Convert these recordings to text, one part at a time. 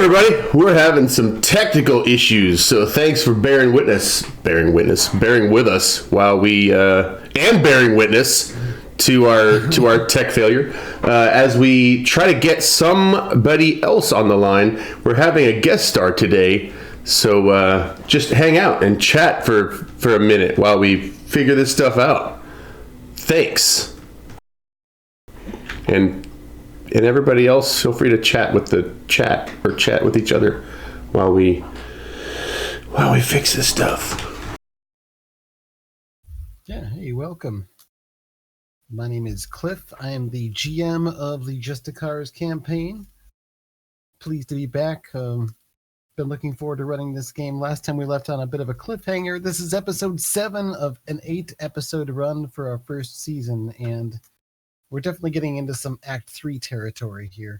everybody. We're having some technical issues, so thanks for bearing with us while we and bearing witness to our tech failure as we try to get somebody else on the line. We're having a guest star today, so just hang out and chat for a minute while we figure this stuff out. Thanks. And everybody else, feel free to chat with the chat or chat with each other while we fix this stuff. Yeah, hey, welcome. My name is Cliff. I am the GM of the Justicars campaign. Pleased to be back. Been looking forward to running this game. Last time we left on a bit of a cliffhanger. This is episode 7 of an 8-episode run for our first season, and we're definitely getting into some Act 3 territory here.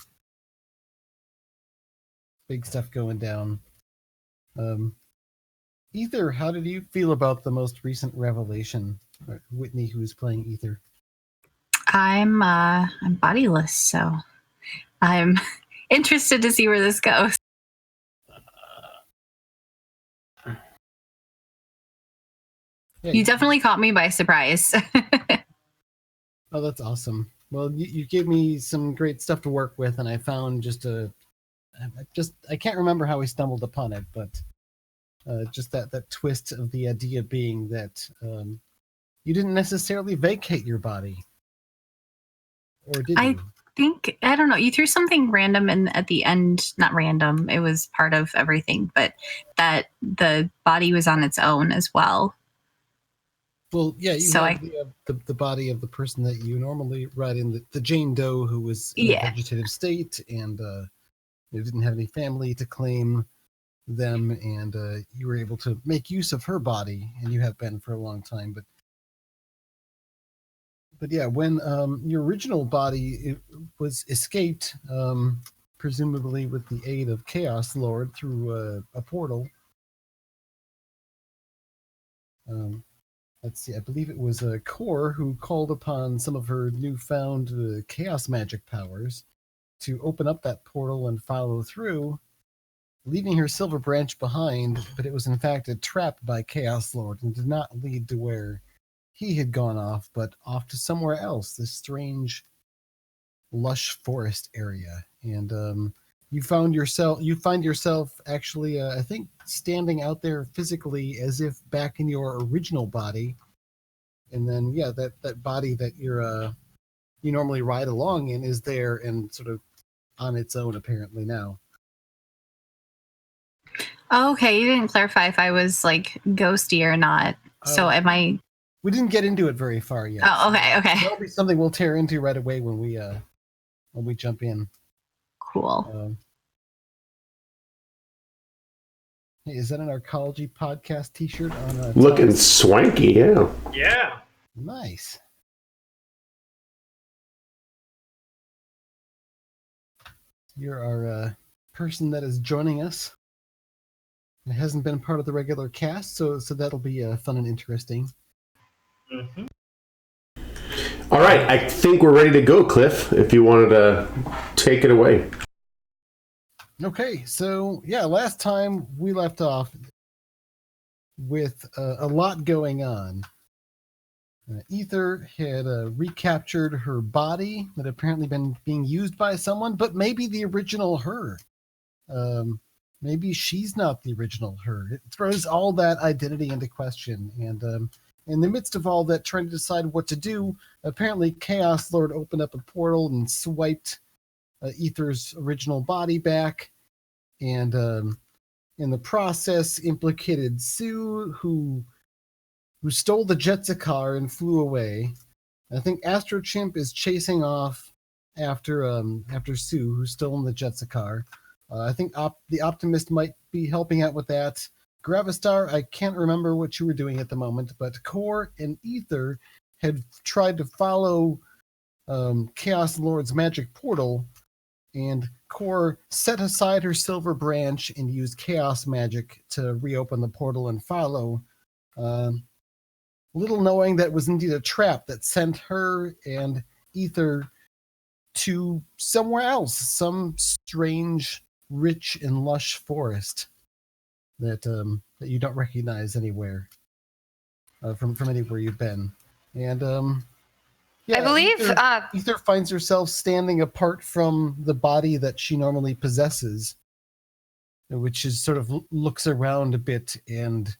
Big stuff going down. Ether, how did you feel about the most recent revelation? Whitney, who's playing Ether. I'm bodiless, so I'm interested to see where this goes. You definitely caught me by surprise. Oh, that's awesome. Well, you gave me some great stuff to work with, and I found I can't remember how we stumbled upon it, but just that twist of the idea being that you didn't necessarily vacate your body. Or did you? I don't know, you threw something random in at the end. Not random, it was part of everything, but that the body was on its own as well. Well, yeah, you have the body of the person that you normally ride in, the Jane Doe who was in a vegetative state and didn't have any family to claim them, and you were able to make use of her body, and you have been for a long time. But yeah, when your original body was escaped, presumably with the aid of Chaos Lord through a portal. Let's see, I believe it was Core who called upon some of her newfound chaos magic powers to open up that portal and follow through, leaving her silver branch behind, but it was in fact a trap by Chaos Lord and did not lead to where he had gone off, but off to somewhere else, this strange, lush forest area. And you find yourself actually, I think, standing out there physically as if back in your original body. And then, yeah, that body that you normally ride along in is there and sort of on its own apparently now. Oh, okay, you didn't clarify if I was like ghosty or not. So am I? We didn't get into it very far yet. Oh, okay, okay. That'll be something we'll tear into right away when we jump in. Cool. Hey, is that an Arcology podcast T-shirt on? Looking swanky, yeah. Yeah. Nice. You're our person that is joining us. It hasn't been part of the regular cast, so that'll be fun and interesting. Mm-hmm. All right, I think we're ready to go, Cliff, if you wanted to take it away. Okay, so yeah, last time we left off with a lot going on. Ether had recaptured her body that had apparently been being used by someone, but maybe the original her. Maybe she's not the original her. It throws all that identity into question. And in the midst of all that, trying to decide what to do, apparently Chaos Lord opened up a portal and swiped Ether's original body back. And in the process, implicated Sue, who stole the Justicars and flew away. I think Astrochimp is chasing off after Sue, who's stolen the Justicars. I think the Optimist might be helping out with that. Gravistar, I can't remember what you were doing at the moment, but Core and Ether had tried to follow Chaos Lord's magic portal, and Core set aside her silver branch and used chaos magic to reopen the portal and follow. Little knowing that it was indeed a trap that sent her and Ether to somewhere else, some strange rich and lush forest that you don't recognize anywhere from anywhere you've been. And I believe Ether finds herself standing apart from the body that she normally possesses, which is sort of looks around a bit. And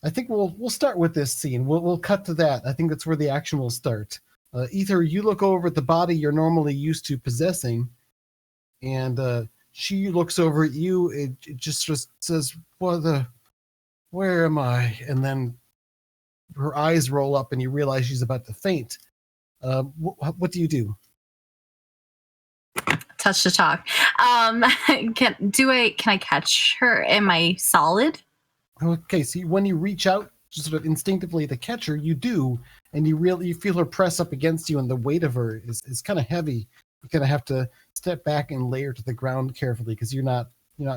I think we'll start with this scene. We'll cut to that. I think that's where the action will start. Ether, you look over at the body you're normally used to possessing, and she looks over at you. It just says, where am I? And then her eyes roll up and you realize she's about to faint. What do you do? Touch to talk. Can I catch her? Am I solid? Okay, so when you reach out just sort of instinctively to catch her, you do, and you feel her press up against you, and the weight of her is kind of heavy. You kind of have to step back and lay her to the ground carefully because you're not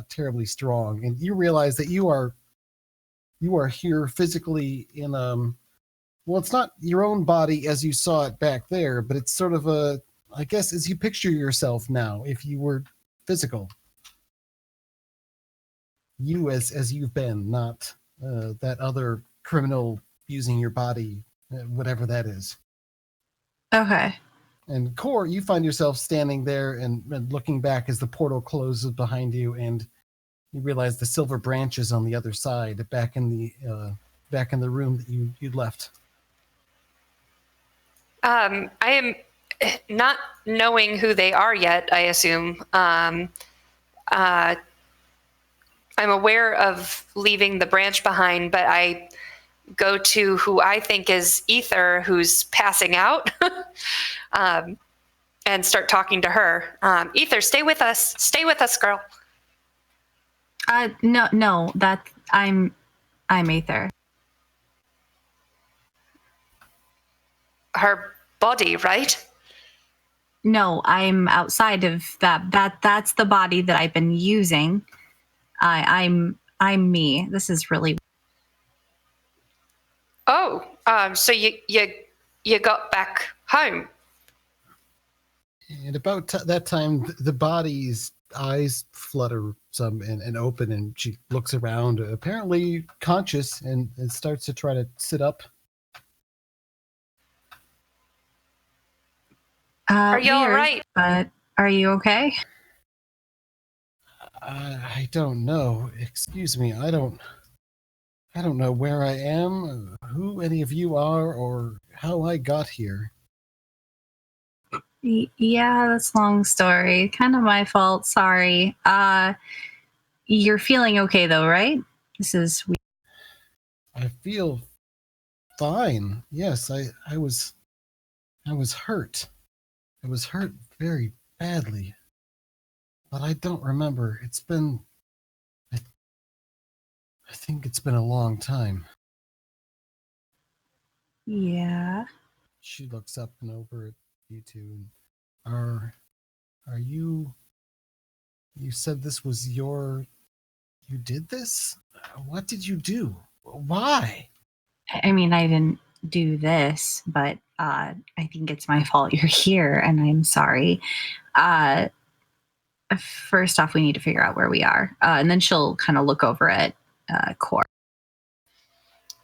terribly strong, and you realize that you are here physically in well, it's not your own body as you saw it back there, but it's sort of I guess as you picture yourself now, if you were physical. You as you've been, not that other criminal using your body, whatever that is. Okay. And Core, you find yourself standing there and looking back as the portal closes behind you, and you realize the silver branches on the other side, back in the room that you'd left. I am not knowing who they are yet, I assume. I'm aware of leaving the branch behind, but I go to who I think is Ether, who's passing out, and start talking to her. Ether, stay with us. Stay with us, girl. No, that I'm Ether. Her body, right? No, I'm outside of that. That's the body that I've been using. I'm me. This is really. Oh, so you got back home. And about that time, the body's eyes flutter some and open, and she looks around, apparently conscious, and starts to try to sit up. Are you all right? But are you okay? I don't know. Excuse me. I don't know where I am, who any of you are, or how I got here. Yeah, that's a long story. Kind of my fault. Sorry. You're feeling okay though, right? This is. I feel fine. Yes, I was hurt. I was hurt very badly. But I don't remember. It's been I think it's been a long time. Yeah. She looks up and over at you two. Are you said this was you did this? What did you do? Why? I mean, I didn't do this, but I think it's my fault you're here, and I'm sorry. First off, we need to figure out where we are, and then she'll kind of look over at Core.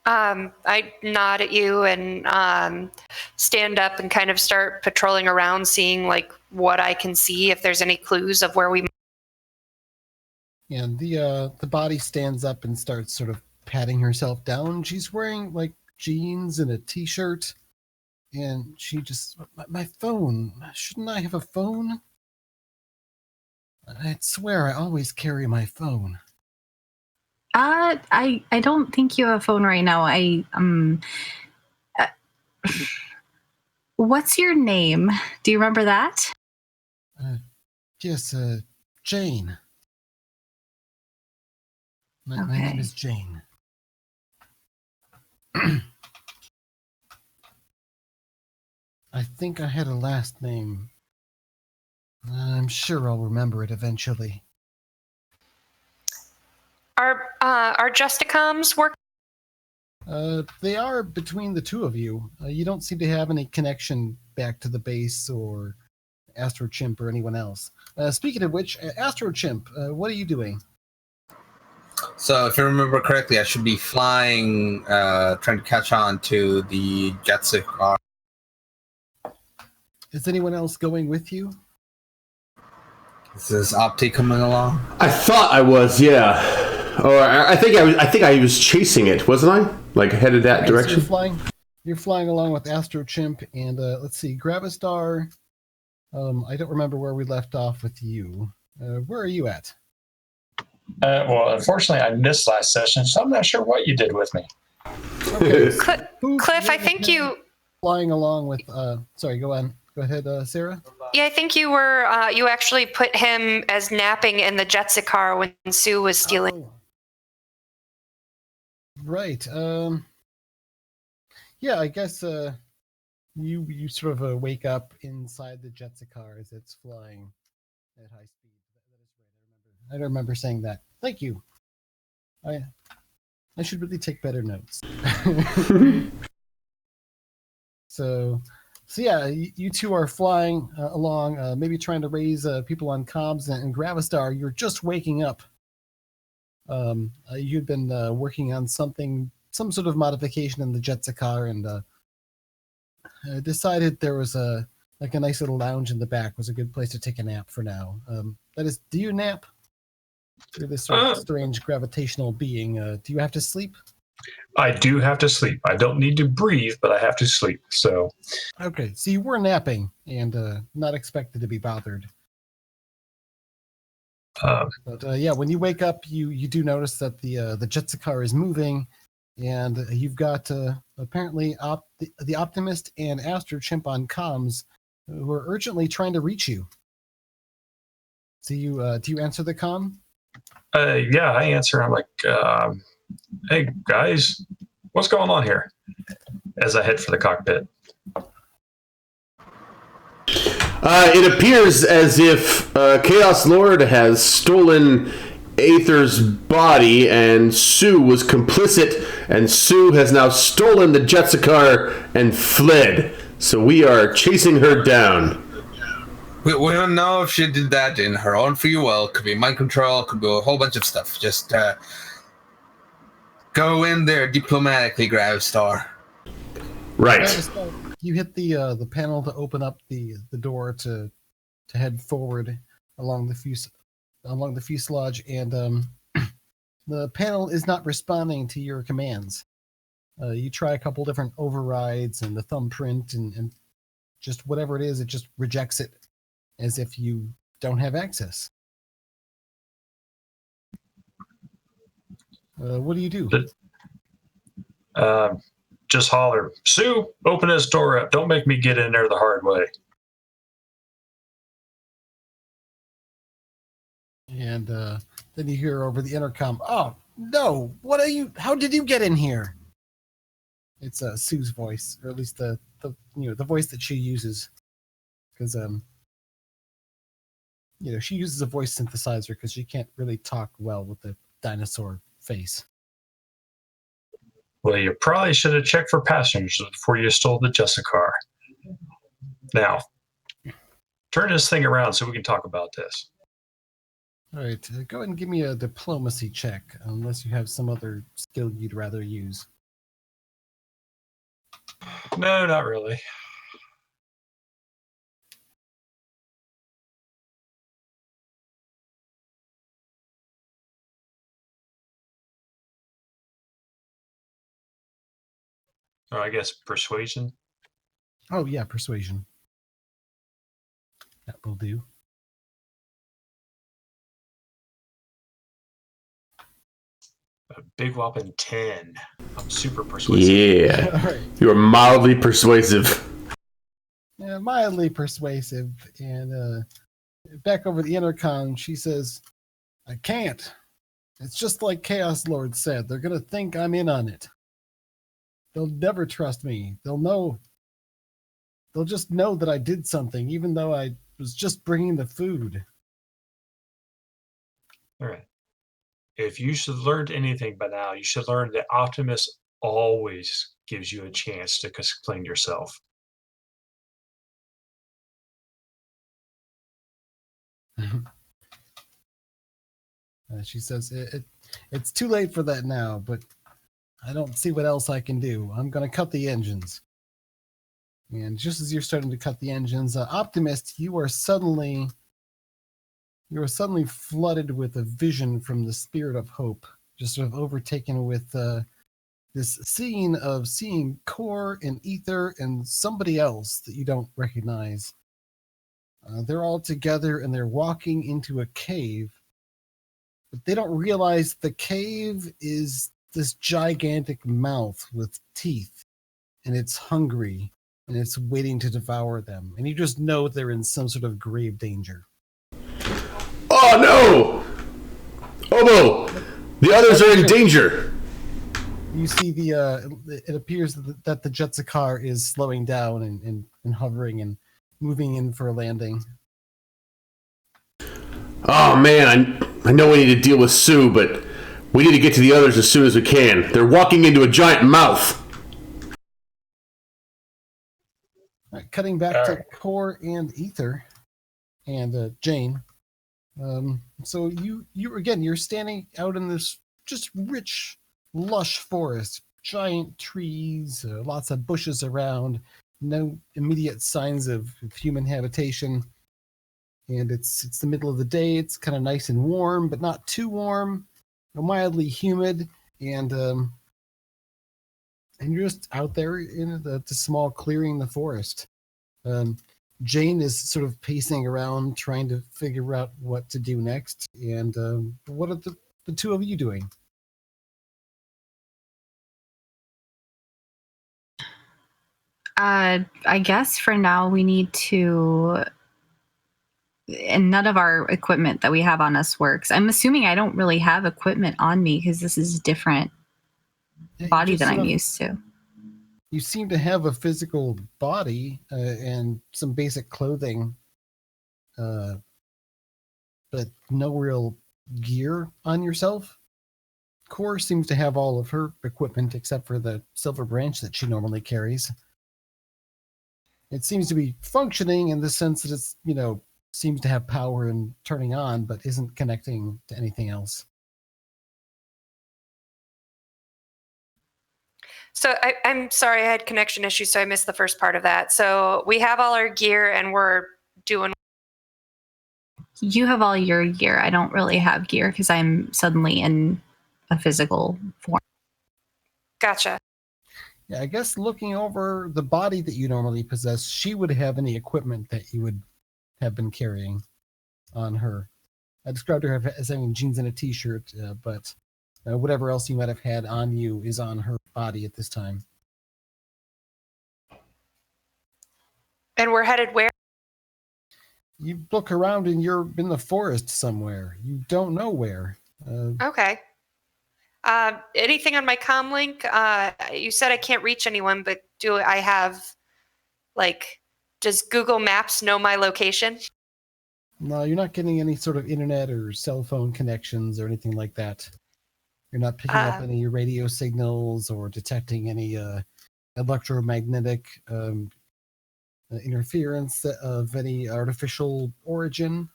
I nod at you and stand up and kind of start patrolling around, seeing like what I can see, if there's any clues of where we. And the body stands up and starts sort of patting herself down. She's wearing like jeans and a t-shirt, and she just, my phone. Shouldn't I have a phone? I swear I always carry my phone. I don't think you have a phone right now. What's your name? Do you remember that? Yes, Jane. My name is Jane. I think I had a last name. I'm sure I'll remember it eventually. Are Justicars working? They are between the two of you. You don't seem to have any connection back to the base or Astro Chimp or anyone else. Speaking of which, Astro Chimp, what are you doing? So, if I remember correctly, I should be flying, trying to catch on to the Justicars. Is anyone else going with you? Is this Opti coming along? I thought I was, yeah. Or I think I was chasing it, wasn't I? Like headed that Okay, direction. So you're flying along with Astro Chimp, and let's see, Gravistar. I don't remember where we left off with you. Where are you at? Well, unfortunately, I missed last session, so I'm not sure what you did with me. Okay, Cliff, I think you flying along with. Sorry, go on. Go ahead, Sarah. Yeah, I think you were. You actually put him as napping in the Justicar when Sue was stealing. Oh. Right. Yeah, I guess you sort of wake up inside the Justicar as it's flying at high speed. That is right. I remember saying that. Thank you. I should really take better notes. So yeah, you two are flying along, maybe trying to raise people on comms, and Gravistar, you're just waking up. You'd been working on some sort of modification in the Justicar, and decided there was a nice little lounge in the back was a good place to take a nap for now. That is, do you nap? You're this sort of strange gravitational being. Do you have to sleep? I do have to sleep. I don't need to breathe, but I have to sleep. So, okay, so you were napping and not expected to be bothered. But yeah, when you wake up, you do notice that the Justicar is moving, and you've got apparently the Optimist and Astro Chimp on comms who are urgently trying to reach you. So do you answer the comm? yeah, I answer. I'm like, hey, guys, what's going on here? As I head for the cockpit. It appears as if Chaos Lord has stolen Aether's body, and Sue was complicit, and Sue has now stolen the Justicar and fled. So we are chasing her down. We don't know if she did that in her own free will. Could be mind control, could be a whole bunch of stuff. Just go in there diplomatically, Gravistar. Right. You hit the panel to open up the door to head forward along the fuselage, and the panel is not responding to your commands. You try a couple different overrides and the thumbprint and just whatever it is, it just rejects it as if you don't have access. What do you do? Just holler, Sue, open this door up. Don't make me get in there the hard way. And then you hear over the intercom, "Oh no! What are you? How did you get in here?" It's Sue's voice, or at least the voice that she uses, because she uses a voice synthesizer because she can't really talk well with the dinosaur face. Well, you probably should have checked for passengers before you stole the Justicar. Now, turn this thing around so we can talk about this. All right, go ahead and give me a diplomacy check, unless you have some other skill you'd rather use. No, not really. Or I guess persuasion. Oh yeah, persuasion. That will do. A big whopping 10. I'm super persuasive. Yeah. All right. You are mildly persuasive. Yeah, mildly persuasive. And back over the intercom, she says, "I can't. It's just like Chaos Lord said. They're going to think I'm in on it. They'll never trust me. They'll just know that I did something, even though I was just bringing the food." All right. If you should learn anything by now, you should learn that Optimus always gives you a chance to explain yourself. She says, it's too late for that now, but I don't see what else I can do. I'm going to cut the engines. And just as you're starting to cut the engines, Optimist, you are suddenly flooded with a vision from the spirit of hope, just sort of overtaken with this scene of seeing Core and Ether and somebody else that you don't recognize. They're all together and they're walking into a cave, but they don't realize the cave is this gigantic mouth with teeth, and it's hungry, and it's waiting to devour them. And you just know they're in some sort of grave danger. Oh no! Obo! The others are in danger! You see it appears that the Justicar is slowing down and hovering and moving in for a landing. Oh man, I know we need to deal with Sue, but we need to get to the others as soon as we can. They're walking into a giant mouth. Right, cutting back to Core and Ether and Jane. So you're standing out in this just rich, lush forest, giant trees, lots of bushes around, no immediate signs of human habitation. And it's the middle of the day. It's kind of nice and warm, but not too warm, mildly humid, and you're just out there in the small clearing in the forest. Jane is sort of pacing around, trying to figure out what to do next. And what are the two of you doing? I guess for now we need to, and none of our equipment that we have on us works. I'm assuming I don't really have equipment on me because this is a different body than I'm used to. You seem to have a physical body and some basic clothing, but no real gear on yourself. Core seems to have all of her equipment except for the silver branch that she normally carries. It seems to be functioning in the sense that it's, seems to have power and turning on, but isn't connecting to anything else. So I'm sorry, I had connection issues, so I missed the first part of that. So we have all our gear and we're doing. You have all your gear. I don't really have gear because I'm suddenly in a physical form. Gotcha. Yeah, I guess looking over the body that you normally possess, she would have any equipment that you would have been carrying on her. I described her as having jeans and a t-shirt, but whatever else you might have had on you is on her body at this time. And we're headed where? You look around and you're in the forest somewhere. You don't know where. Okay. Anything on my comm link? You said I can't reach anyone, but do I have, does Google Maps know my location? No, you're not getting any sort of internet or cell phone connections or anything like that. You're not picking up any radio signals or detecting any electromagnetic interference of any artificial origin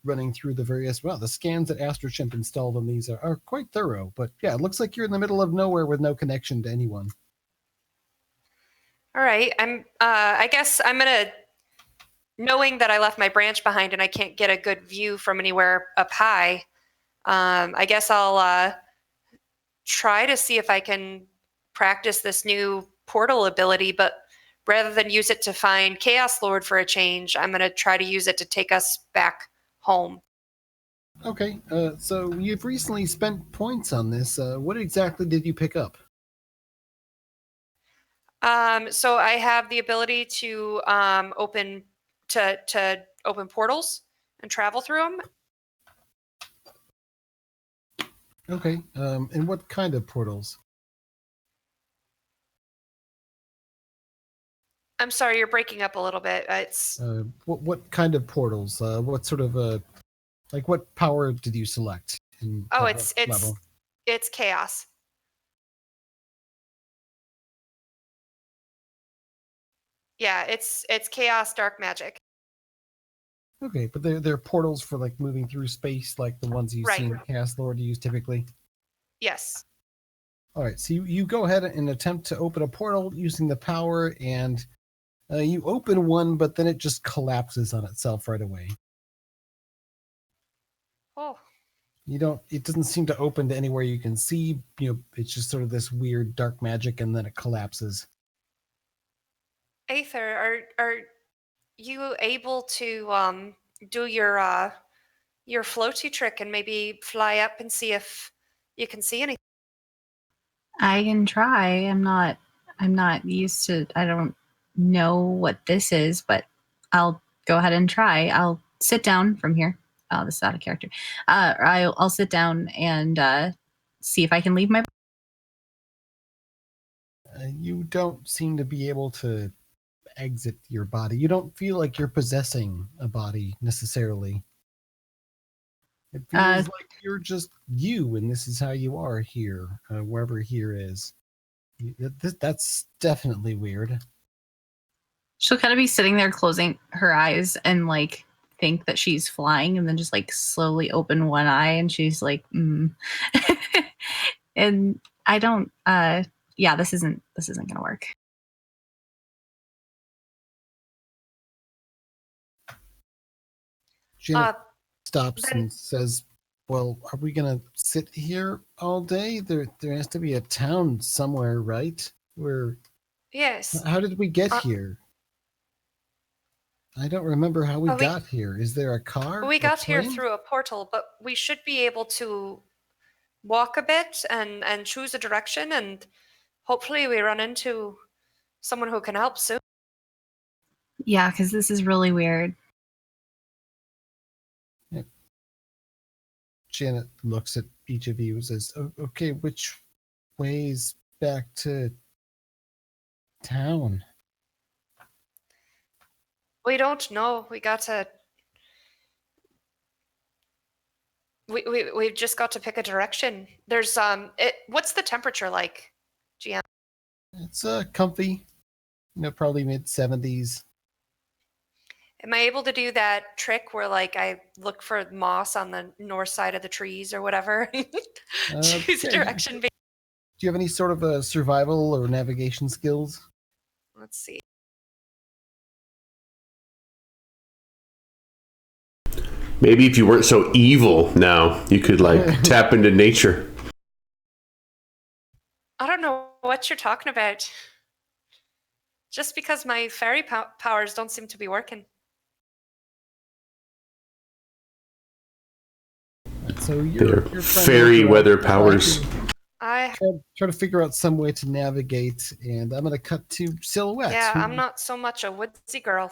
running through the various. Well, the scans that AstroChimp installed on these are quite thorough. But yeah, it looks like you're in the middle of nowhere with no connection to anyone. All right. I guess I'm gonna. Knowing that I left my branch behind and I can't get a good view from anywhere up high, I guess I'll try to see if I can practice this new portal ability, but rather than use it to find Chaos Lord for a change, I'm going to try to use it to take us back home. Okay, so you've recently spent points on this. What exactly did you pick up? So I have the ability to open portals and travel through them. Okay, and what kind of portals? I'm sorry, you're breaking up a little bit. It's what kind of portals? What sort of what power did you select? It's chaos. Yeah, it's chaos dark magic. Okay, but they're portals for like moving through space, like the ones you've Right. seen Chaos Lord use typically. Yes. All right, so you go ahead and attempt to open a portal using the power, and you open one, but then it just collapses on itself right away. Oh. It doesn't seem to open to anywhere you can see. It's just sort of this weird dark magic, and then it collapses. Aether, are you able to do your floaty trick and maybe fly up and see if you can see anything? I can try. I'm not used to, I don't know what this is, but I'll go ahead and try. I'll sit down from here. Oh, this is out of character. I'll sit down and see if I can leave my. You don't seem to be able to exit your body. You don't feel like you're possessing a body necessarily. It feels like you're just you, and this is how you are here, wherever here is. That's definitely weird. She'll kind of be sitting there closing her eyes and like think that she's flying, and then just like slowly open one eye, and she's like, and I don't. Yeah, this isn't gonna work. Janet stops then- and says, "Well, are we gonna sit here all day? There has to be a town somewhere, right? Yes. How did we get here? I don't remember how we got here. Is there a car? We got here plane? through a portal, but we should be able to walk a bit and choose a direction, and hopefully we run into someone who can help soon. Yeah, because this is really weird. Janet looks at each of you and says, "Okay, which way's back to town?" We don't know. We got to. We've just got to pick a direction. There's what's the temperature like, GM? It's comfy, probably mid-70s. Am I able to do that trick where like I look for moss on the north side of the trees or whatever? Choose a direction. Do you have any sort of survival or navigation skills? Let's see. Maybe if you weren't so evil now, you could like tap into nature. I don't know what you're talking about. Just because my fairy powers don't seem to be working. So They're you're fairy weather powers. I try to figure out some way to navigate, and I'm going to cut to Silhouette. Yeah, I'm not so much a woodsy girl.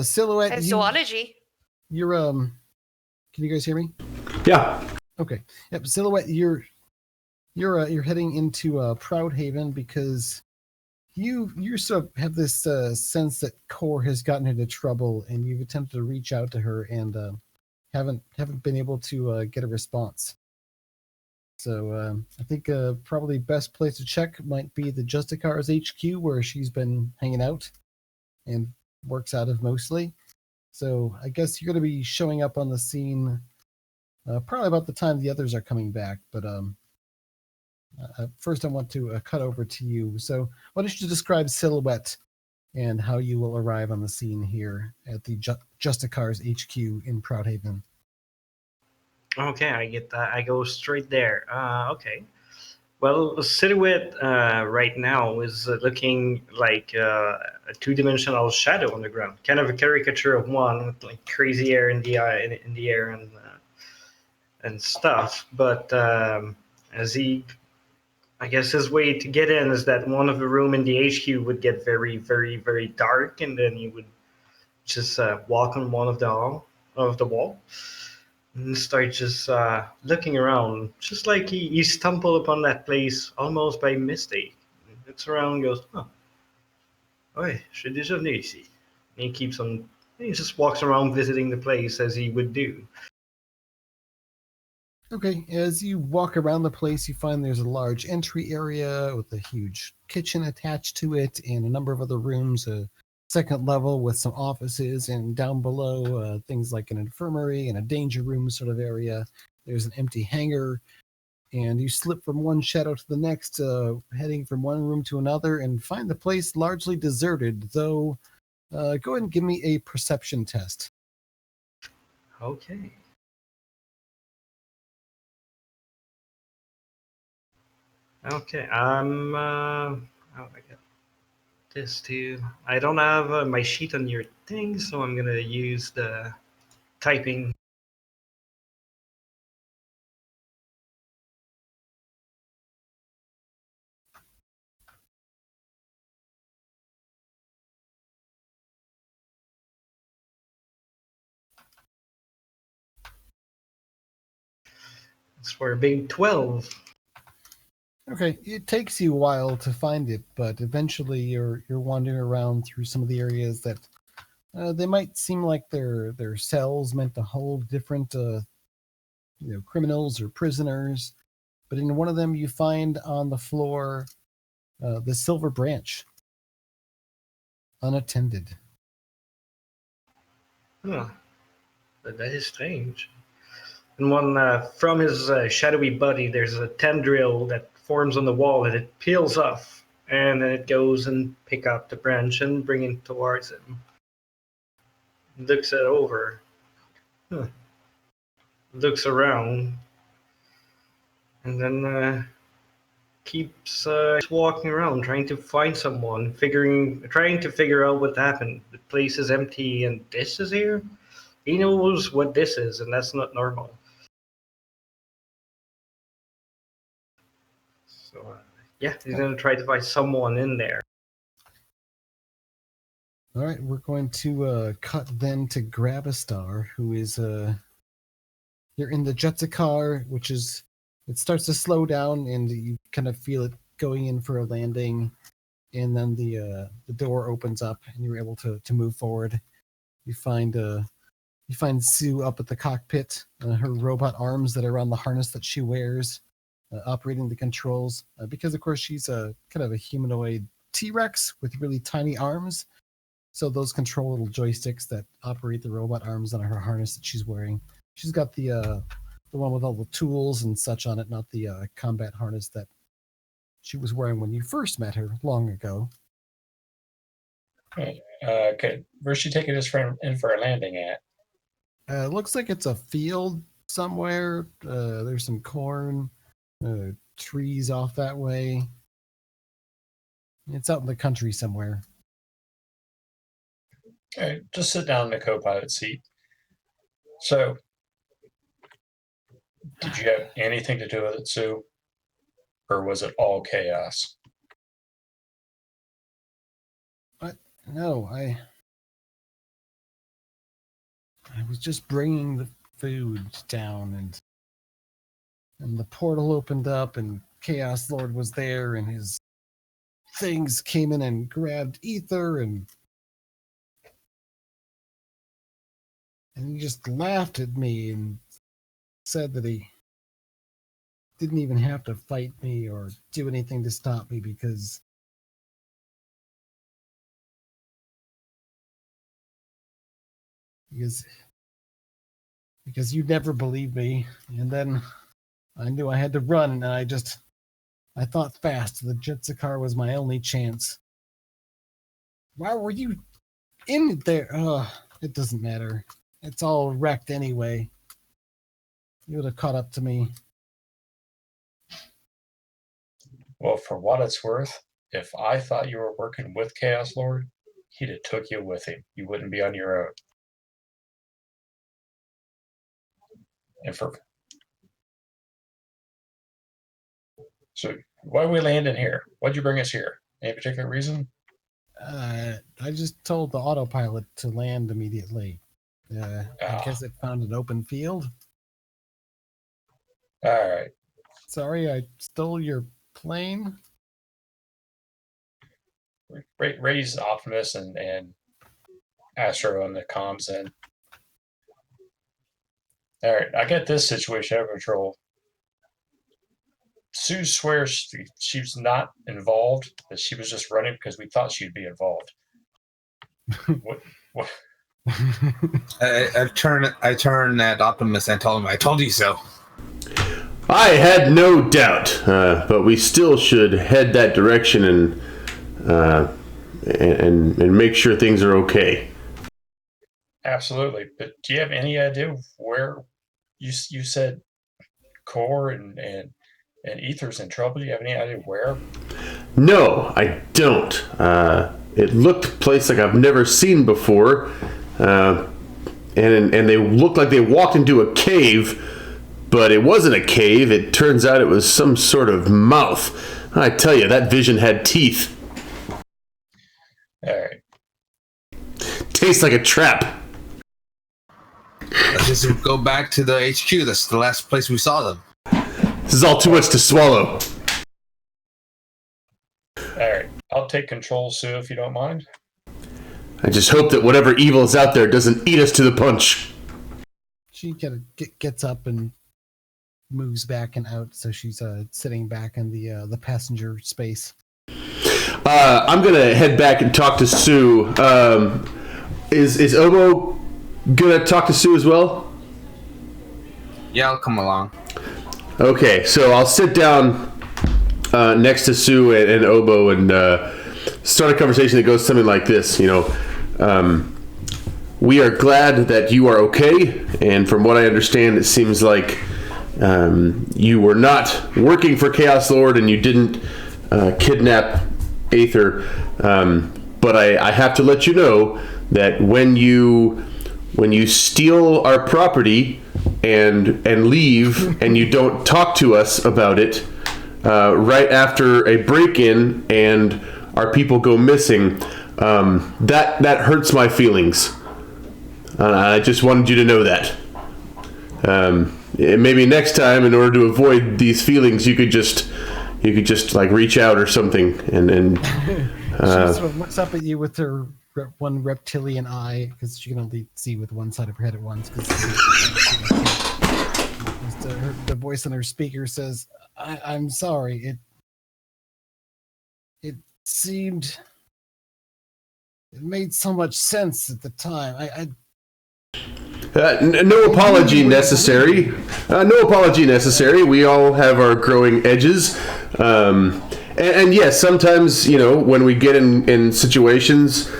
Silhouette, It's zoology. You're can you guys hear me? Yeah. Okay. Yep. Silhouette, you're heading into Proudhaven because you sort of have this sense that Core has gotten into trouble, and you've attempted to reach out to her and haven't been able to get a response. So I think probably best place to check might be the Justicars HQ, where she's been hanging out and works out of mostly. So I guess you're going to be showing up on the scene probably about the time the others are coming back. But first I want to cut over to you. So why don't you describe Silhouette and how you will arrive on the scene here at the Justicars HQ in Proudhaven? Okay, I get that. I go straight there. Okay. Well, Silhouette right now is looking like a two-dimensional shadow on the ground, kind of a caricature of one with like crazy hair in the eye, in the air and stuff. But as I guess his way to get in is that one of the room in the HQ would get very, very, very dark, and then you would just walk on one of the wall. And start just looking around, just like he stumbled upon that place almost by mistake. He looks around and goes, "Oh, ouais, je déjà venu ici." And he just walks around visiting the place as he would do. Okay, as you walk around the place, you find there's a large entry area with a huge kitchen attached to it and a number of other rooms, second level with some offices, and down below things like an infirmary and a danger room sort of area. There's an empty hangar, and you slip from one shadow to the next, heading from one room to another, and find the place largely deserted, though go ahead and give me a perception test. Okay. Okay, oh, I got this too. I don't have my sheet on your thing, so I'm gonna use the typing. It's for a big 12. Okay, it takes you a while to find it, but eventually you're wandering around through some of the areas that they might seem like they're cells meant to hold different criminals or prisoners. But in one of them, you find on the floor the silver branch, unattended. Huh. That is strange. And one from his shadowy body, there's a tendril that forms on the wall, and it peels off, and then it goes and pick up the branch and bring it towards him. Looks it over. Huh. Looks around, and then keeps walking around, trying to find someone, trying to figure out what happened. The place is empty, and this is here. He knows what this is, and that's not normal. So, yeah, he's gonna try to find someone in there. All right, we're going to cut then to Grabastar, who is you're in the Justicar, which is it starts to slow down, and you kind of feel it going in for a landing, and then the door opens up, and you're able to move forward. You find Sue up at the cockpit, her robot arms that are on the harness that she wears, operating the controls, because of course she's a kind of a humanoid T-Rex with really tiny arms. So those control little joysticks that operate the robot arms on her harness that she's wearing. She's got the one with all the tools and such on it, not the combat harness that she was wearing when you first met her long ago. Okay, where's she taking us in for a landing at? Looks like it's a field somewhere. There's some corn, trees off that way. It's out in the country somewhere. Okay, just sit down in the co-pilot seat. So, did you have anything to do with it, Sue? Or was it all chaos? No, I was just bringing the food down, and the portal opened up, and Chaos Lord was there, and his things came in and grabbed Ether, and he just laughed at me and said that he didn't even have to fight me or do anything to stop me because you never believed me. And then I knew I had to run, and I thought fast. The Justicars was my only chance. Why were you in there? It doesn't matter. It's all wrecked anyway. You would have caught up to me. Well, for what it's worth, if I thought you were working with Chaos Lord, he'd have took you with him. You wouldn't be on your own. And so why are we landing here? Why'd you bring us here? Any particular reason? I just told the autopilot to land immediately. I guess it found an open field. All right. Sorry, I stole your plane. Raise Optimus and Astro on the comms then. All right, I got this situation under control. Sue swears she was not involved, that she was just running because we thought she'd be involved. What? I turn at Optimus and tell him, "I told you so." I had no doubt, but we still should head that direction and make sure things are okay. Absolutely. But do you have any idea where you said Core and Ether's in trouble? Do you have any idea where? No, I don't. It looked a place like I've never seen before, and they looked like they walked into a cave, but it wasn't a cave. It turns out it was some sort of mouth. I tell you, that vision had teeth. All right. Tastes like a trap. Let's just go back to the HQ. That's the last place we saw them. This is all too much to swallow. All right. I'll take control, Sue, if you don't mind. I just hope that whatever evil is out there doesn't eat us to the punch. She kind of gets up and moves back and out, so she's sitting back in the passenger space. I'm gonna head back and talk to Sue. Is Obo gonna talk to Sue as well? Yeah, I'll come along. Okay, so I'll sit down next to Sue and Obo and start a conversation that goes something like this. We are glad that you are okay, and from what I understand, it seems like you were not working for Chaos Lord and you didn't kidnap Aether. But I have to let you know that when you steal our property and leave and you don't talk to us about it right after a break-in and our people go missing, that hurts my feelings. I just wanted you to know that. Maybe next time, in order to avoid these feelings, you could just like reach out or something and She sort of looks up at you with her one reptilian eye, because she can only see with one side of her head at once. Because the voice on her speaker says, "I'm sorry. It seemed it made so much sense at the time. No apology necessary. No apology necessary. We all have our growing edges. And yes, sometimes, when we get in situations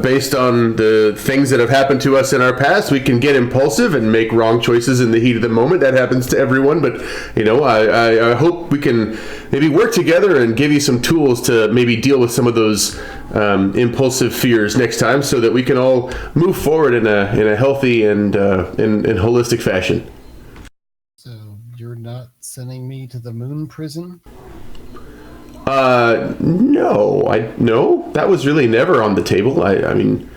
based on the things that have happened to us in our past, we can get impulsive and make wrong choices in the heat of the moment. That happens to everyone. But, I hope we can maybe work together and give you some tools to maybe deal with some of those impulsive fears next time, so that we can all move forward in a healthy and in holistic fashion. So you're not sending me to the moon prison? No, that was really never on the table. I mean,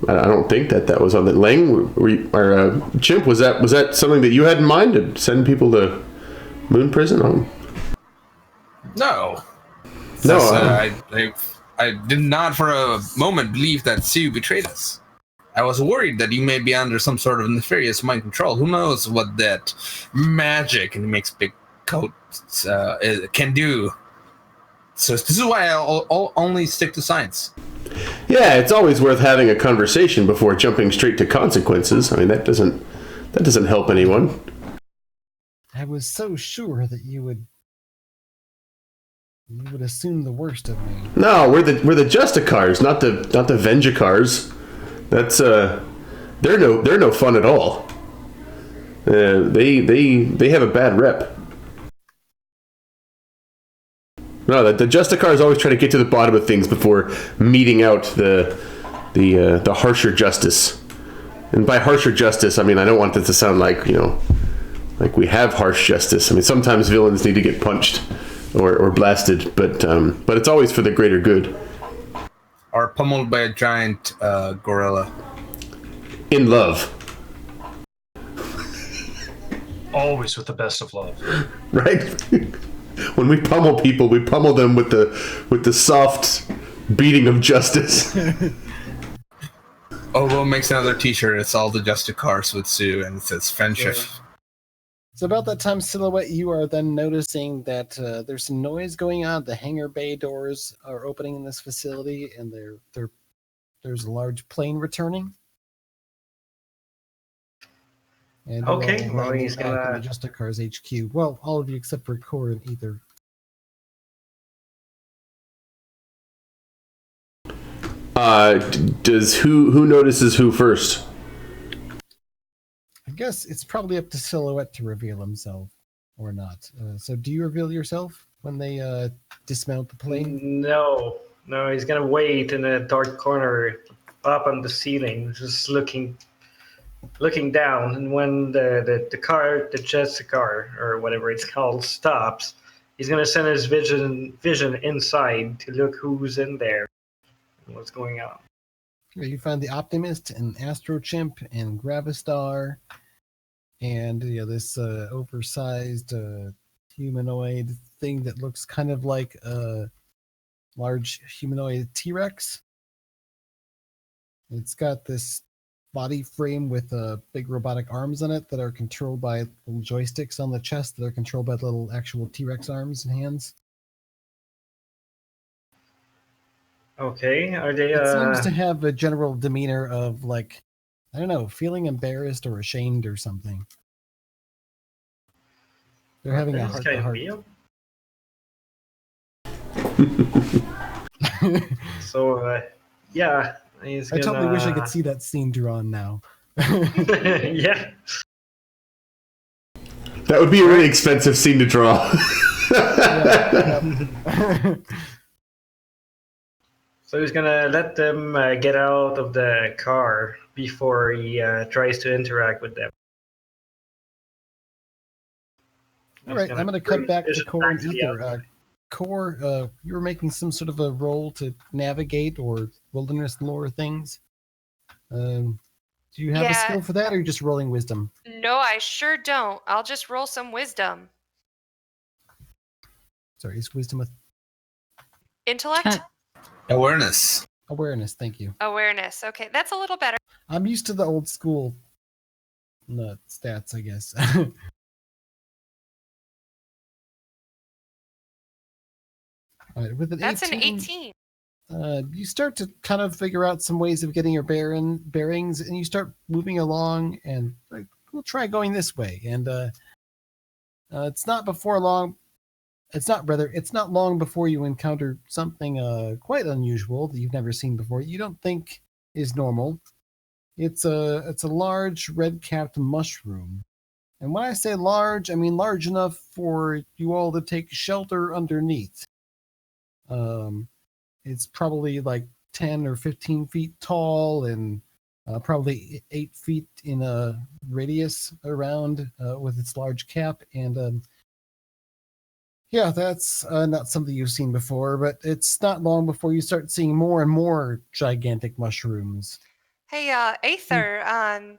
I don't think that was on the Lang or Chimp. Was that something that you had in mind, to send people to moon prison? No. No. I did not for a moment believe that Sue betrayed us. I was worried that you may be under some sort of nefarious mind control. Who knows what that magic and makes big coats can do. So this is why I'll only stick to science. Yeah, it's always worth having a conversation before jumping straight to consequences. I mean, that doesn't help anyone. I was so sure that you would assume the worst of me. No, we're the Justicars, not the Vengicars. That's they're no fun at all. They have a bad rep. No, the Justicars always try to get to the bottom of things before meting out the harsher justice. And by harsher justice, I mean, I don't want it to sound like, like we have harsh justice. I mean, sometimes villains need to get punched or blasted, but it's always for the greater good. Or pummeled by a giant gorilla. In love. Always with the best of love. Right? When we pummel people, we pummel them with the soft beating of justice. Obo makes another t-shirt. It's all the Justicars with Sue, and it says friendship. Yeah. So about that time, Silhouette, you are then noticing that there's some noise going on. The hangar bay doors are opening in this facility, and they're there's a large plane returning. And Okay, you're all well, landing he's back in gonna- the Justicars HQ. Well, all of you except for Core and Ether. Does who notices who first? I guess it's probably up to Silhouette to reveal himself or not. So do you reveal yourself when they dismount the plane? No, he's gonna wait in a dark corner up on the ceiling, just looking down. And when the car, the Justicar or whatever it's called, stops, he's gonna send his vision inside to look who's in there and what's going on. You find the Optimist and Astrochimp and Gravistar and this oversized humanoid thing that looks kind of like a large humanoid T-Rex. It's got this body frame with big robotic arms on it that are controlled by little joysticks on the chest that are controlled by little actual T-Rex arms and hands. Okay, are they? It seems to have a general demeanor of like, I don't know, feeling embarrassed or ashamed or something. They're having a this guy heart-to-heart. real? So, yeah, he's I totally wish I gonna- could see that scene drawn now. Yeah. That would be a really expensive scene to draw. Yeah. So he's gonna let them get out of the car before he tries to interact with them. All right, I'm going to cut back to push Core and back to the Ether. outside. Core, you were making some sort of a roll to navigate or wilderness lore things. Do you have a Yeah. skill for that, or are you just rolling wisdom? No, I sure don't. I'll just roll some wisdom. Sorry, is wisdom with Intellect? Awareness. awareness? Thank you. Awareness. Okay, that's a little better. I'm used to the old school stats, I guess. All right, with an That's 18, an 18. You start to kind of figure out some ways of getting your bearings, and you start moving along. And like, we'll try going this way. And it's not long before you encounter something quite unusual that you've never seen before. You don't think is normal. It's a large red-capped mushroom. And when I say large, I mean large enough for you all to take shelter underneath. It's probably like 10 or 15 feet tall and probably 8 feet in a radius around with its large cap. And yeah, that's not something you've seen before, but it's not long before you start seeing more and more gigantic mushrooms. Hey, Aether,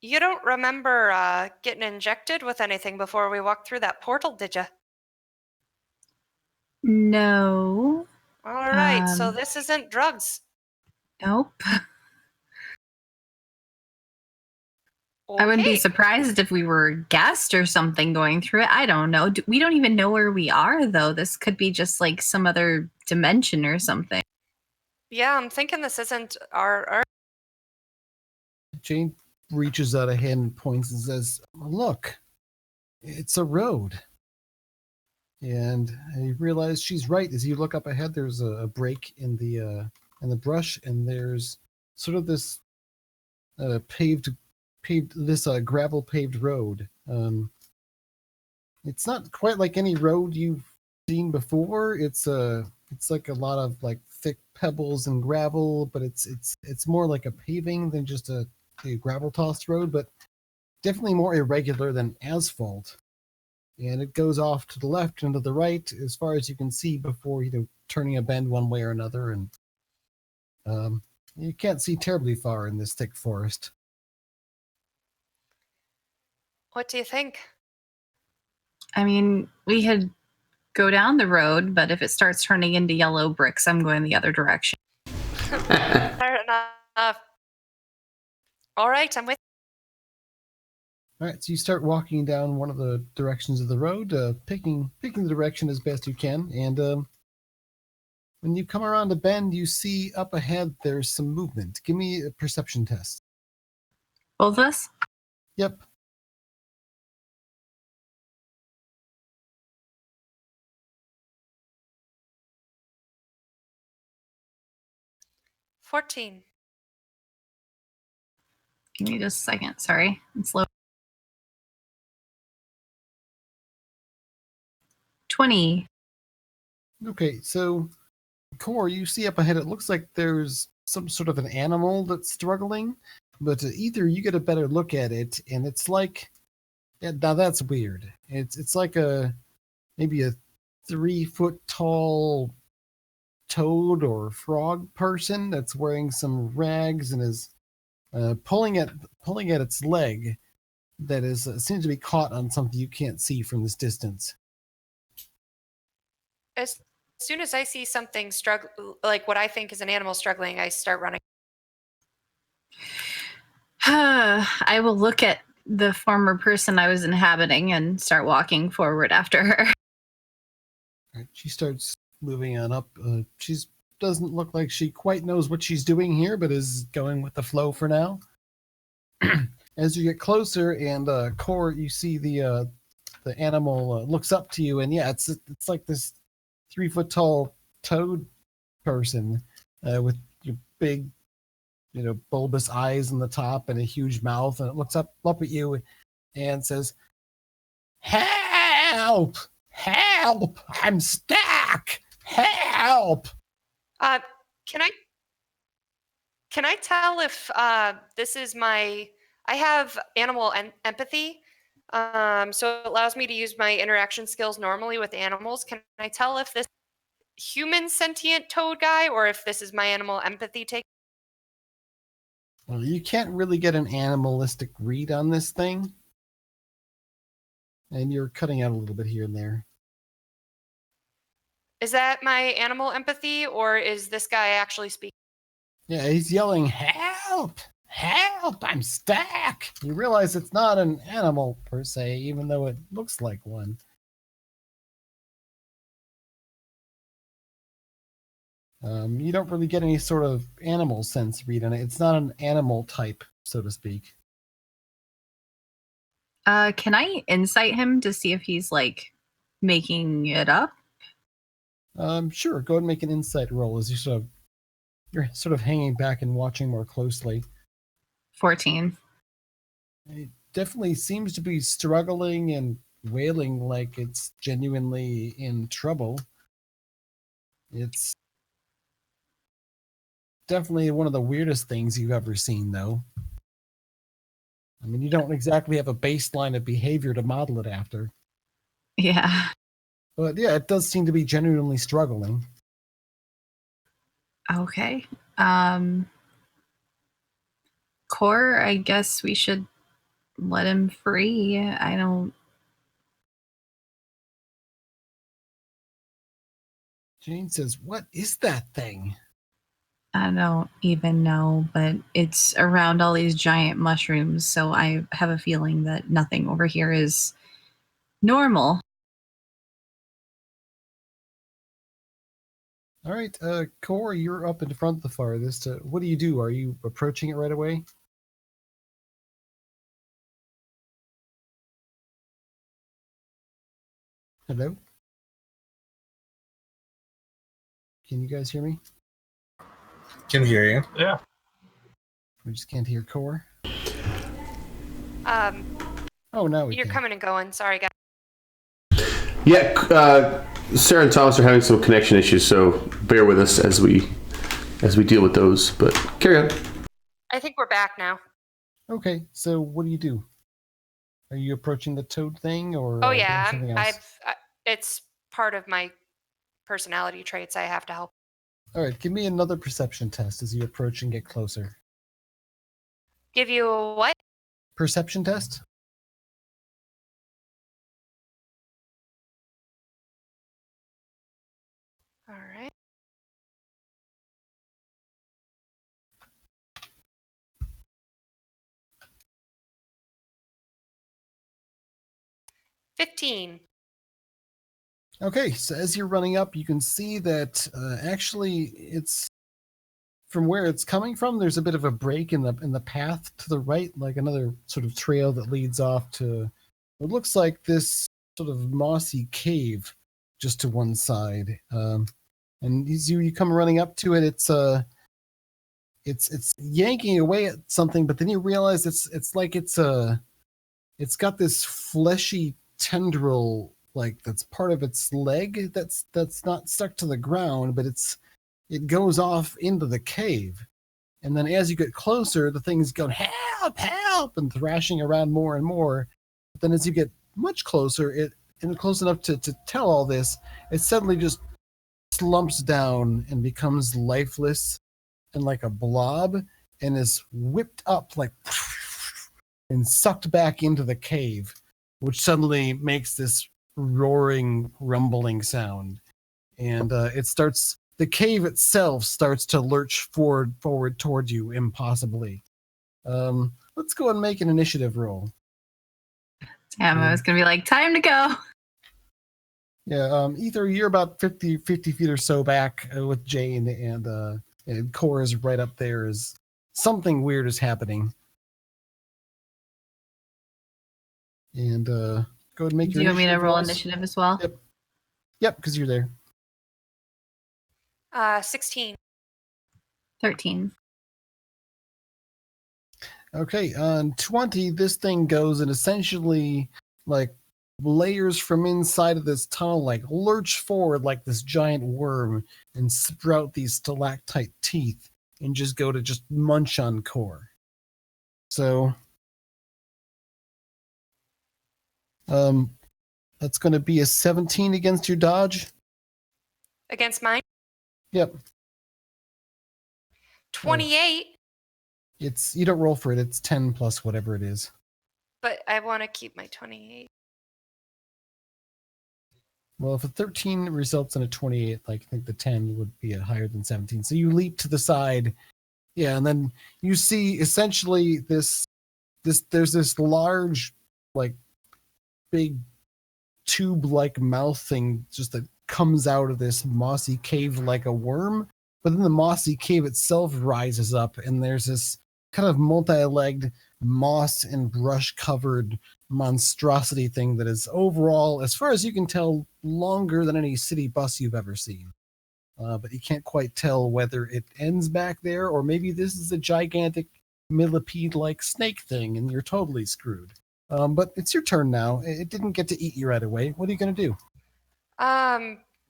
you don't remember getting injected with anything before we walked through that portal, did you? No. All right, so Um, this isn't drugs. Nope. I wouldn't be Okay. surprised if we were a guest or something going through it. I don't know. We don't even know where we are, though. This could be just like some other dimension or something. Yeah, I'm thinking this isn't our Jane reaches out a hand and points and says, "Look, it's a road." And you realize she's right. As you look up ahead, there's a break in the brush, and there's sort of this gravel paved road. It's not quite like any road you've seen before. It's like a lot of like thick pebbles and gravel, but it's more like a paving than just a gravel tossed road, but definitely more irregular than asphalt. And it goes off to the left and to the right as far as you can see before turning a bend one way or another. And you can't see terribly far in this thick forest. What do you think? I mean, we could go down the road, but if it starts turning into yellow bricks, I'm going the other direction. Fair enough. All right, I'm with. All right, so you start walking down one of the directions of the road, picking the direction as best you can, and When you come around a bend, you see up ahead there's some movement. Give me a perception test. Both of us? Yep. $14. Give me just a second. Sorry. It's low. 20. Okay, so Core, you see up ahead, it looks like there's some sort of an animal that's struggling, but Ether, you get a better look at it, and it's like, yeah, now that's weird. It's like maybe a 3-foot tall toad or frog person that's wearing some rags and is pulling at its leg that is seems to be caught on something you can't see from this distance. As soon as I see something struggle, like what I think is an animal struggling, I start running. I will look at the former person I was inhabiting and start walking forward after her. Right, she starts moving on up. She doesn't look like she quite knows what she's doing here, but is going with the flow for now. As you get closer, and Core, you see the animal looks up to you, and yeah, it's like this 3-foot tall toad person with your big, bulbous eyes on the top and a huge mouth, and it looks up at you and says, "Help! Help! I'm stuck! Help!" Can I tell if this is my? I have animal empathy, so it allows me to use my interaction skills normally with animals. Can I tell if this human sentient toad guy or if this is my animal empathy take? Well, you can't really get an animalistic read on this thing, and you're cutting out a little bit here and there. Is that my animal empathy, or is this guy actually speaking? Yeah, he's yelling, "Help! Help! I'm stuck!" You realize it's not an animal per se, even though it looks like one. You don't really get any sort of animal sense read on it. It's not an animal type, so to speak. Can I insight him to see if he's like making it up? Sure. Go ahead and make an insight roll as you're sort of hanging back and watching more closely. 14. It definitely seems to be struggling and wailing like it's genuinely in trouble. It's definitely one of the weirdest things you've ever seen, though. I mean, you don't exactly have a baseline of behavior to model it after. Yeah. But yeah, it does seem to be genuinely struggling. Okay. Core, I guess we should let him free. I don't. Jane says, "What is that thing?" I don't even know, but it's around all these giant mushrooms, so I have a feeling that nothing over here is normal. All right, Core, you're up in front of the farthest. What do you do? Are you approaching it right away? Hello? Can you guys hear me? Can hear you. Yeah. We just can't hear Core. Oh, now we you're can. coming and going. Sorry, guys. Yeah, Sarah and Thomas are having some connection issues, so bear with us as we deal with those. But carry on. I think we're back now. Okay, so what do you do? Are you approaching the toad thing, or Oh doing yeah, something else? it's part of my personality traits. I have to help. All right, give me another perception test as you approach and get closer. Give you a what? Perception test? All right. $15. Okay, so as you're running up, you can see that actually it's from where it's coming from. There's a bit of a break in the path to the right, like another sort of trail that leads off to what looks like this sort of mossy cave just to one side. And as you come running up to it, it's yanking away at something, but then you realize it's like it's got this fleshy tendril like that's part of its leg that's not stuck to the ground, but it goes off into the cave. And then as you get closer, the thing's going, help, help, and thrashing around more and more. But then as you get much closer, and close enough to tell all this, it suddenly just slumps down and becomes lifeless and like a blob and is whipped up like and sucked back into the cave, which suddenly makes this roaring, rumbling sound. And the cave itself starts to lurch forward toward you impossibly. Let's go and make an initiative roll. Damn, I was going to be like, time to go. Yeah, Ether, you're about 50 feet or so back with Jane, and Core is right up there. Is something weird is happening. And go ahead and make Do your you want me to initiative roll rolls. initiative as well? Yep, because you're there. 16. 13. Okay, on 20, this thing goes and essentially like layers from inside of this tunnel, like lurch forward like this giant worm and sprout these stalactite teeth and just go to just munch on Core. So, that's going to be a 17 against your dodge. Against mine? Yep. 28. You don't roll for it. It's 10 plus whatever it is. But I want to keep my 28. Well, if a 13 results in a 28, like I think the 10 would be higher than 17. So you leap to the side. Yeah, and then you see essentially there's this large, like big tube-like mouth thing just that comes out of this mossy cave like a worm. But then the mossy cave itself rises up, and there's this kind of multi-legged, moss and brush-covered monstrosity thing that is overall, as far as you can tell, longer than any city bus you've ever seen. But you can't quite tell whether it ends back there, or maybe this is a gigantic millipede-like snake thing, and you're totally screwed. But it's your turn now. It didn't get to eat you right away. What are you going to do?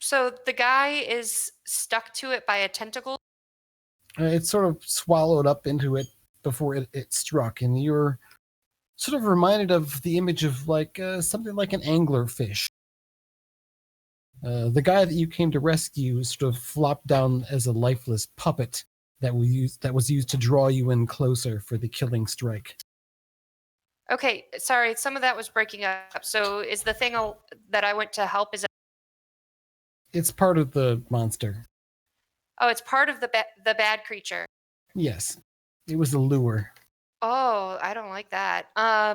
So the guy is stuck to it by a tentacle. It's sort of swallowed up into it before it struck, and you're sort of reminded of the image of like something like an anglerfish. The guy that you came to rescue sort of flopped down as a lifeless puppet that was used to draw you in closer for the killing strike. Okay, sorry, some of that was breaking up. So is the thing that I went to help, is it? It's part of the monster. Oh, it's part of the bad creature. Yes, it was a lure. Oh, I don't like that. All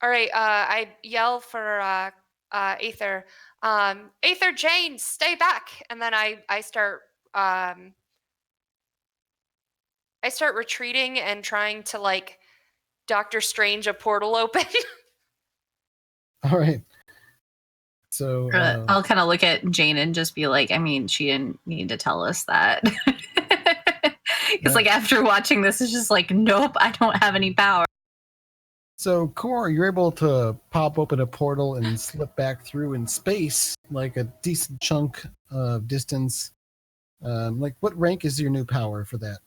right, I yell for Aether. Aether, Jane, stay back. And then I start retreating and trying to like Doctor Strange a portal open. All right. So I'll kind of look at Jane and just be like, I mean, she didn't need to tell us that. Because like after watching this, it's just like, nope, I don't have any power. So, Core, you're able to pop open a portal and slip back through in space, like a decent chunk of distance. Like, what rank is your new power for that?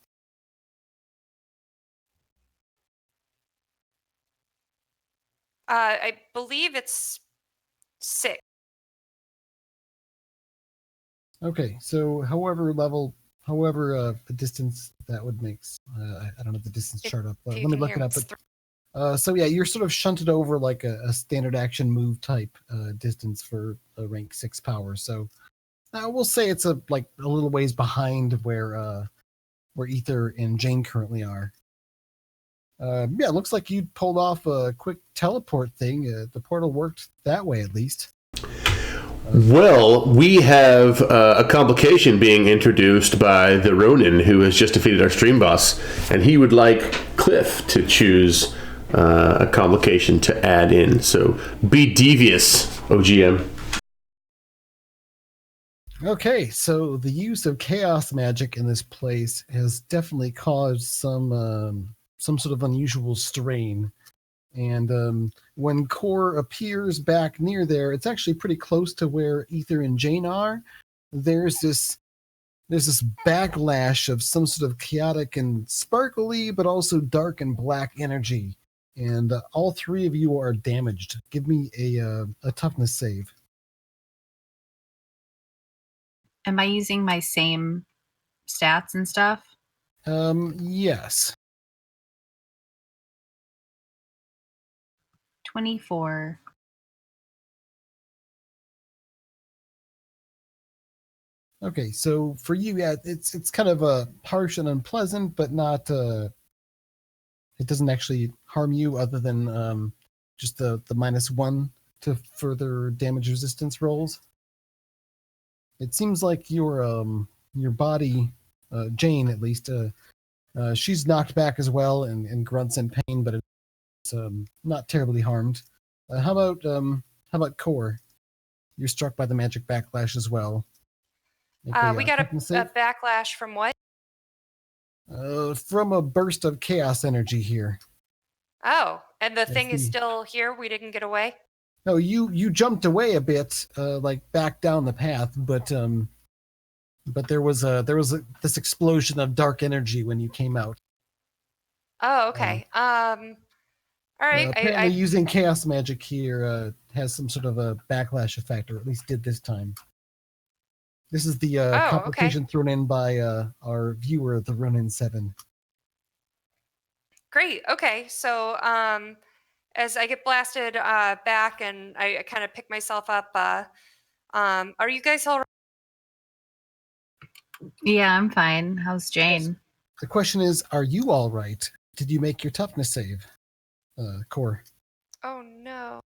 I believe it's 6. Okay, so however the distance that would make, I don't have the distance chart up. Let me look it up. So yeah, you're sort of shunted over like a standard action move type distance for a rank 6 power. So we'll say it's a little ways behind where Ether and Jane currently are. Yeah, it looks like you pulled off a quick teleport thing. The portal worked that way, at least. Well, we have a complication being introduced by the Ronin, who has just defeated our stream boss, and he would like Cliff to choose a complication to add in. So be devious, OGM. Okay, so the use of chaos magic in this place has definitely caused some sort of unusual strain. And when Core appears back near there, it's actually pretty close to where Ether and Jane are. There's this backlash of some sort of chaotic and sparkly, but also dark and black energy. And all three of you are damaged. Give me a toughness save. Am I using my same stats and stuff? Yes. 24. Okay, so for you, yeah, it's kind of harsh and unpleasant, but not. It doesn't actually harm you, other than just the -1 to further damage resistance rolls. It seems like your body, Jane at least, she's knocked back as well and grunts in pain, but it's not terribly harmed. How about Core? You're struck by the magic backlash as well. We got a backlash from what? From a burst of chaos energy here. Oh, and the thing is still here? We didn't get away? No, you jumped away a bit, like back down the path, but there was this explosion of dark energy when you came out. Oh, okay. All right. Apparently, using chaos magic here has some sort of a backlash effect, or at least did this time. This is the complication thrown in by our viewer, the Ronin 7. Great. Okay. So as I get blasted back and I kind of pick myself up, are you guys all right? Yeah, I'm fine. How's Jane? The question is, are you all right? Did you make your toughness save, Core? Oh, no.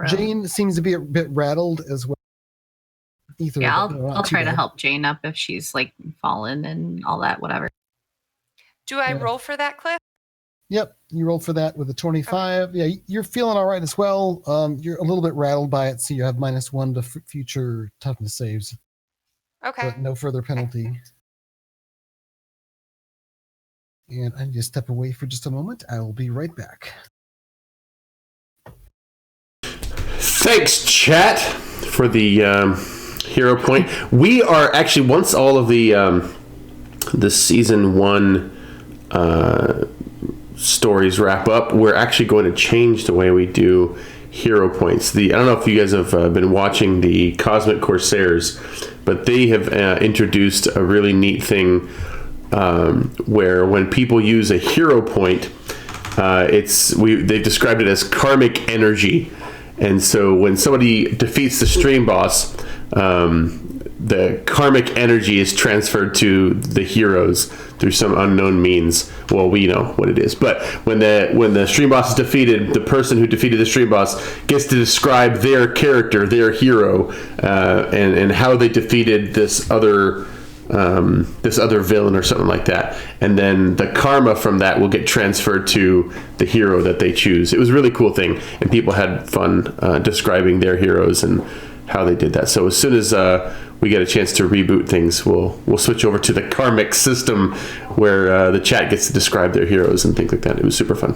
Jane seems to be a bit rattled as well. Ether, yeah, I'll try to help Jane up if she's like fallen and all that, whatever. Do I roll for that, Cliff? Yep, you rolled for that with a 25. Okay. Yeah, you're feeling all right as well. You're a little bit rattled by it, so you have -1 to future toughness saves. Okay. But no further penalty. Okay. And I need to step away for just a moment. I will be right back. Thanks, chat, for the hero point. We are actually, once all of the season 1 stories wrap up, we're actually going to change the way we do hero points. I don't know if you guys have been watching the Cosmic Corsairs, but they have introduced a really neat thing where when people use a hero point, they've described it as karmic energy. And so when somebody defeats the stream boss, the karmic energy is transferred to the heroes through some unknown means. Well, we know what it is. But when the stream boss is defeated, the person who defeated the stream boss gets to describe their character, their hero, and how they defeated this other villain or something like that. And then the karma from that will get transferred to the hero that they choose. It was a really cool thing, and people had fun describing their heroes and how they did that. So as soon as we get a chance to reboot things, we'll switch over to the karmic system where the chat gets to describe their heroes and things like that. It was super fun.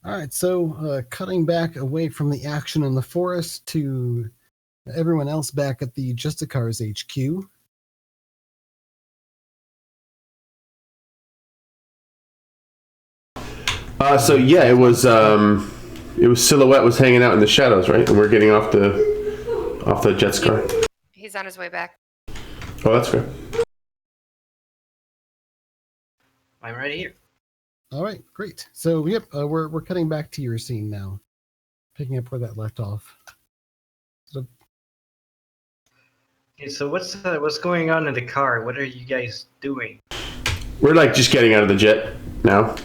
All right, so cutting back away from the action in the forest to everyone else back at the Justicars HQ. So yeah, it was Silhouette was hanging out in the shadows, right? And we're getting off the jet's car. He's on his way back. Oh, that's great. I'm right here. All right, great. So yep, we're cutting back to your scene now, picking up where that left off. Okay, so what's going on in the car? What are you guys doing? We're like just getting out of the jet now.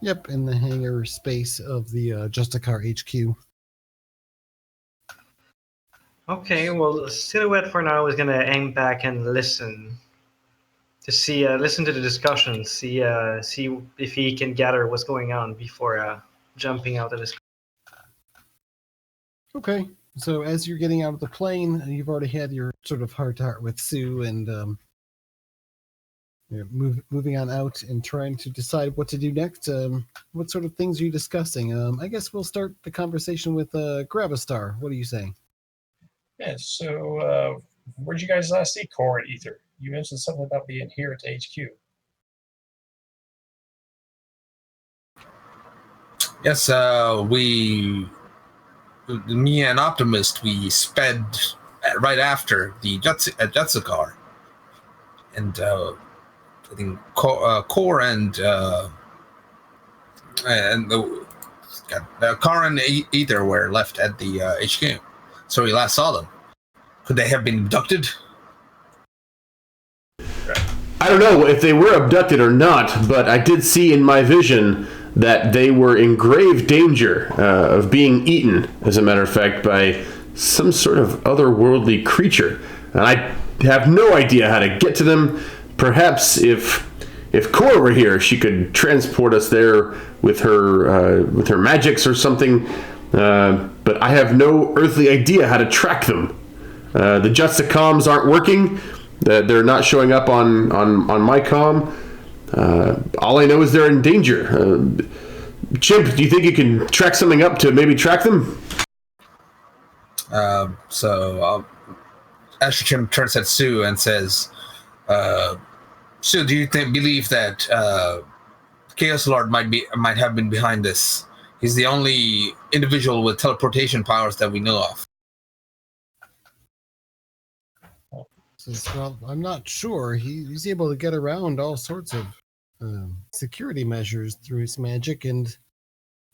Yep, in the hangar space of the Justicar HQ. Okay, well, Silhouette for now is gonna hang back and listen to see, listen to the discussion, see if he can gather what's going on before jumping out of the. Okay, so as you're getting out of the plane, you've already had your sort of heart-to-heart with Sue, and moving on out and trying to decide what to do next. What sort of things are you discussing? I guess we'll start the conversation with Grabastar. What do you say? Yeah, so where'd you guys last see Core and Ether? You mentioned something about being here at the HQ. Yes, me and Optimist, we sped right after the Justicar. And I think Core and Car and Ether were left at the HQ. So we last saw them. Could they have been abducted? I don't know if they were abducted or not, but I did see in my vision that they were in grave danger of being eaten, as a matter of fact, by some sort of otherworldly creature. And I have no idea how to get to them. Perhaps if Cora were here, she could transport us there with her magics or something. But I have no earthly idea how to track them. The Justicars aren't working. They're not showing up on my comm. All I know is they're in danger. Chimp, do you think you can track something up to maybe track them? So Asher Chimp turns at Sue and says, Sue, do you believe that Chaos Lord might have been behind this? He's the only individual with teleportation powers that we know of. Well, I'm not sure. He's able to get around all sorts of security measures through his magic, and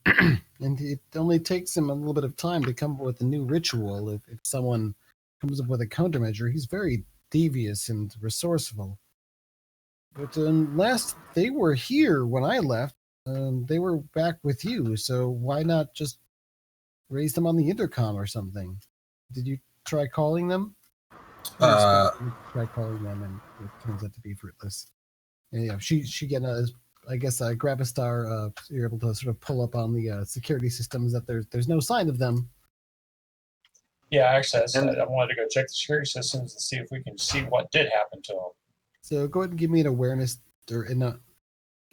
and it only takes him a little bit of time to come up with a new ritual. If someone comes up with a countermeasure, he's very devious and resourceful. But last they were here when I left, they were back with you. So why not just raise them on the intercom or something? Did you try calling them? Try calling them, and it turns out to be fruitless. And, yeah, she getting I guess Grabastar. You're able to sort of pull up on the security systems that there's no sign of them. Yeah, actually, I wanted to go check the security systems and see if we can see what did happen to them. So go ahead and give me an awareness or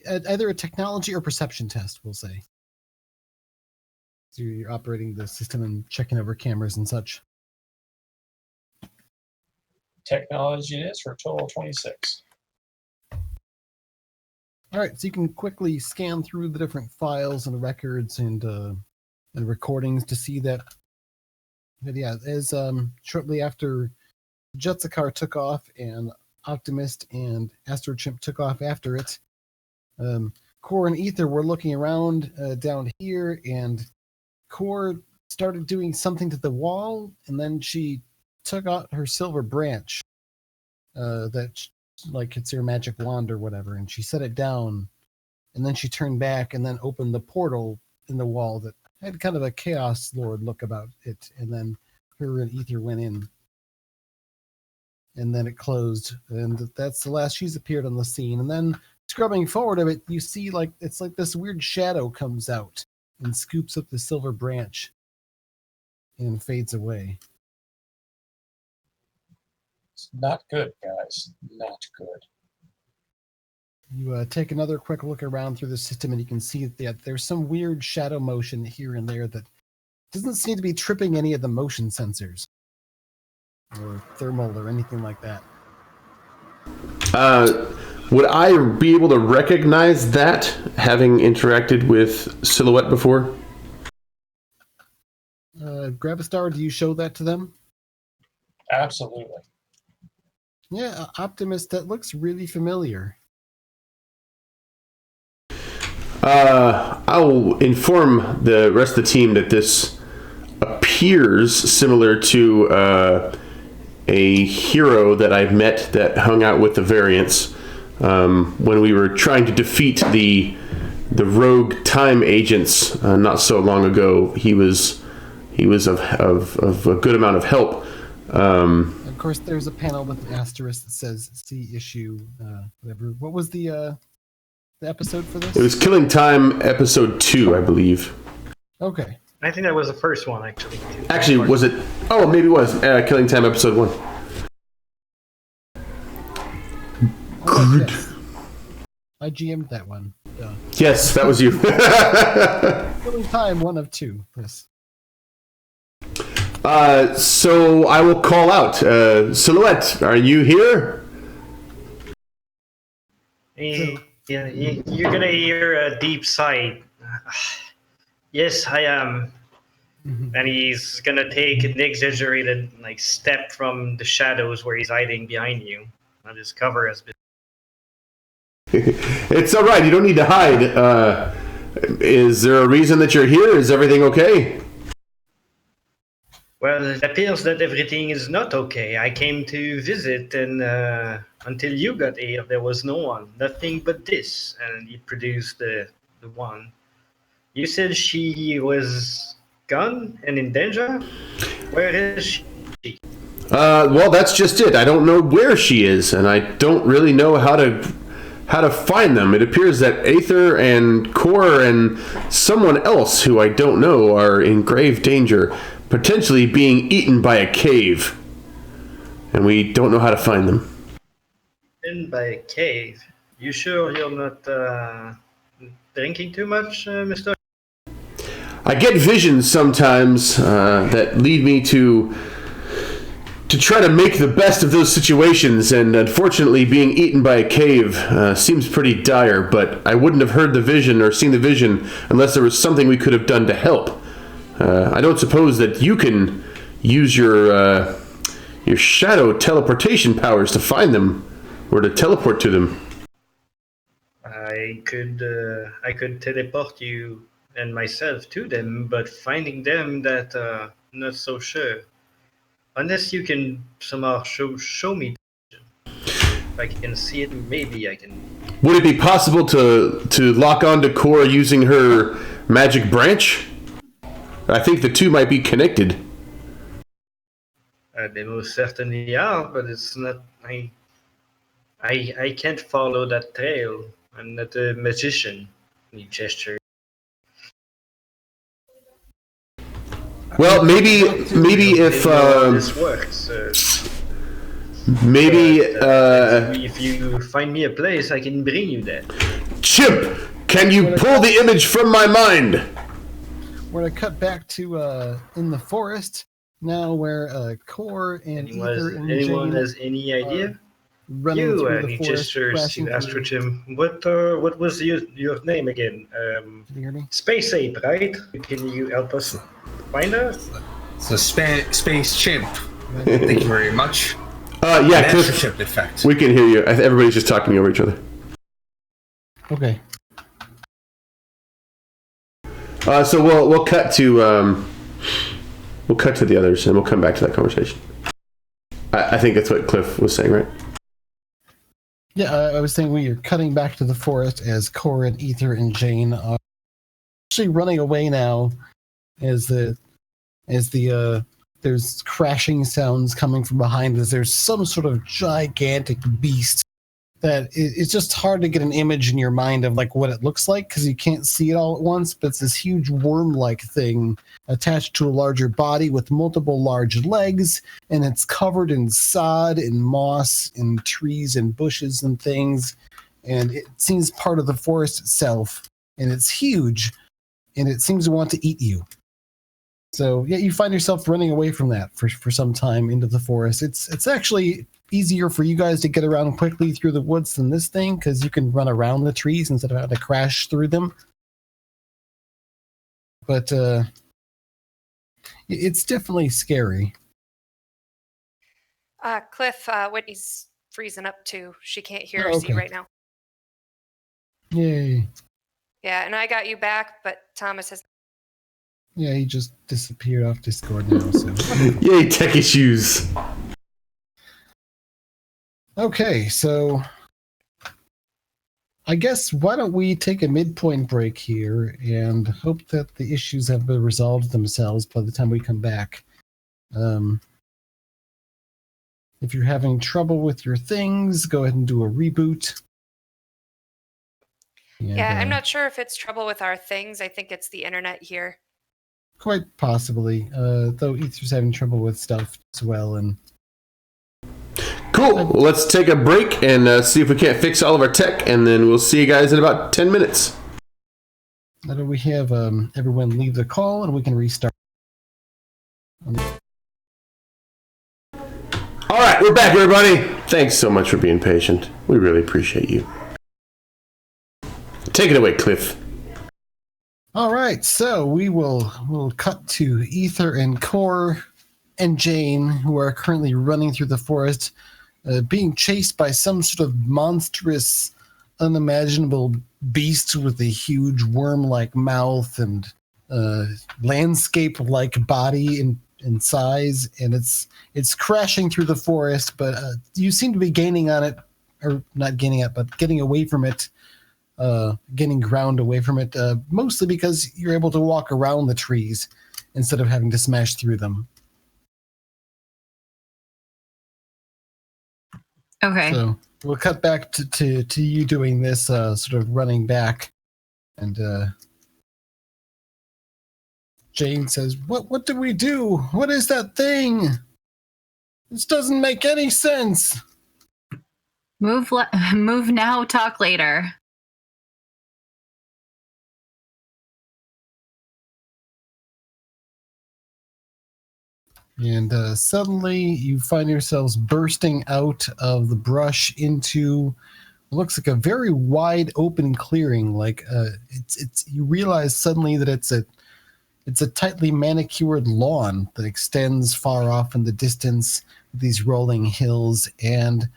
either a technology or perception test, we'll say. So you're operating the system and checking over cameras and such. Technology it is for a total of 26. All right, so you can quickly scan through the different files and records and recordings to see that yeah, as shortly after Justicar took off and Optimist and Astro Chimp took off after it, Core and Ether were looking around down here, and Core started doing something to the wall, and then she took out her silver branch that like it's her magic wand or whatever, and she set it down, and then she turned back and then opened the portal in the wall that had kind of a Chaos Lord look about it, and then her and Ether went in, and then it closed, and that's the last she's appeared on the scene. And then scrubbing forward of it, you see like it's like this weird shadow comes out and scoops up the silver branch and fades away. It's not good, guys. Not good. You take another quick look around through the system, and you can see that there's some weird shadow motion here and there that doesn't seem to be tripping any of the motion sensors or thermal or anything like that. Would I be able to recognize that, having interacted with Silhouette before? Grabastar, do you show that to them? Absolutely. Yeah, Optimist, that looks really familiar. I'll inform the rest of the team that this appears similar to a hero that I've met that hung out with the variants. when we were trying to defeat the rogue time agents not so long ago. He was of a good amount of help. Of course, there's a panel with an asterisk that says "see issue," whatever. What was the episode for this? It was Killing Time, episode 2, I believe. Okay. I think that was the first one, actually. Actually, was it? Oh, maybe it was Killing Time, episode 1. Good. Yes. I GM'd that one. Yes, that was you. Killing Time, 1 of 2. Yes. So I will call out. Silhouette, are you here? Yeah, you're gonna hear a deep sigh. Yes, I am. And he's gonna take an exaggerated step from the shadows where he's hiding behind you. And his cover has been. It's all right. You don't need to hide. Is there a reason that you're here? Is everything okay? Well, it appears that everything is not okay. I came to visit, and until you got here, there was no one. Nothing but this. And he produced the one. You said she was gone and in danger? Where is she? Well, that's just it. I don't know where she is, and I don't really know how to find them. It appears that Aether and Core and someone else who I don't know are in grave danger, potentially being eaten by a cave. And we don't know how to find them. In by a cave? You sure you're not drinking too much, Mr.? I get visions sometimes that lead me to try to make the best of those situations, and unfortunately being eaten by a cave seems pretty dire, but I wouldn't have heard the vision or seen the vision unless there was something we could have done to help. I don't suppose that you can use your shadow teleportation powers to find them or to teleport to them. I could teleport you and myself to them, but finding them, that not so sure. Unless you can somehow show me. If I can see it, maybe I can. Would it be possible to lock onto Cora using her magic branch? I think the two might be connected. They most certainly are, but it's not. I can't follow that trail. I'm not a magician. He gestured. Well, maybe if this works. maybe If you find me a place, I can bring you there. Chimp, can you pull the image from my mind? We're gonna cut back to in the forest now, where Core and Ether and Anyone Jane has any idea? running You through and the he forest. gestures crashing to through. Astrotim. What was your name again? Did you hear me? Space Ape, right? Can you help us find her? So space chimp. Thank you very much. Yeah, An Cliff, extra chimp, in fact. we can hear you. Everybody's just talking over each other. Okay. So we'll cut to the others, and we'll come back to that conversation. I think that's what Cliff was saying, right? Yeah, I was saying we are cutting back to the forest as Core and Ether and Jane are actually running away now, as there's crashing sounds coming from behind us. There's some sort of gigantic beast that it's just hard to get an image in your mind of what it looks like because you can't see it all at once, but it's this huge worm-like thing attached to a larger body with multiple large legs, and it's covered in sod and moss and trees and bushes and things, and it seems part of the forest itself, and it's huge, and it seems to want to eat you. So yeah, you find yourself running away from that for some time into the forest. It's actually easier for you guys to get around quickly through the woods than this thing because you can run around the trees instead of having to crash through them. But it's definitely scary. Cliff, Whitney's freezing up too. She can't hear Oh, or okay. see right now. Yay. Yeah, and I got you back, but Thomas has. Yeah, he just disappeared off Discord now. So Yay, tech issues. okay, so I guess why don't we take a midpoint break here and hope that the issues have resolved themselves by the time we come back. If you're having trouble with your things, go ahead and do a reboot. And, Yeah, I'm not sure if it's trouble with our things. I think it's the internet here. Quite possibly, though Ether's having trouble with stuff as well. And cool. Well, let's take a break and see if we can't fix all of our tech, and then we'll see you guys in about 10 minutes. how do we have everyone leave the call and we can restart? All right, we're back, everybody. Thanks so much for being patient. We really appreciate you. Take it away, Cliff. All right, so we'll cut to Ether and Core and Jane, who are currently running through the forest, being chased by some sort of monstrous, unimaginable beast with a huge worm-like mouth and landscape-like body in size, and it's crashing through the forest. But you seem to be gaining on it, or not gaining it, but getting away from it. Getting ground away from it, mostly because you're able to walk around the trees instead of having to smash through them. Okay. So we'll cut back to you doing this, sort of running back, and Jane says, "What do we do? What is that thing? This doesn't make any sense." Move now, talk later. And suddenly you find yourselves bursting out of the brush into what looks like a very wide open clearing. Like it's you realize suddenly that it's a tightly manicured lawn that extends far off in the distance, these rolling hills, and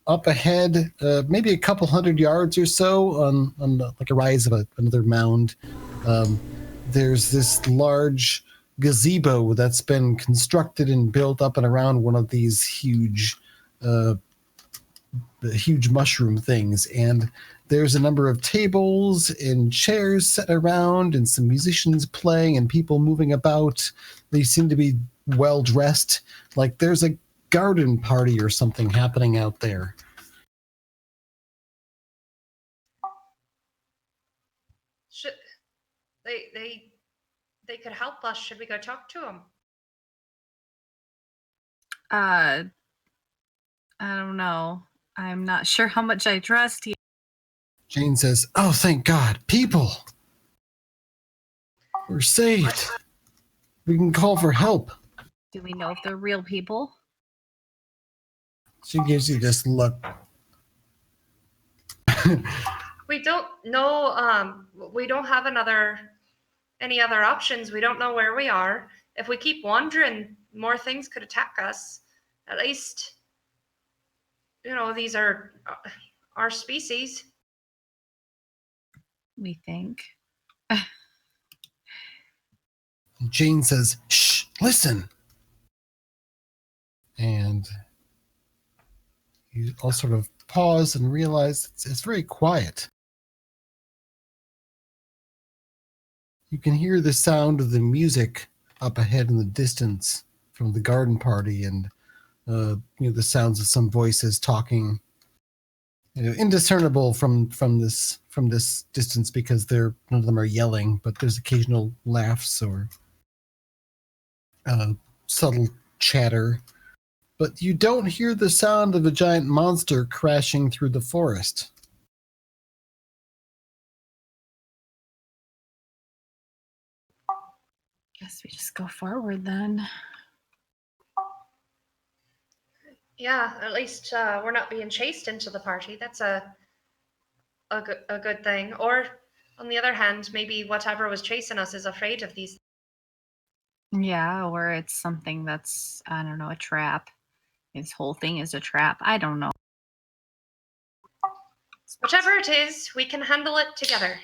up ahead, maybe a couple 100 yards or so on like a rise of another mound, there's this large gazebo that's been constructed and built up and around one of these huge mushroom things, and there's a number of tables and chairs set around and some musicians playing and people moving about. They seem to be well dressed, like there's a garden party or something happening out there. Should they could help us? Should we go talk to them? I don't know. I'm not sure how much I trust you. Jane says, "Oh, thank God, people. We're saved. We can call for help." Do we know if they're real people? She gives you this look. We don't know. We don't have any other options. We don't know where we are. If we keep wandering, more things could attack us. At least, these are our species. We think. Jane says, "Shh, listen." And you all sort of pause and realize it's very quiet. You can hear the sound of the music up ahead in the distance from the garden party, and the sounds of some voices talking, indiscernible from this distance because none of them are yelling, but there's occasional laughs or subtle chatter. But you don't hear the sound of a giant monster crashing through the forest. Guess we just go forward then. Yeah, at least we're not being chased into the party. That's a good thing. Or on the other hand, maybe whatever was chasing us is afraid of these. Yeah, or it's something that's, I don't know, a trap. This whole thing is a trap. I don't know. Whichever it is, we can handle it together.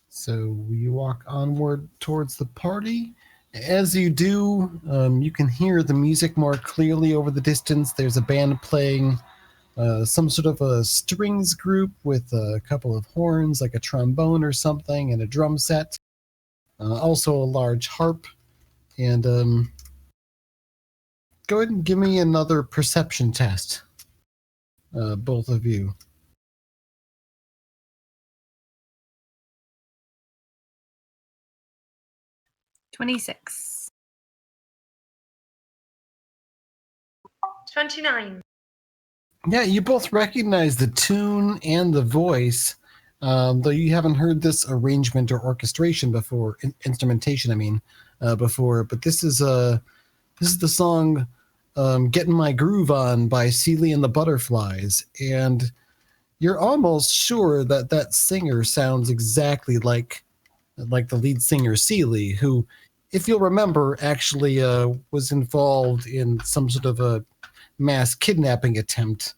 So you walk onward towards the party. As you do, you can hear the music more clearly over the distance. There's a band playing some sort of a strings group with a couple of horns, like a trombone or something, and a drum set. Also a large harp. And go ahead and give me another perception test, both of you. 26. 29. Yeah, you both recognize the tune and the voice, though you haven't heard this arrangement or orchestration before, instrumentation, I mean, before. But this is the song "Getting My Groove On" by Seeley and the Butterflies, and you're almost sure that that singer sounds exactly like the lead singer Seeley, who, if you'll remember, actually was involved in some sort of a mass kidnapping attempt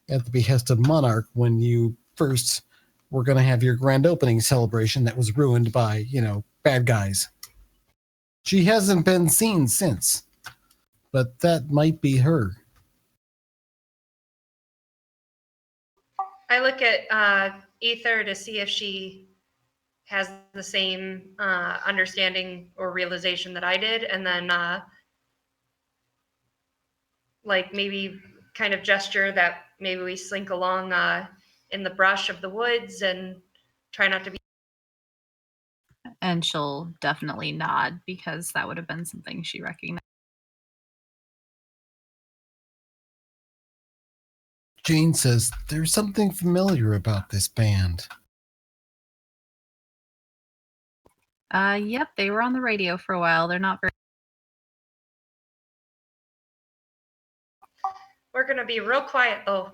at the behest of Monarch when you first were going to have your grand opening celebration that was ruined by, bad guys. She hasn't been seen since, but that might be her. I look at Ether to see if she has the same understanding or realization that I did, and then like maybe kind of gesture that maybe we slink along in the brush of the woods and try not to be. And she'll definitely nod because that would have been something she recognized. Jane says, "There's something familiar about this band." Yep, they were on the radio for a while. They're not very. We're gonna be real quiet though.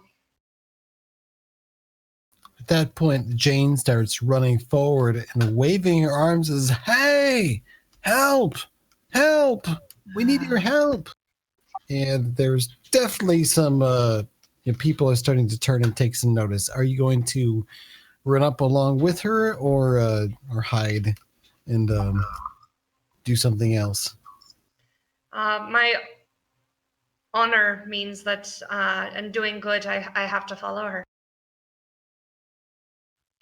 At that point, Jane starts running forward and waving her arms as, "Hey, help, help, we need your help." And there's definitely some people are starting to turn and take some notice. Are you going to run up along with her or hide and do something else? My honor means that in doing good, I have to follow her.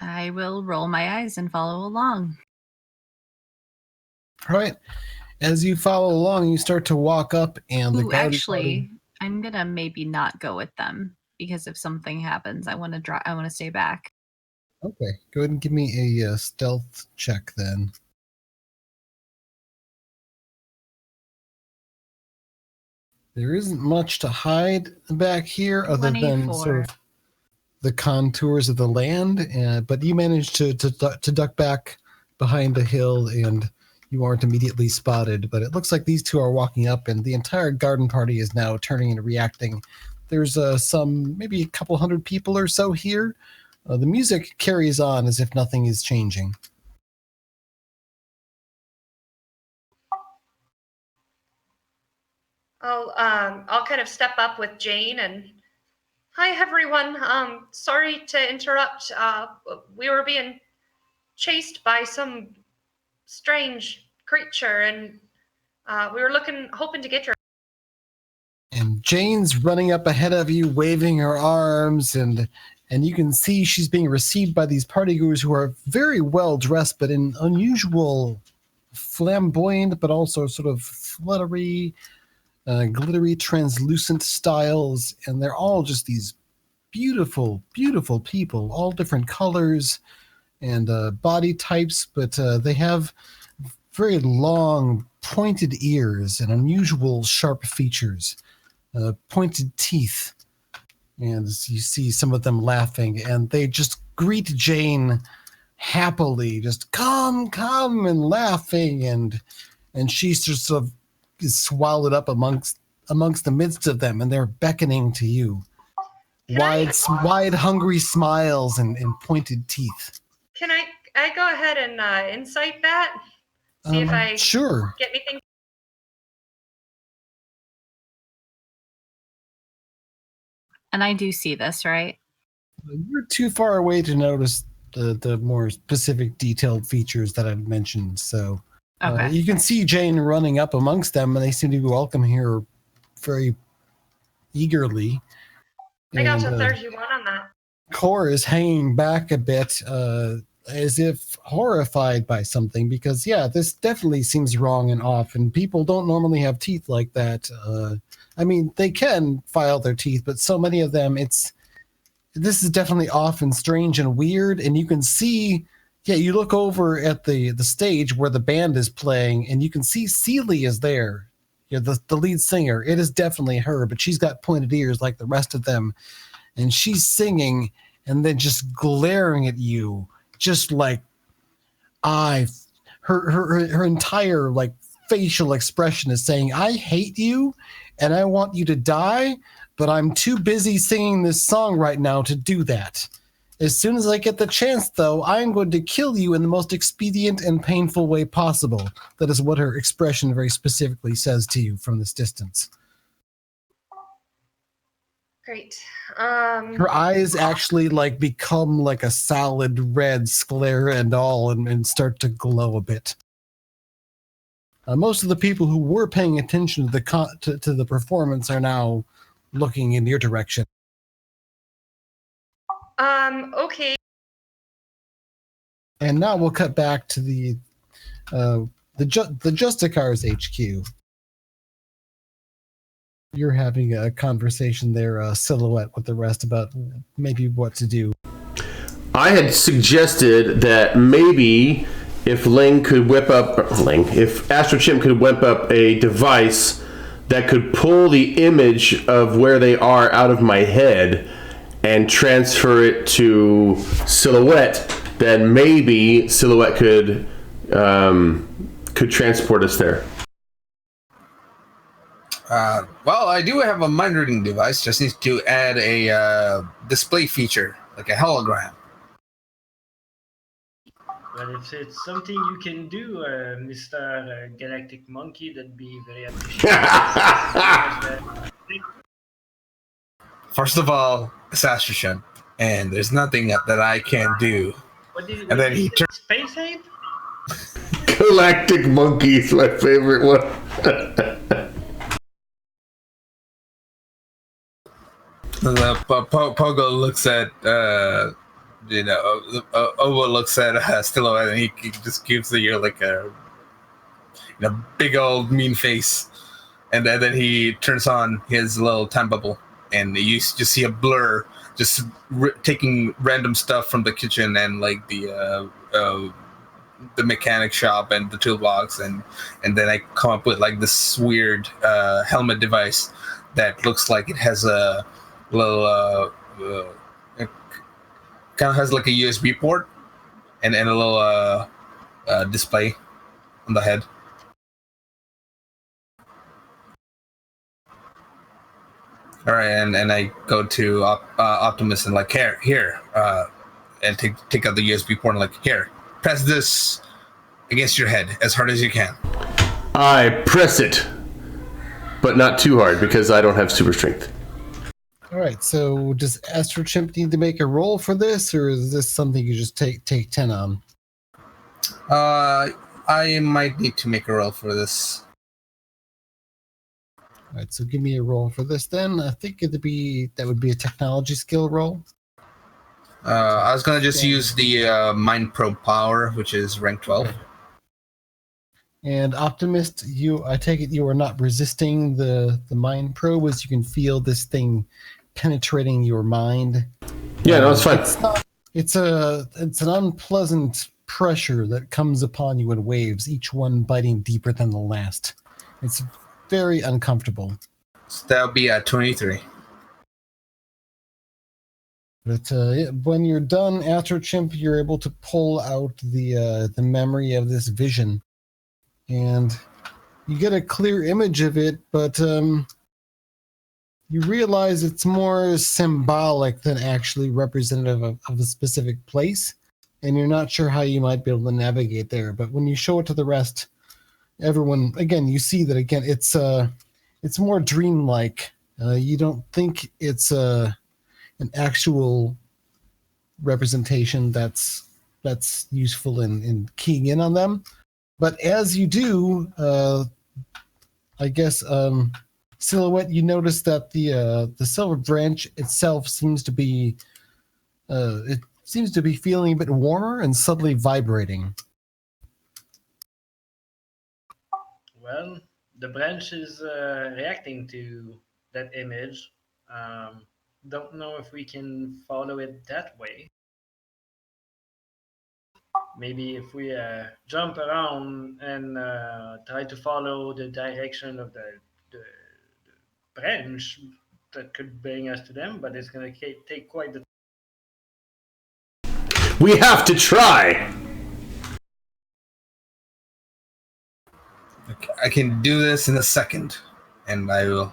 I will roll my eyes and follow along. All right. As you follow along, you start to walk up, and the guard actually, I'm gonna maybe not go with them because if something happens, I want to stay back. Okay, go ahead and give me a stealth check then. There isn't much to hide back here other than 24. sort of the contours of the land, but you managed to duck back behind the hill, and you aren't immediately spotted. But it looks like these two are walking up, and the entire garden party is now turning and reacting. There's maybe a couple hundred people or so here. The music carries on as if nothing is changing. I'll kind of step up with Jane and, "Hi everyone. Sorry to interrupt. We were being chased by some strange creature, and we were hoping to get your." And Jane's running up ahead of you, waving her arms, and you can see she's being received by these partygoers who are very well dressed, but in unusual, flamboyant, but also sort of fluttery, glittery, translucent styles. And they're all just these beautiful, beautiful people, all different colors and body types, but they have very long, pointed ears and unusual, sharp features. Pointed teeth, and you see some of them laughing, and they just greet Jane happily, just come, and laughing, and she's just sort of is swallowed up amongst the midst of them, and they're beckoning to you. Wide, hungry smiles and pointed teeth. Can I go ahead and insight that? See if I sure. get anything. And I do see this, right? You're too far away to notice the more specific, detailed features that I've mentioned. So Okay. You can see Jane running up amongst them, and they seem to be welcome here very eagerly. I got you 31 on that. Core is hanging back a bit, as if horrified by something, because this definitely seems wrong and off, and people don't normally have teeth like that. I mean, they can file their teeth, but so many of them, this is definitely off and strange and weird. And you can see, you look over at the stage where the band is playing, and you can see Celie is there. The lead singer. It is definitely her, but she's got pointed ears like the rest of them. And she's singing and then just glaring at you, just like her entire like facial expression is saying, I hate you and I want you to die, but I'm too busy singing this song right now to do that. As soon as I get the chance, though, I'm going to kill you in the most expedient and painful way possible. That is what her expression very specifically says to you from this distance. Great. Her eyes actually like become like a solid red sclera and all, and start to glow a bit. Most of the people who were paying attention to the performance are now looking in your direction. Okay. And now we'll cut back to the Justicars HQ. You're having a conversation there, Silhouette, with the rest about maybe what to do. I had suggested that maybe if if Astro Chimp could whip up a device that could pull the image of where they are out of my head and transfer it to Silhouette, then maybe Silhouette could transport us there. Well, I do have a mind reading device. Just need to add a display feature, like a hologram. Well, if it's something you can do, Mr. Galactic Monkey, that'd be very appreciated. First of all, it's Astro Chimp, and there's nothing that I can do. What did And then he turns. Space Ape? Galactic Monkey is my favorite one. Pogo looks at, Owo looks at Silhouette, and he just gives the ear like a big old mean face. And then he turns on his little time bubble, and you just see a blur just taking random stuff from the kitchen and like the mechanic shop and the toolbox, and then I come up with like this weird helmet device that looks like it has a little it kind of has like a USB port and a little display on the head. All right, and I go to Optimus and like here, and take out the USB port and like here, press this against your head as hard as you can. I press it, but not too hard because I don't have super strength. All right, so does Astro Chimp need to make a roll for this, or is this something you just take 10 on? I might need to make a roll for this. All right, so give me a roll for this then. I think that would be a technology skill roll. I was gonna just use the Mind Probe Power, which is rank 12. Okay. And Optimist, I take it you are not resisting the Mind Probe, as you can feel this thing penetrating your mind. Yeah, no, it's fine. It's an unpleasant pressure that comes upon you in waves, each one biting deeper than the last. It's very uncomfortable. So that'll be at 23. But when you're done, Astro Chimp, you're able to pull out the memory of this vision, and you get a clear image of it, but you realize it's more symbolic than actually representative of a specific place, and you're not sure how you might be able to navigate there. But when you show it to the rest, everyone, again, you see that again, it's more dreamlike. You don't think it's an actual representation that's useful in keying in on them. But as you do, I guess Silhouette, you notice that the silver branch itself seems to be feeling a bit warmer and subtly vibrating. Well, the branch is reacting to that image. Don't know if we can follow it that way. Maybe if we jump around and try to follow the direction of the branch, that could bring us to them, but it's going to take quite the. We have to try. I can do this in a second, and I will,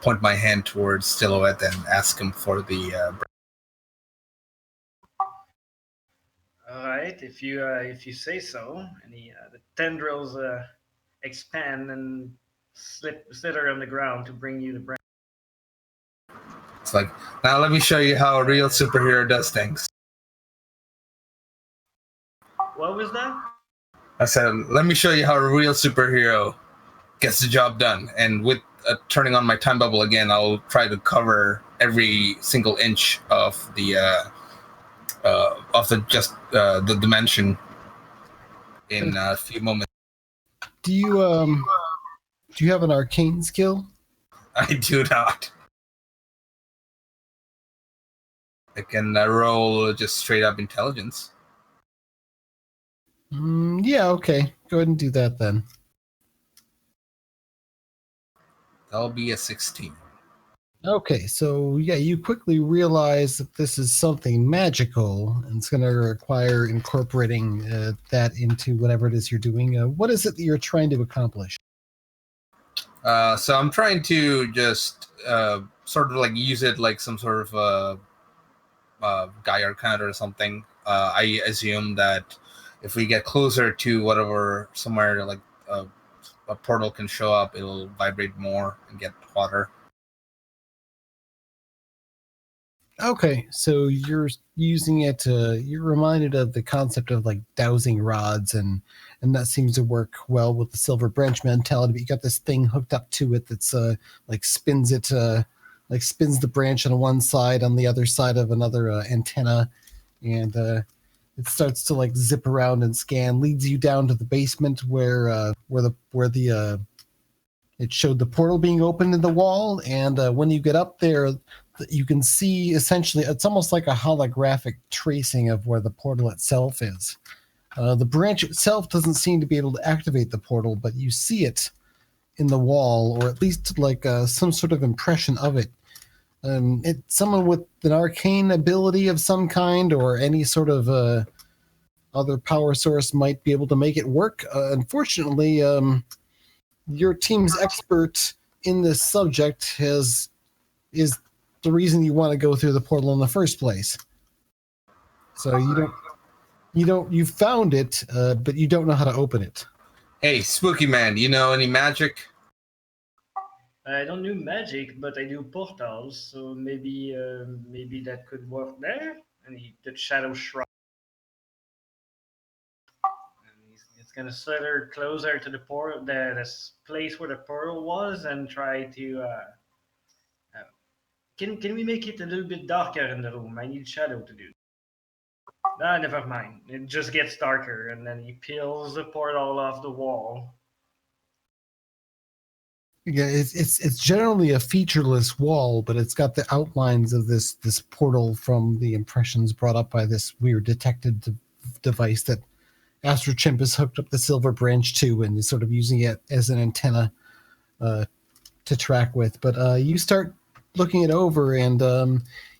point my hand towards Silhouette and ask him for the. All right, if you say so, and the tendrils expand and slither on the ground to bring you the branch. It's like, now let me show you how a real superhero does things. What was that? I said, let me show you how a real superhero gets the job done. And with turning on my time bubble again, I'll try to cover every single inch of the dimension in a few moments. Do you have an arcane skill? I do not. I can roll just straight up intelligence. Yeah, okay. Go ahead and do that then. That'll be a 16. Okay, so yeah, you quickly realize that this is something magical, and it's going to require incorporating that into whatever it is you're doing. What is it that you're trying to accomplish? So I'm trying to just sort of like use it like some sort of Gaia counter or something. I assume that if we get closer to whatever somewhere like a portal can show up, it'll vibrate more and get hotter. Okay, so you're using it. You're reminded of the concept of like dowsing rods, and that seems to work well with the silver branch mentality. But you got this thing hooked up to it that's like spins it, like spins the branch on one side, on the other side of another antenna, and it starts to like zip around and scan. Leads you down to the basement where it showed the portal being opened in the wall, and when you get up there, you can see essentially it's almost like a holographic tracing of where the portal itself is. The branch itself doesn't seem to be able to activate the portal, but you see it in the wall, or at least like some sort of impression of it. It's someone with an arcane ability of some kind, or any sort of other power source might be able to make it work. Unfortunately, your team's expert in this subject is the reason you want to go through the portal in the first place. So you found it, but you don't know how to open it. Hey, Spooky Man, you know any magic? I don't do magic, but I do portals, so maybe that could work there. And the shadow shrug. And he's gonna slither closer to the portal, the place where the portal was, and try to. Can we make it a little bit darker in the room? I need shadow to do. Never mind. It just gets darker, and then he peels the portal off the wall. Yeah, it's generally a featureless wall, but it's got the outlines of this portal from the impressions brought up by this weird detected device that Astrochimp has hooked up the silver branch to, and is sort of using it as an antenna to track with. But you start looking it over, and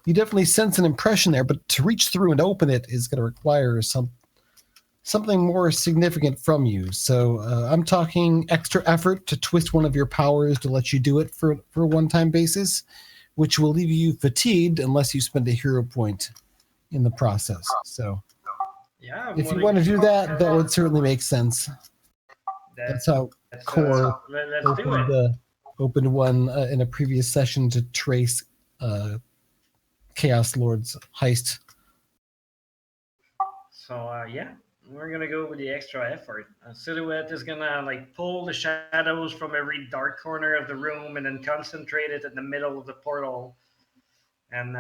you definitely sense an impression there. But to reach through and open it is going to require something more significant from you. So I'm talking extra effort to twist one of your powers to let you do it for a one-time basis, which will leave you fatigued unless you spend a hero point in the process. So yeah, if you want to do that, that would certainly make sense. That's how Core opened one in a previous session to trace Chaos Lord's heist. So yeah, we're gonna go with the extra effort. Silhouette is gonna like pull the shadows from every dark corner of the room and then concentrate it in the middle of the portal. And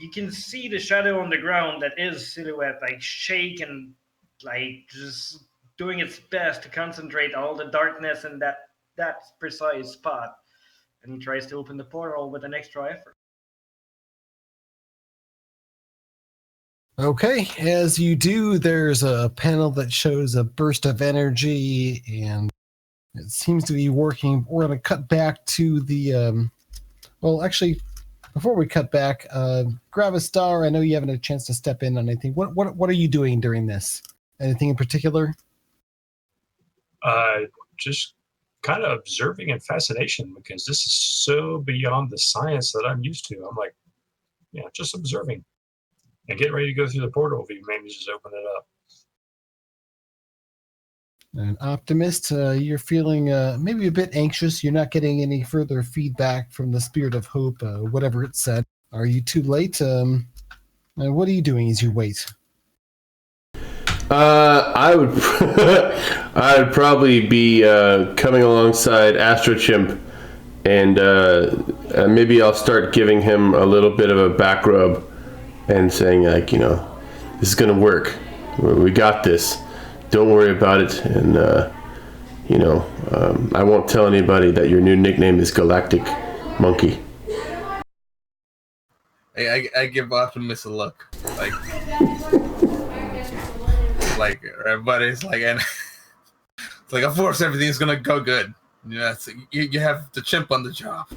you can see the shadow on the ground that is Silhouette, like shake and like just doing its best to concentrate all the darkness in that precise spot. And he tries to open the portal with an extra effort. Okay, as you do, there's a panel that shows a burst of energy, and it seems to be working. We're going to cut back to the. Well, actually, before we cut back, Gravistar, I know you haven't had a chance to step in on anything. What are you doing during this? Anything in particular? Just kind of observing and fascination, because this is so beyond the science that I'm used to. I'm like, yeah, just observing and getting ready to go through the portal if you maybe just open it up. An optimist, you're feeling maybe a bit anxious. You're not getting any further feedback from the Spirit of Hope, whatever it said. Are you too late? What are you doing as you wait? I would I would probably be coming alongside Astrochimp, and maybe I'll start giving him a little bit of a back rub and saying, like, you know, this is gonna work. We got this. Don't worry about it. And you know, I won't tell anybody that your new nickname is Galactic Monkey. I give Optimus a look, like everybody's like, and it's like, of course everything's gonna go good. You know, you have the chimp on the job.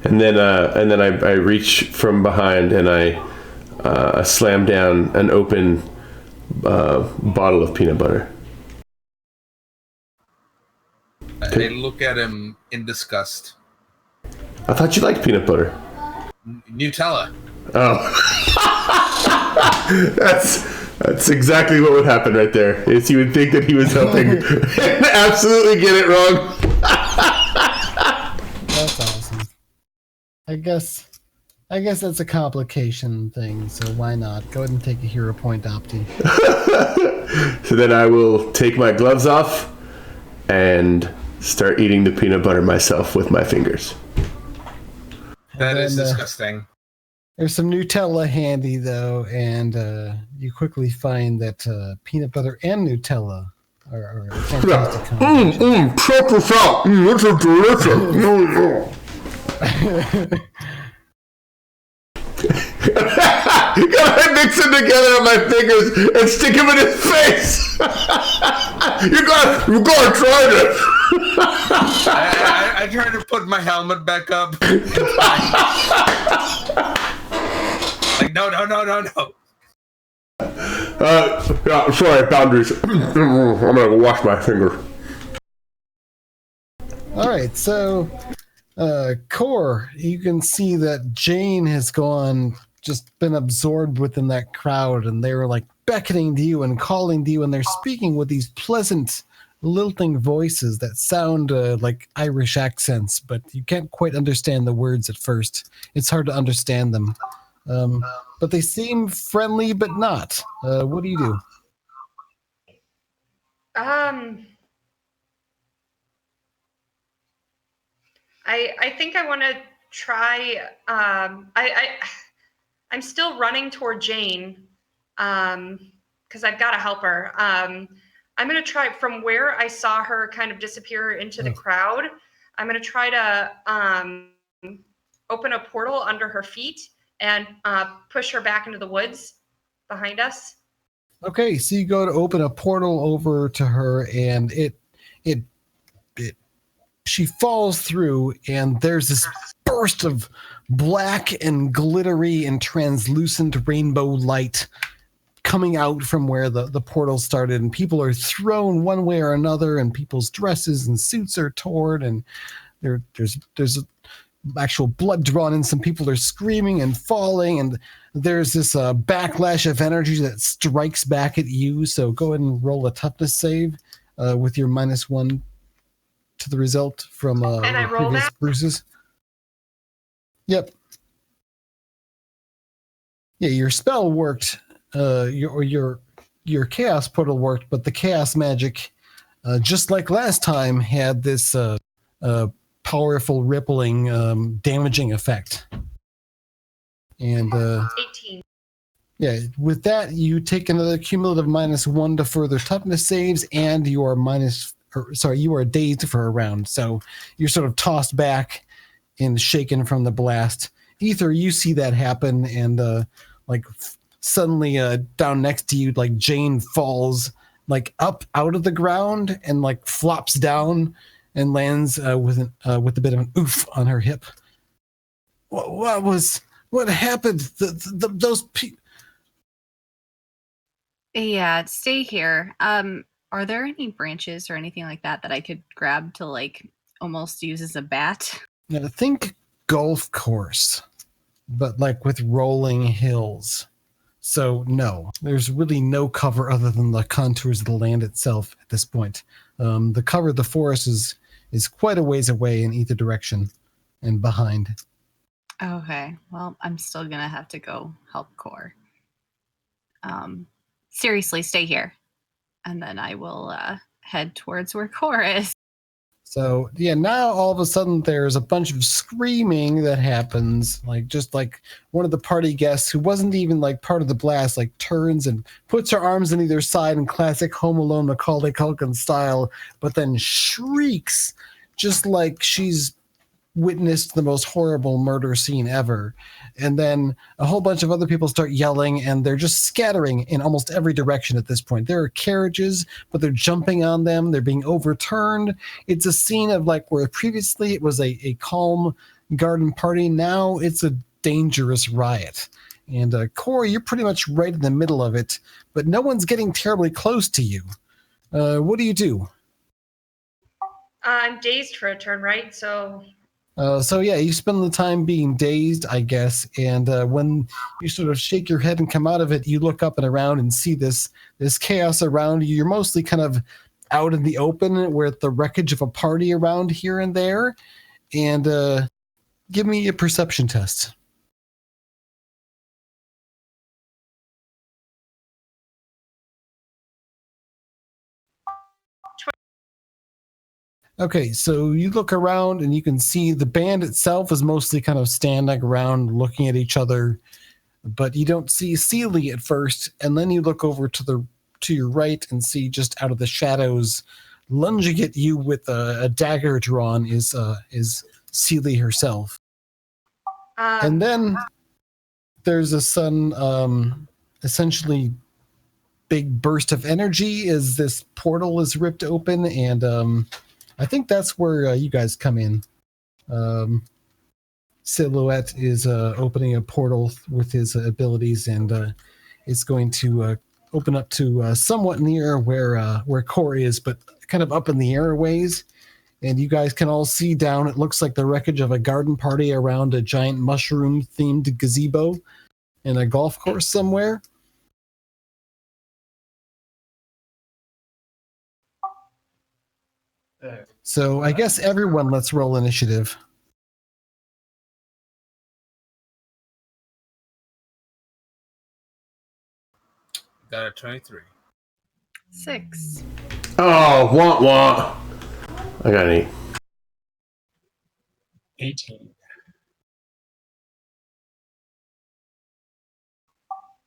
And then I reach from behind and I slam down an open bottle of peanut butter. I look at him in disgust. I thought you liked peanut butter. Nutella. Oh. That's exactly what would happen right there. Is you would think that he was helping and absolutely get it wrong. That's awesome. I guess that's a complication thing, so why not? Go ahead and take a hero point, Opti. So then I will take my gloves off and start eating the peanut butter myself with my fingers. That is disgusting. There's some Nutella handy, though, and you quickly find that peanut butter and Nutella are a fantastic combination. Check this out. This is delicious. I mix them together on my fingers and stick them in his face. You gotta try this. I try to put my helmet back up. Like, no. Yeah, sorry, boundaries. I'm gonna go wash my finger. All right, so Core, you can see that Jane has just been absorbed within that crowd, and they were like beckoning to you and calling to you, and they're speaking with these pleasant, lilting voices that sound like Irish accents, but you can't quite understand the words at first. It's hard to understand them. But they seem friendly, but not. What do you do? I think I want to try. I'm still running toward Jane, because I've got to help her. I'm going to try from where I saw her kind of disappear into the crowd. I'm going to try to open a portal under her feet and push her back into the woods behind us. Okay, so you go to open a portal over to her, and she falls through, and there's this burst of black and glittery and translucent rainbow light coming out from where the portal started, and people are thrown one way or another, and people's dresses and suits are torn, and there's actual blood drawn in. Some people are screaming and falling, and there's this backlash of energy that strikes back at you. So go ahead and roll a toughness save with your -1 to the result from previous bruises. Yep. Yeah, your spell worked. Your your chaos portal worked, but the chaos magic, just like last time, had this powerful rippling, damaging effect. And 18. yeah, with that, you take another cumulative -1 to further toughness saves, and you are you are dazed for a round. So you're sort of tossed back and shaken from the blast. Ether, you see that happen, and suddenly down next to you, like Jane falls like up out of the ground and like flops down and lands with a bit of an oof on her hip. What happened? Those people. Yeah, stay here. Are there any branches or anything like that I could grab to like almost use as a bat? Now, think golf course, but like with rolling hills. So no, there's really no cover other than the contours of the land itself at this point. The cover of the forest is quite a ways away in either direction and behind. Okay, well, I'm still gonna have to go help Core. Seriously, stay here, and then I will head towards where Core is. So yeah, now all of a sudden there's a bunch of screaming that happens, just like one of the party guests who wasn't even like part of the blast, like turns and puts her arms on either side in classic Home Alone Macaulay Culkin style, but then shrieks just like she's witnessed the most horrible murder scene ever. And then a whole bunch of other people start yelling, and they're just scattering in almost every direction at this point. There are carriages, but they're jumping on them. They're being overturned. It's a scene of like where previously it was a calm garden party. Now it's a dangerous riot. And Corey, you're pretty much right in the middle of it, but no one's getting terribly close to you. What do you do? I'm dazed for a turn, right? So yeah, you spend the time being dazed, I guess, and when you sort of shake your head and come out of it, you look up and around and see this chaos around you. You're mostly kind of out in the open with the wreckage of a party around here and there. And give me a perception test. Okay, so you look around and you can see the band itself is mostly kind of standing around looking at each other, but you don't see Seely at first, and then you look over to your right and see just out of the shadows, lunging at you with a dagger drawn is Seely herself. And then there's a sudden, essentially big burst of energy as this portal is ripped open, and I think that's where you guys come in. Silhouette is opening a portal with his abilities, and it's going to open up to somewhat near where Corey is, but kind of up in the airways. And you guys can all see down. It looks like the wreckage of a garden party around a giant mushroom-themed gazebo in a golf course somewhere. So I guess everyone, let's roll initiative. Got a 23. 6. Oh, wah. I got an 8. 18.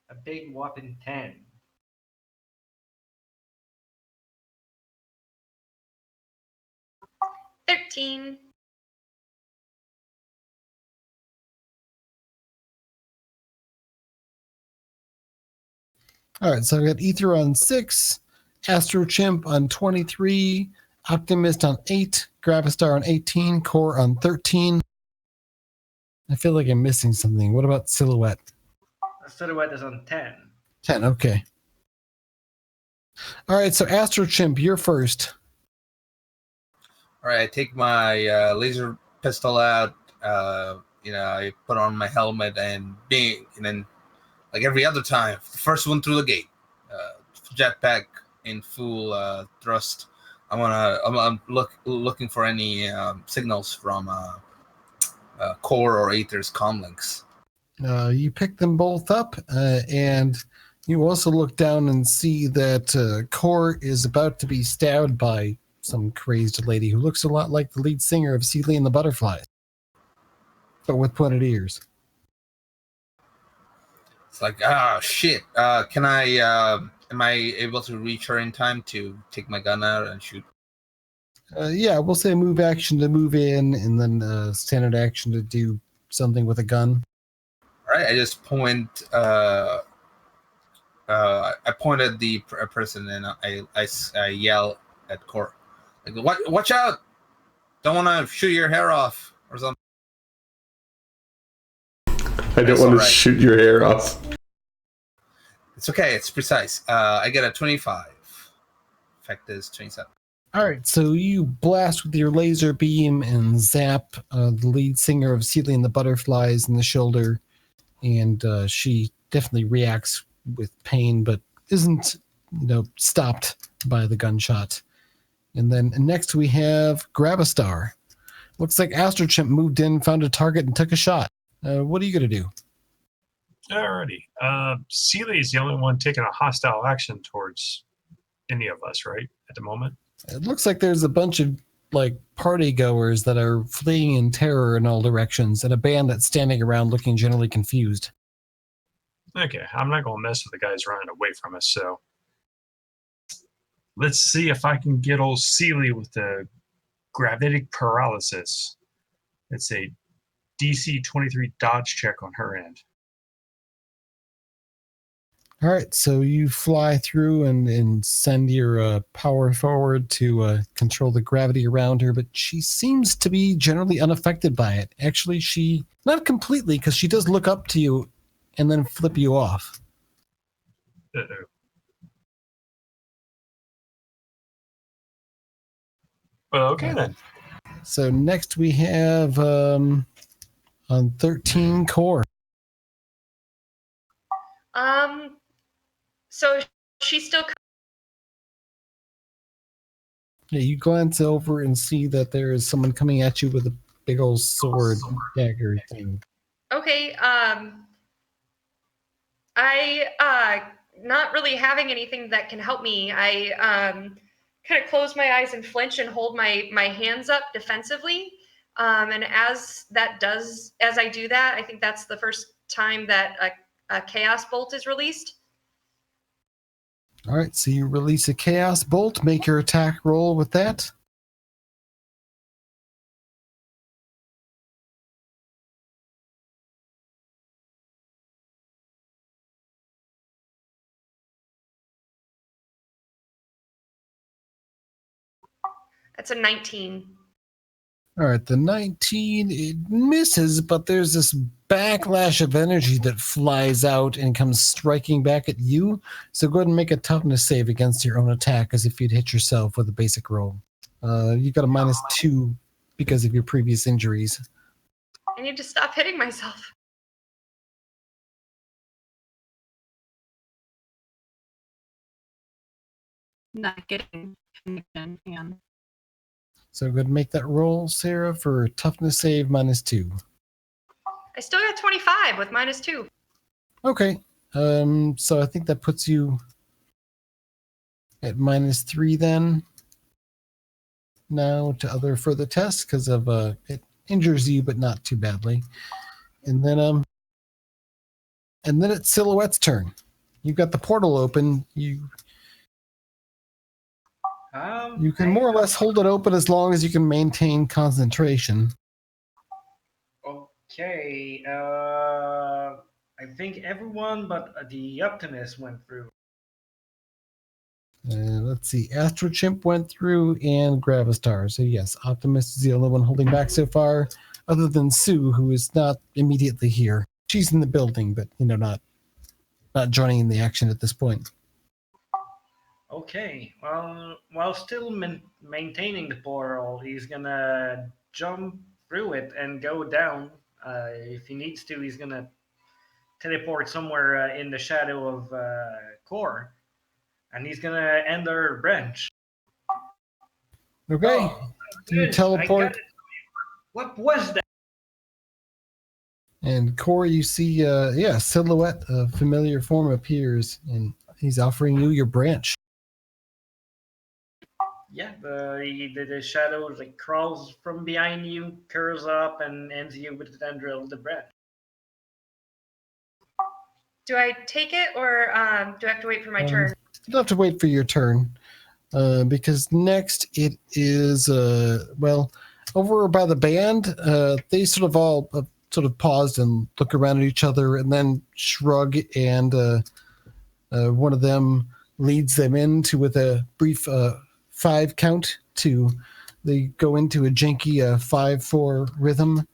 A big whopping 10. $13. All right, so I got Ether on 6, Astro Chimp on 23, Optimist on 8, Gravistar on 18, Core on 13. I feel like I'm missing something. What about Silhouette? Silhouette is on 10. 10, okay. All right, so Astro Chimp, you're first. All right, I take my laser pistol out. I put on my helmet and then, like every other time, the first one through the gate. Jetpack in full thrust. I'm looking for any signals from Core or Aether's comlinks. You pick them both up, and You also look down and see that Core is about to be stabbed by some crazed lady who looks a lot like the lead singer of Seeley and the Butterflies, but with pointed ears. It's like, shit. Am I able to reach her in time to take my gun out and shoot? Yeah, we'll say move action to move in, and then standard action to do something with a gun. All right, I just point. I point at the person and I yell at Core, like, Watch out! Don't want to shoot your hair off or something. I don't want to shoot your hair off. It's okay. It's precise. I get a 25. Effect is 27. All right, so you blast with your laser beam and zap the lead singer of Seeley and the Butterflies in the shoulder, and she definitely reacts with pain, but isn't, stopped by the gunshot. And then next we have Grabastar. Looks like Astrochimp moved in, found a target, and took a shot. What are you going to do? Alrighty. Seeley is the only one taking a hostile action towards any of us, right? At the moment. It looks like there's a bunch of party goers that are fleeing in terror in all directions, and a band that's standing around looking generally confused. Okay, I'm not going to mess with the guys running away from us, so let's see if I can get old Seeley with the gravitic paralysis. It's a DC 23 dodge check on her end. All right, so you fly through and send your power forward to control the gravity around her, but she seems to be generally unaffected by it. Actually, not completely, because she does look up to you and then flip you off. Uh-oh. Well, okay then. So next we have on 13 Core. So she's still. Yeah, you glance over and see that there is someone coming at you with a big old sword dagger thing. Okay. Not really having anything that can help me. I kind of close my eyes and flinch and hold my hands up defensively. And as I do that, I think that's the first time that a chaos bolt is released. All right, so you release a chaos bolt. Make your attack roll with that. That's a 19. All right, the 19, it misses, but there's this backlash of energy that flies out and comes striking back at you. So go ahead and make a toughness save against your own attack as if you'd hit yourself with a basic roll. You got a -2 because of your previous injuries. I need to stop hitting myself. Not getting connection. Yeah. So go ahead and make that roll, Sarah, for toughness save -2. I still got 25 with -2. Okay. So I think that puts you at -3 then. Now to other further tests because of it injures you, but not too badly. And then it's Silhouette's turn. You've got the portal open. You can more or less hold it open as long as you can maintain concentration. Okay. I think everyone but the Optimist went through. Let's see. Astrochimp went through and Gravistar. So yes, Optimist is the only one holding back so far, other than Sue, who is not immediately here. She's in the building, but not joining in the action at this point. Okay. Well, while still maintaining the portal, he's gonna jump through it and go down. If he needs to, he's gonna teleport somewhere in the shadow of Core, and he's gonna end our branch. Okay. Oh, You teleport. What was that? And Corey, you see, a silhouette, a familiar form appears, and he's offering you your branch. Yeah, the shadow like crawls from behind you, curls up, and ends you with the tendril of the branch. Do I take it or do I have to wait for my turn? You don't have to wait for your turn, because next it is, over by the band. They sort of all sort of paused and look around at each other and then shrug, and one of them leads them into with a brief 5 count to they go into a janky 5/4 rhythm,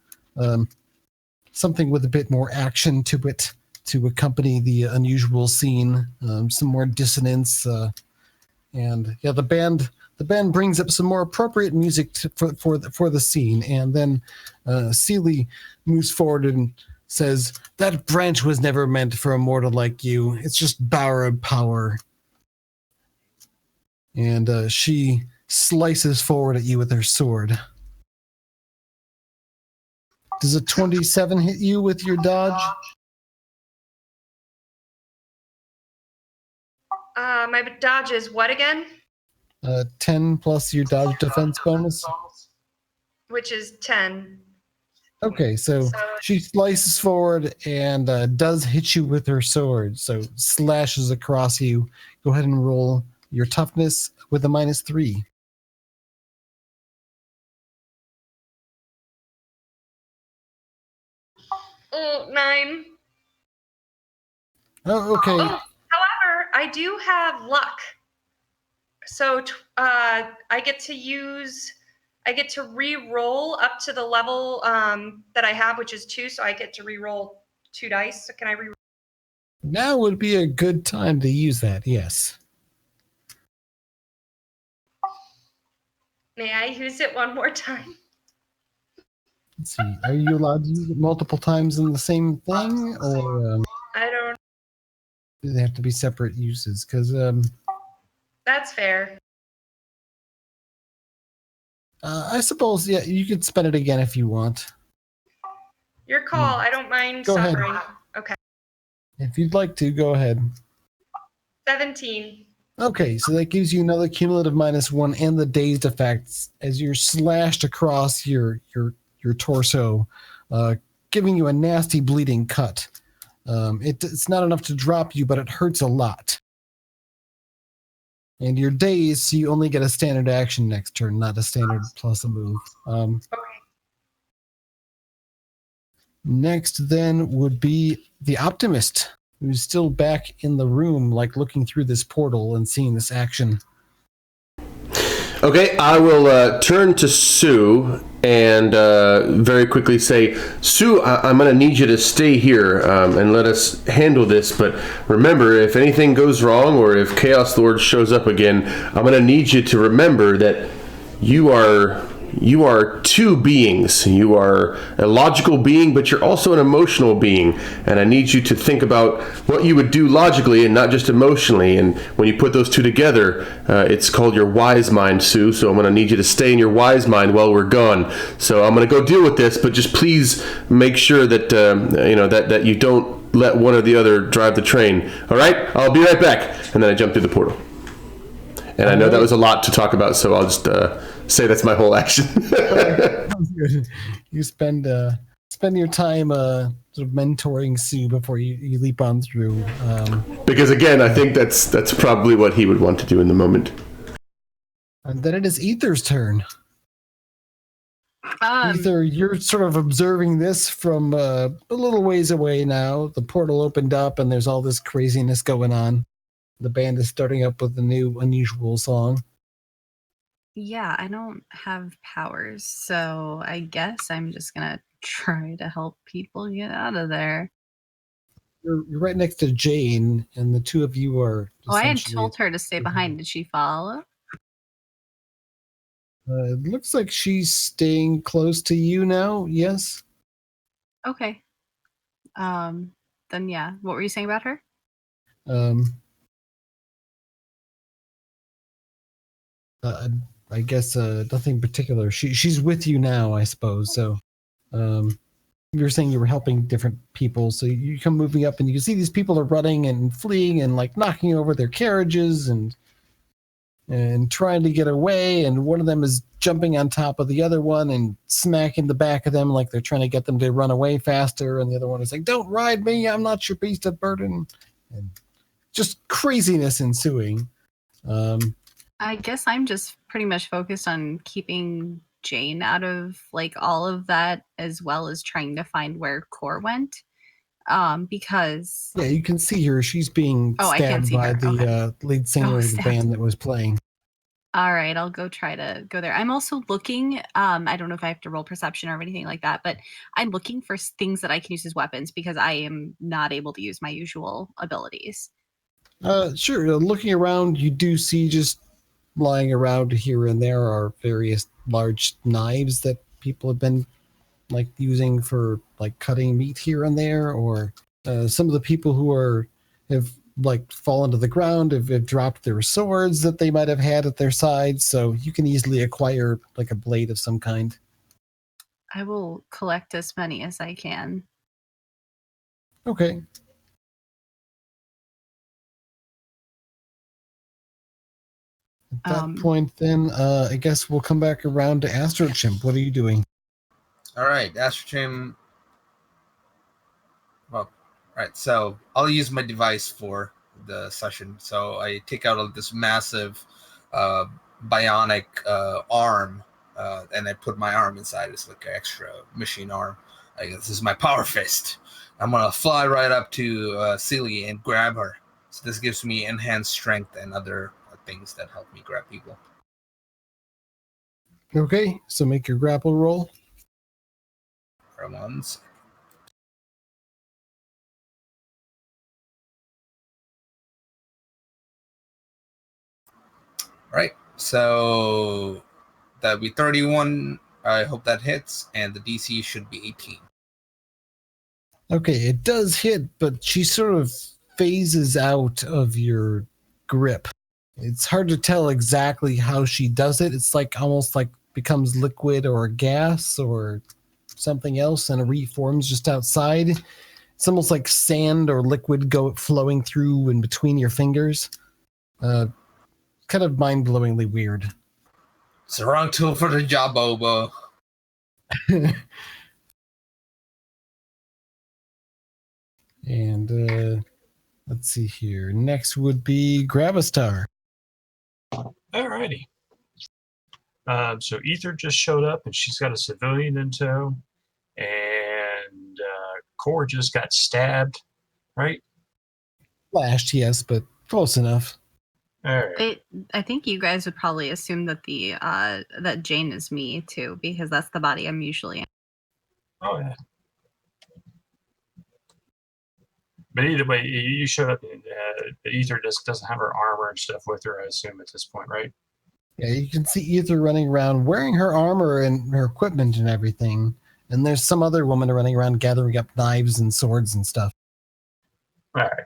something with a bit more action to it to accompany the unusual scene, some more dissonance, and yeah, the band brings up some more appropriate music for the scene, and then Seely moves forward and says, "That branch was never meant for a mortal like you. It's just borrowed power." And she slices forward at you with her sword. Does a 27 hit you with your dodge? My dodge is what again? 10 plus your dodge defense bonus. Which is 10. Okay, so she slices forward and does hit you with her sword. So slashes across you. Go ahead and roll your toughness with a -3. Oh, 9. Oh, okay. However, I do have luck. So I get to re-roll up to the level that I have, which is 2. So I get to re-roll 2 dice. So can I re-roll? Now would be a good time to use that, yes. May I use it one more time? Let's see. Are you allowed to use it multiple times in the same thing, or I don't. do they have to be separate uses? Because That's fair. I suppose, yeah, you could spend it again if you want. Your call. I don't mind Go ahead. suffering. Okay. If you'd like to, go ahead. 17. Okay, so that gives you another cumulative -1 and the dazed effects as you're slashed across your torso, giving you a nasty bleeding cut. It's not enough to drop you, but it hurts a lot. And you're dazed, so you only get a standard action next turn, not a standard plus a move. Next, then, would be the Optimist, who's still back in the room, like looking through this portal and seeing this action. Okay, I will turn to Sue and very quickly say, Sue, I'm going to need you to stay here and let us handle this. But remember, if anything goes wrong or if Chaos Lord shows up again, I'm going to need you to remember that you are two beings. You are a logical being, but you're also an emotional being. And I need you to think about what you would do logically and not just emotionally. And when you put those two together, it's called your wise mind, Sue. So I'm going to need you to stay in your wise mind while we're gone. So I'm going to go deal with this, but just please make sure that that you don't let one or the other drive the train. All right? I'll be right back. And then I jump through the portal. And I know that was a lot to talk about, so I'll just say that's my whole action. You spend your time sort of mentoring Sue before you leap on through. Because again, I think that's probably what he would want to do in the moment. And then it is Ether's turn. Ether, you're sort of observing this from a little ways away now. The portal opened up and there's all this craziness going on. The band is starting up with a new unusual song. Yeah, I don't have powers, so I guess I'm just gonna try to help people get out of there. You're right next to Jane, and the two of you are. Oh, I had told her to stay behind. Did she follow? It looks like she's staying close to you now. Yes. Okay. Then yeah. What were you saying about her? I guess nothing particular. She's with you now, I suppose. So, you were saying you were helping different people, so you come moving up and you can see these people are running and fleeing and like knocking over their carriages and trying to get away, and one of them is jumping on top of the other one and smacking the back of them like they're trying to get them to run away faster, and the other one is like, don't ride me, I'm not your beast of burden, and just craziness ensuing. I guess I'm just pretty much focused on keeping Jane out of like all of that, as well as trying to find where Core went. Because Yeah, you can see her. She's being I can't stabbed see by her. the Okay. lead singer of the stabbed. band that was playing. All right, I'll go try to go there. I'm also looking, I don't know if I have to roll perception or anything like that, but I'm looking for things that I can use as weapons because I am not able to use my usual abilities. Sure. Looking around, you do see just lying around here and there are various large knives that people have been like using for like cutting meat here and there, or some of the people who have like fallen to the ground have dropped their swords that they might have had at their sides, so you can easily acquire like a blade of some kind. I will collect as many as I can. Okay. At that point, then, I guess we'll come back around to Astrochimp. What are you doing? All right, Astrochimp. Well, all right. So I'll use my device for the session. So I take out this massive bionic arm, and I put my arm inside. It's like an extra machine arm. I guess this is my power fist. I'm gonna fly right up to Celia and grab her. So this gives me enhanced strength and other things that help me grab people. Okay, so make your grapple roll. For ones. Right, so that'd be 31. I hope that hits, and the DC should be 18. Okay, it does hit, but she sort of phases out of your grip. It's hard to tell exactly how she does it. It's like almost like becomes liquid or gas or something else and it reforms just outside. It's almost like sand or liquid flowing through and between your fingers. Kind of mind-blowingly weird. It's the wrong tool for the job, Bobo. And let's see here. Next would be Gravistar. Alrighty. So Ether just showed up, and she's got a civilian in tow, and Core just got stabbed, right? Flashed, yes, but close enough. All right. I think you guys would probably assume that the that Jane is me too, because that's the body I'm usually in. Oh yeah. But either way, you showed up, and Ether just doesn't have her armor and stuff with her, I assume, at this point, right? Yeah, you can see Ether running around wearing her armor and her equipment and everything. And there's some other woman running around gathering up knives and swords and stuff. All right.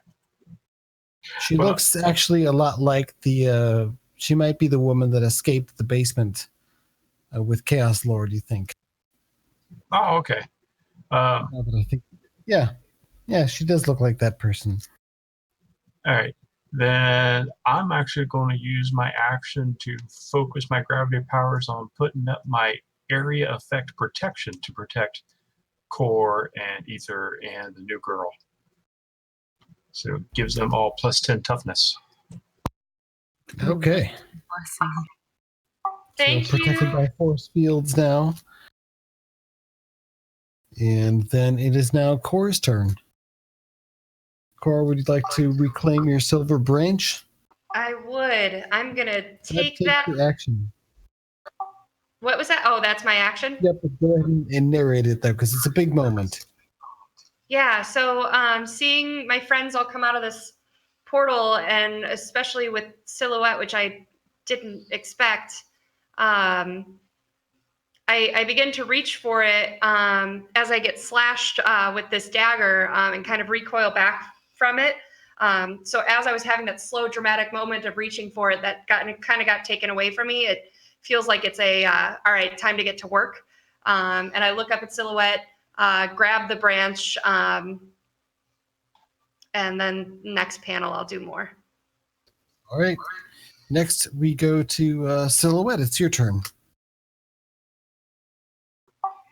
She looks actually a lot like she might be the woman that escaped the basement with Chaos Lord, you think. Oh, okay. But I think, yeah, she does look like that person. All right. Then I'm actually going to use my action to focus my gravity powers on putting up my area effect protection to protect Core and Ether and the new girl. So it gives them all +10 toughness. Okay. Blessing. Thank so protected you. by force fields now. And then it is now Core's turn. Core, would you like to reclaim your silver branch? I would. I'm going to take that. Your action. What was that? Oh, that's my action? Yep, go ahead and narrate it, though, because it's a big moment. Yeah, so seeing my friends all come out of this portal, and especially with Silhouette, which I didn't expect, I begin to reach for it as I get slashed with this dagger and kind of recoil back from it. So as I was having that slow, dramatic moment of reaching for it, that kind of got taken away from me. It feels like it's all right, time to get to work. And I look up at Silhouette. grab the branch, and then next panel I'll do more. All right. Next, we go to Silhouette. It's your turn.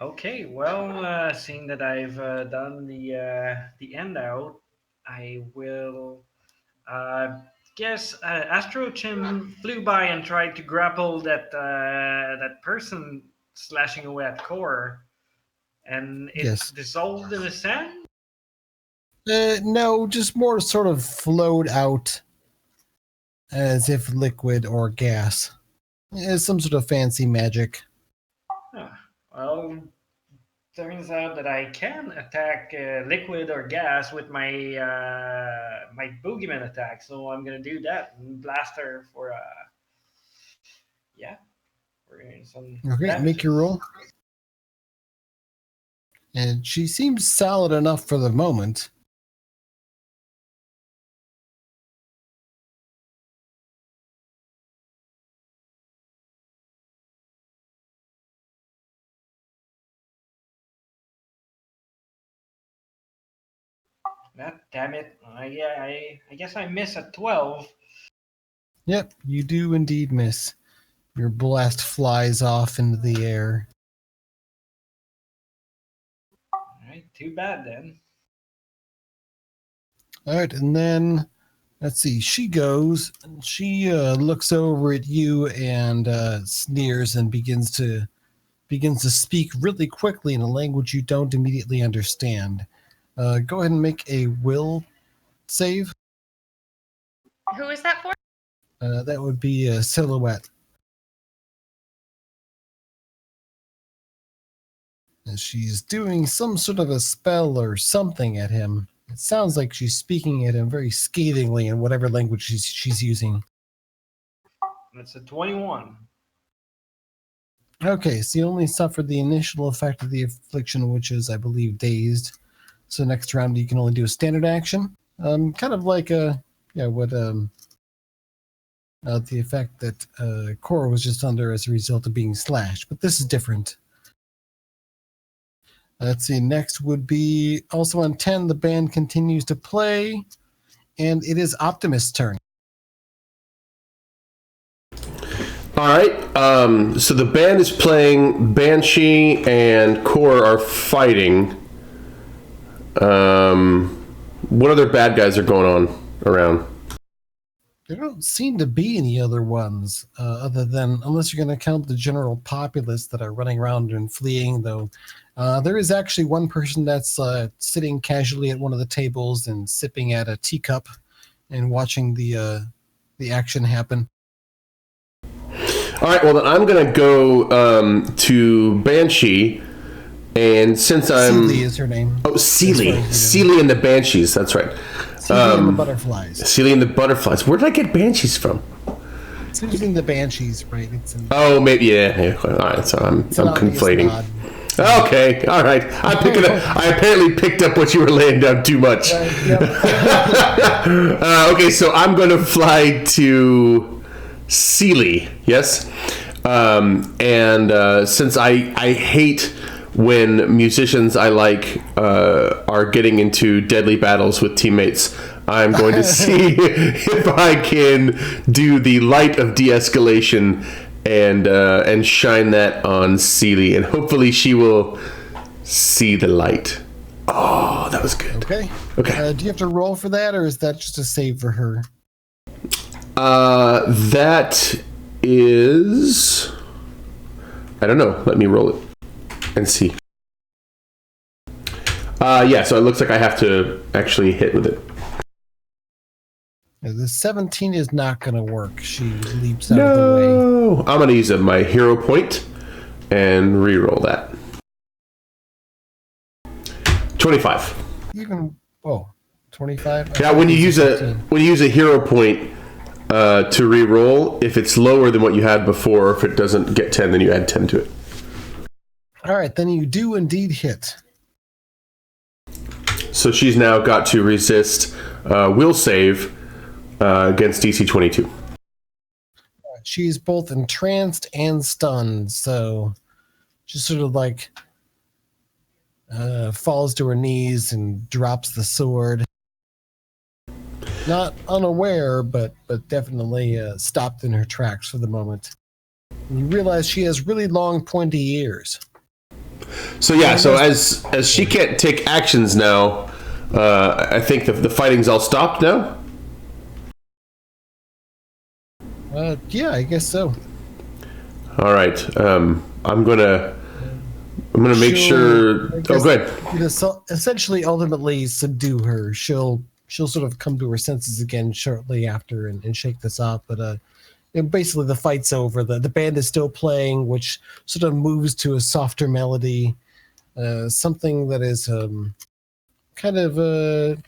Okay, well, seeing that I've done the end out, I will guess Astro Chim flew by and tried to grapple that person slashing away at Core, and it Yes. dissolved in the sand. No, just more sort of flowed out as if liquid or gas. It's some sort of fancy magic. Well, turns out that I can attack liquid or gas with my my boogeyman attack, so I'm gonna do that and blast her for some. Okay, damages. make your roll. And she seems solid enough for the moment. God damn it! I guess I miss a 12. Yep, you do indeed miss. Your blast flies off into the air. All right, too bad then. All right, and then let's see. She goes. She looks over at you and sneers and begins to speak really quickly in a language you don't immediately understand. Go ahead and make a will save. Who is that for? That would be a Silhouette. And she's doing some sort of a spell or something at him. It sounds like she's speaking at him very scathingly in whatever language she's using. That's a 21. Okay, so you only suffered the initial effect of the affliction, which is, I believe, dazed. So next round you can only do a standard action. Kind of like the effect that Cora was just under as a result of being slashed, but this is different. Let's see, next would be also on 10, the band continues to play, and it is Optimus' turn. All right. So the band is playing. Banshee and Core are fighting. What other bad guys are going on around? There don't seem to be any other ones, other than, unless you're going to count the general populace that are running around and fleeing, though. There is actually one person that's sitting casually at one of the tables and sipping at a teacup and watching the action happen. All right. Well, then I'm going to go to Banshee, and since I'm Seely is her name. Oh, Seely. That's right, Seely and the Banshees. That's right. Seely and the Butterflies. Seely and the Butterflies. Where did I get Banshees from? It's using the Banshees, right? It's in, Oh, maybe yeah. All right. So I'm conflating. nod. Okay, all right. I'm picking up. I apparently picked up what you were laying down too much. Yep. Okay, so I'm going to fly to Seely. Yes, and since I hate when musicians I like are getting into deadly battles with teammates, I'm going to see if I can do the light of de-escalation and shine that on Seely, and hopefully she will see the light. Oh, that was good. Okay. Okay. Do you have to roll for that, or is that just a save for her? That is... I don't know. Let me roll it and see. Yeah, so it looks like I have to actually hit with it. The 17 is not going to work. She leaps out of the No! I'm going to use my hero point and re-roll that. 25. way. Even 25. Yeah, when you use a hero point to re-roll, if it's lower than what you had before, if it doesn't get 10, then you add 10 to it. All right, then you do indeed hit. So she's now got to resist will save against DC 22. She's both entranced and stunned, so just sort of like falls to her knees and drops the sword. Not unaware, but definitely stopped in her tracks for the moment. And you realize she has really long, pointy ears. So yeah, so as she can't take actions now, I think the fighting's all stopped now. Yeah, I guess so. All right. I'm gonna make sure. Oh, go ahead. Essentially, ultimately subdue her. She'll sort of come to her senses again shortly after and shake this off. But basically, the fight's over. The band is still playing, which sort of moves to a softer melody, something that is kind of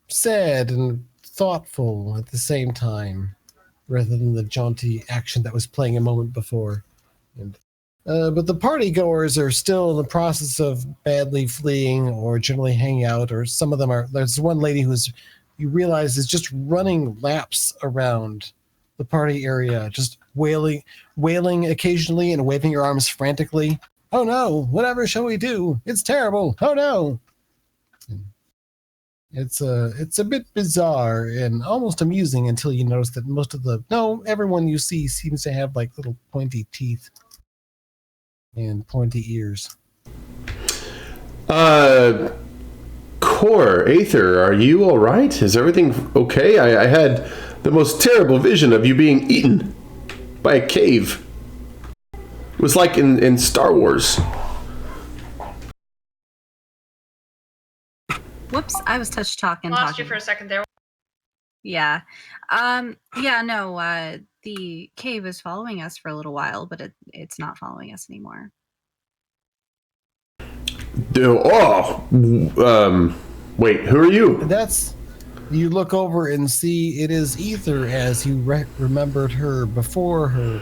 sad and thoughtful at the same time, rather than the jaunty action that was playing a moment before. But the party goers are still in the process of badly fleeing or generally hanging out, or some of them are. There's one lady you realize is just running laps around the party area, just wailing occasionally and waving her arms frantically. Oh no, whatever shall we do? It's terrible. Oh no. It's a bit bizarre and almost amusing until you notice that everyone you see seems to have like little pointy teeth and pointy ears. Core, Aether, are you all right? Is everything okay? I had the most terrible vision of you being eaten by a cave. It was like in Star Wars. Whoops, I was talking. Lost you for a second there. Yeah. The cave is following us for a little while, but it's not following us anymore. Wait, who are you? You look over and see it is Aether as you remembered her before her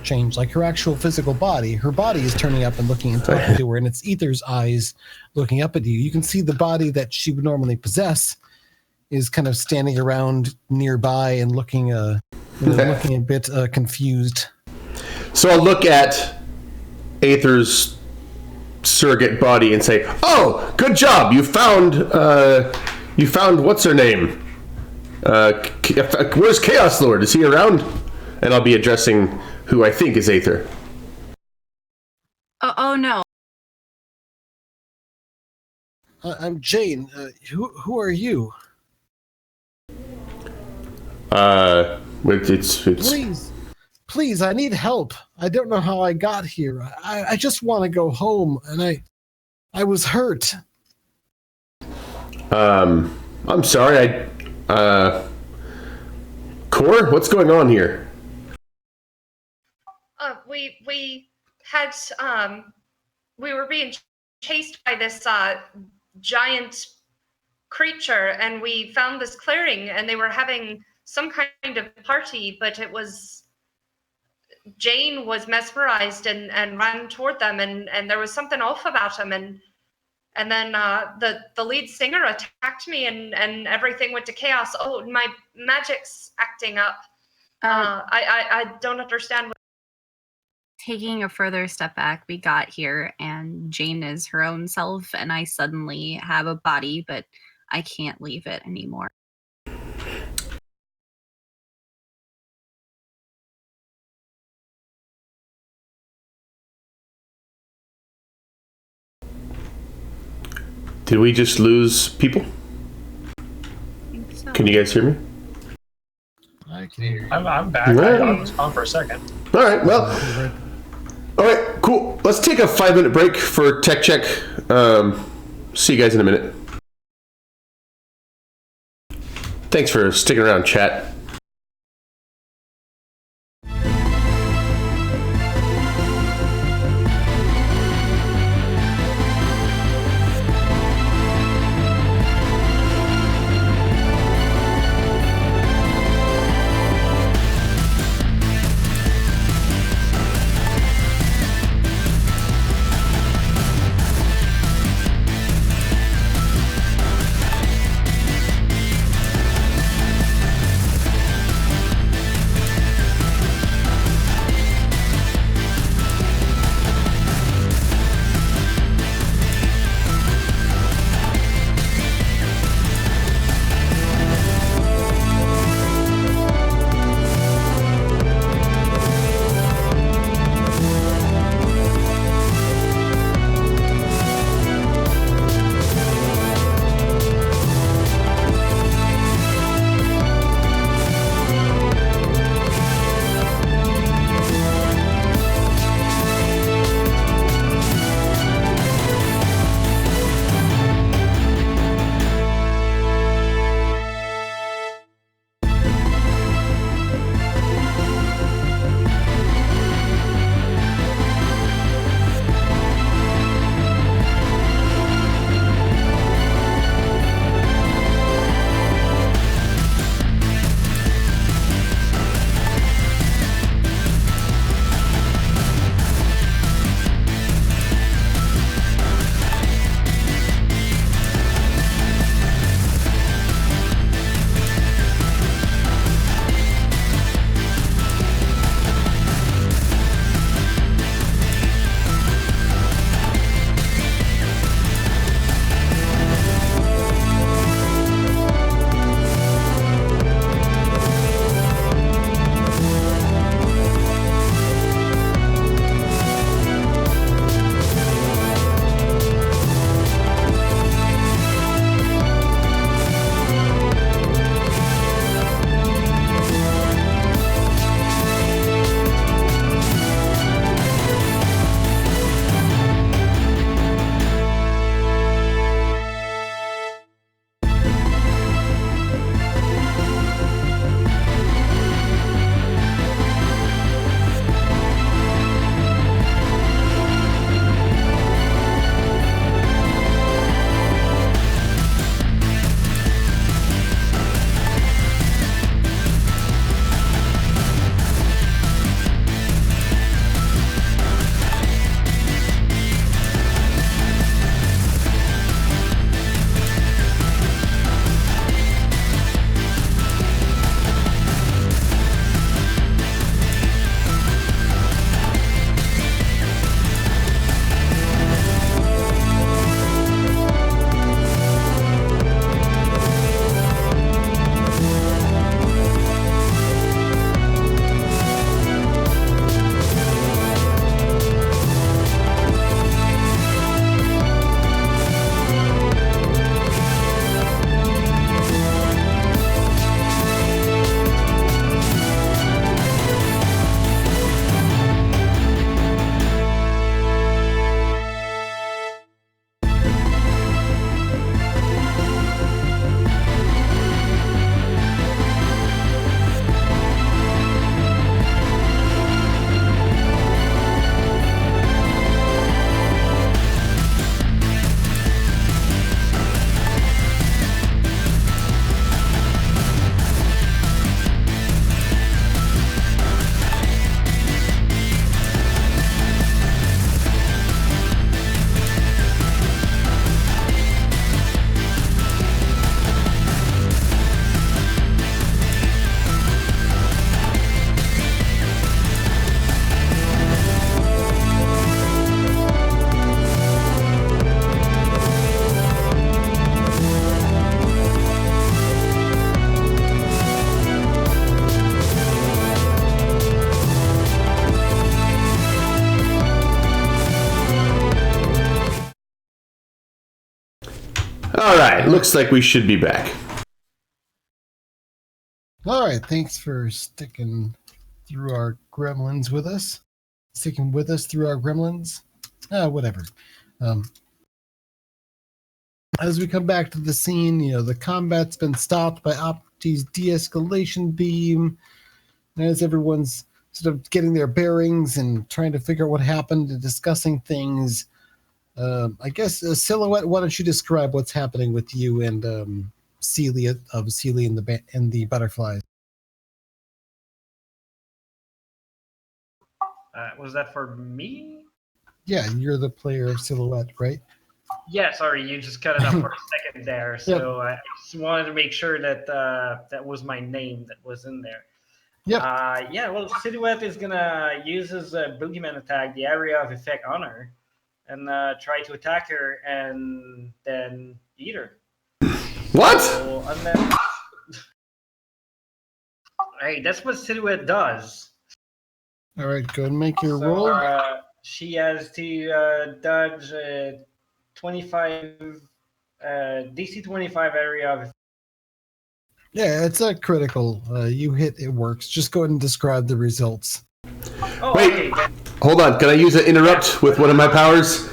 change, like her actual physical body. Her body is turning up and looking and talking to her, and it's Aether's eyes looking up at you. You can see the body that she would normally possess is kind of standing around nearby and looking a bit confused. So I'll look at Aether's surrogate body and say, "Oh, good job! You found what's her name? Where's Chaos Lord? Is he around?" And I'll be addressing who I think is Aether. Oh no. I'm Jane. Who are you? It's Please, I need help. I don't know how I got here. I just want to go home, and I was hurt. I'm sorry. Core, what's going on here? We were being chased by this giant creature, and we found this clearing, and they were having some kind of party, but Jane was mesmerized and ran toward them, and there was something off about him, and then the lead singer attacked me, and everything went to chaos. Oh, my magic's acting up. I don't understand. Taking a further step back, we got here, and Jane is her own self, and I suddenly have a body, but I can't leave it anymore. Did we just lose people? I think so. Can you guys hear me? I can hear you. I'm back. Yeah. I was gone for a second. All right, well. All right, cool. Let's take a 5-minute break for tech check. See you guys in a minute. Thanks for sticking around, chat. All right, looks like we should be back. All right, thanks for sticking through our gremlins with us. Sticking with us through our gremlins. Whatever. As we come back to the scene, the combat's been stopped by Opti's de-escalation beam. And as everyone's sort of getting their bearings and trying to figure out what happened and discussing things, I guess, Silhouette, why don't you describe what's happening with you and Celia and the butterflies? Was that for me? Yeah, you're the player of Silhouette, right? Yeah, sorry, you just cut it up for a second there. So I just wanted to make sure that that was my name that was in there. Yep. Well, Silhouette is going to use his boogeyman attack, the area of effect on her, and try to attack her and then eat her. What? So, and then... Hey, that's what Silhouette does. All right, go and make your roll. She has to dodge 25 DC 25 area of. Yeah, it's a critical. You hit, it works. Just go ahead and describe the results. Oh, wait, okay. Hold on. Can I use an interrupt with one of my powers?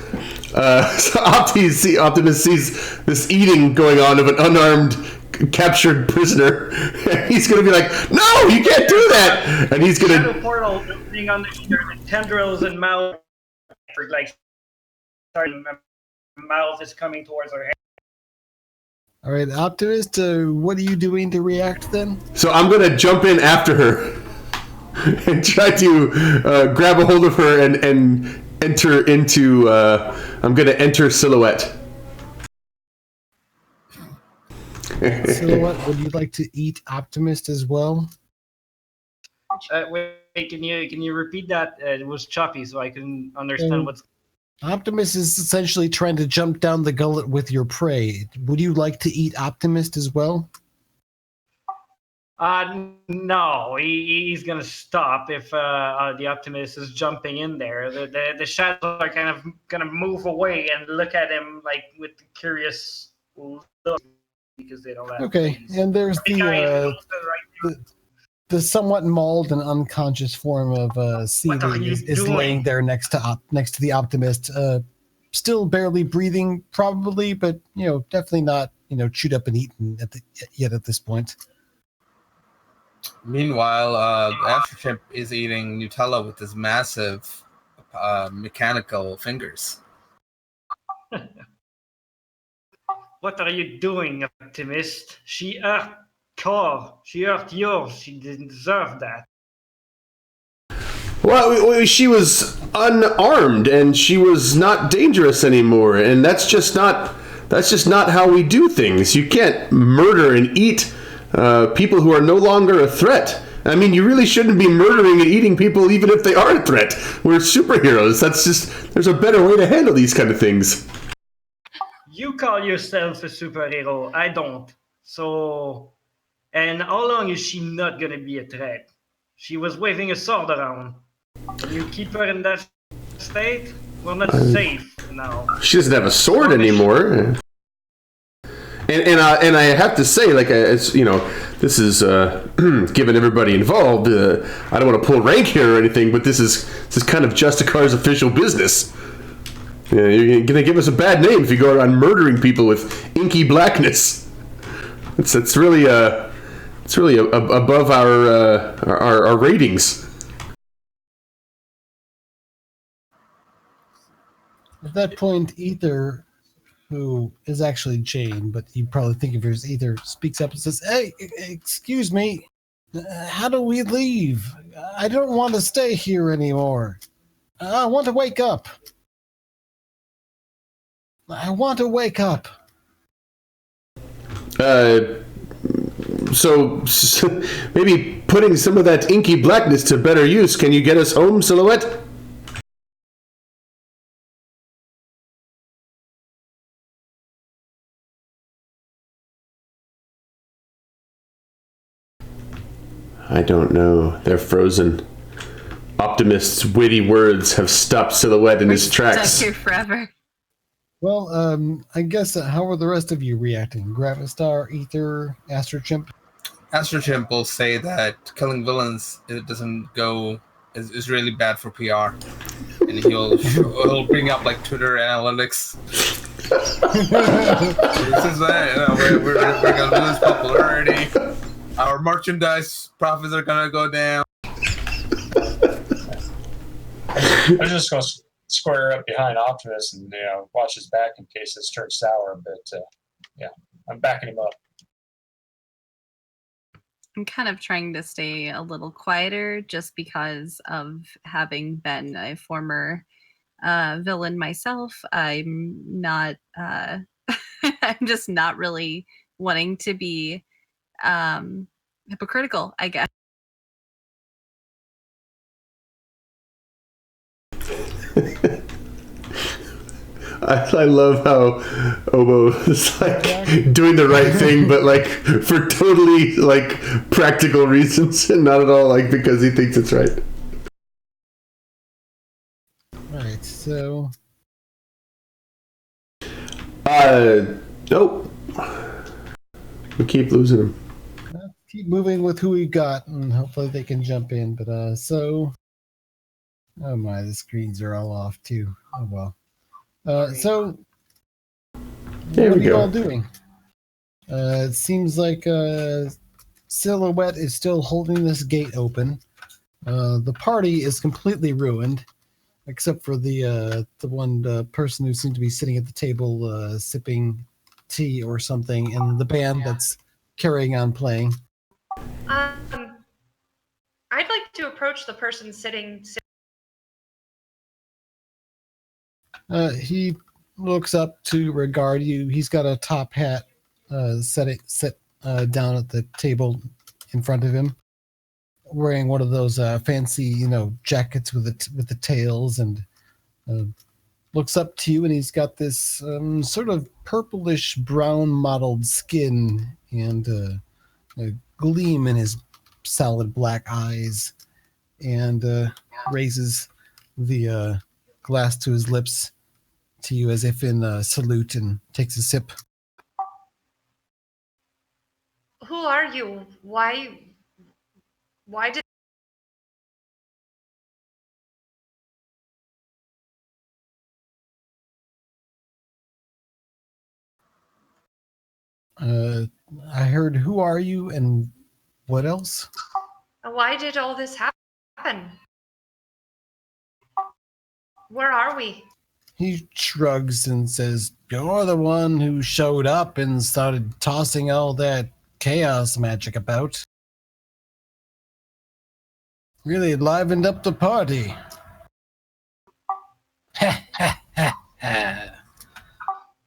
So Optimus sees this eating going on of an unarmed, captured prisoner. He's going to be like, "No, you can't do that!" And he's going to shadow portal opening on the tendrils and mouth, like starting. Mouth is coming towards her head. All right, Optimus, what are you doing to react then? So I'm going to jump in after her and try to grab a hold of her and enter into... I'm going to enter Silhouette. Silhouette, would you like to eat Optimus as well? Wait, can you repeat that? It was choppy, so I couldn't understand what's... Optimus is essentially trying to jump down the gullet with your prey. Would you like to eat Optimus as well? No, he's gonna stop if the Optimus is jumping in there. The shadows are kind of gonna move away and look at him like with curious look because they don't have. Okay, things. And there's the somewhat mauled and unconscious form of Seeley is laying there next to the Optimist, still barely breathing, probably, but definitely not chewed up and eaten yet at this point. Meanwhile, Aftership is eating Nutella with his massive mechanical fingers. What are you doing, Optimist? She hurt Core. She hurt yours. She didn't deserve that. Well, she was unarmed and she was not dangerous anymore, and that's just not how we do things. You can't murder and eat people who are no longer a threat. I mean, you really shouldn't be murdering and eating people even if they are a threat. We're superheroes. There's a better way to handle these kind of things. You call yourself a superhero. I don't. So, and how long is she not going to be a threat? She was waving a sword around. You keep her in that state? We're not safe now. She doesn't have a sword anymore. And I have to say, like, it's, this is given everybody involved. I don't want to pull rank here or anything, but this is kind of Justicars' official business. You're gonna give us a bad name if you go around murdering people with inky blackness. It's really above our ratings. At that point, Ether, who is actually Jane, but you probably think of her as Ether, speaks up and says, "Hey, excuse me, how do we leave? I don't want to stay here anymore. I want to wake up. I want to wake up." So maybe putting some of that inky blackness to better use. Can you get us home, Silhouette? I don't know. They're frozen. Optimist's witty words have stopped Silhouette in his tracks. Stuck here forever. Well, I guess how are the rest of you reacting? Gravistar, Ether, Astrochimp? Astrochimp will say that killing villains it doesn't go is really bad for PR, and he'll bring up like Twitter analytics. This is that we're gonna lose popularity. Our merchandise profits are gonna go down. I'm just going to square up behind Optimus and watch his back in case this turns sour. But yeah, I'm backing him up. I'm kind of trying to stay a little quieter just because of having been a former villain myself. I'm not, I'm just not really wanting to be hypocritical, I guess. I love how Obo is like doing the right thing, but like for totally like practical reasons and not at all like because he thinks it's right. Alright, so Nope. We keep losing him. keep moving with who we got, and hopefully they can jump in. But oh my, the screens are all off too. Oh well. So There what we are you go. all doing? It seems like Silhouette is still holding this gate open. The party is completely ruined, except for the one person who seemed to be sitting at the table sipping tea or something, and the band that's carrying on playing. I'd like to approach the person sitting. He looks up to regard you. He's got a top hat set down at the table in front of him, wearing one of those fancy, jackets with the tails, and looks up to you. And he's got this sort of purplish brown mottled skin and a gleam in his solid black eyes, and raises the glass to his lips to you as if in salute, and takes a sip. Who are you? Why did I heard, who are you and what else? all this happen? Where are we? He shrugs and says, "You're the one who showed up and started tossing all that chaos magic about. Really livened up the party."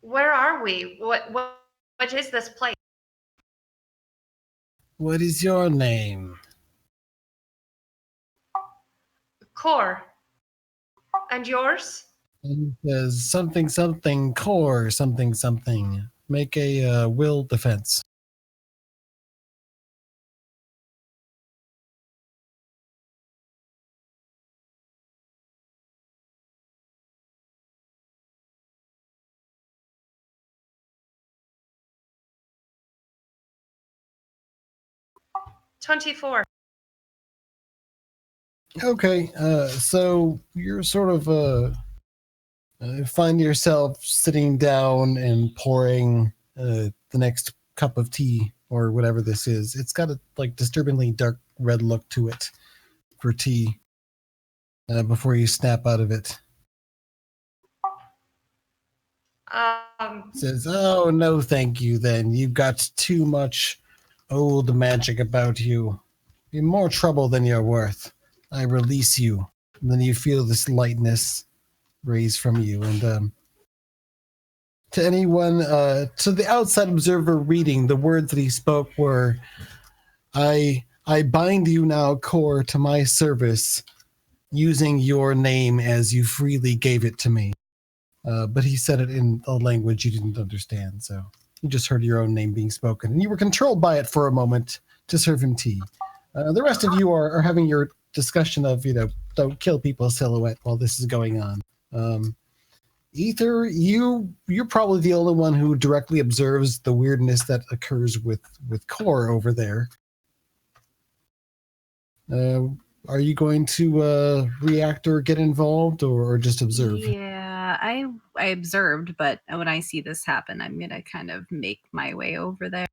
Where are we? What is this place? What is your name? Core. And yours? And he says, something, something, core, something, something. Make a will defense. $24. Okay, so you're sort of find yourself sitting down and pouring the next cup of tea or whatever this is. It's got a like disturbingly dark red look to it for tea. Before you snap out of it, says, "Oh no, thank you. Then you've got too much old magic about you. You're more trouble than you're worth. I release you." And then you feel this lightness raise from you, and to anyone, to the outside observer reading, the words that he spoke were, I bind you now, Core, to my service, using your name as you freely gave it to me." But he said it in a language you didn't understand, so you just heard your own name being spoken, and you were controlled by it for a moment to serve him tea. The rest of you are having your discussion of, don't kill people, Silhouette, while this is going on. Ether, you're probably the only one who directly observes the weirdness that occurs with Core over there. Are you going to react or get involved, or just observe? Yeah, I observed, but when I see this happen, I'm gonna kind of make my way over there.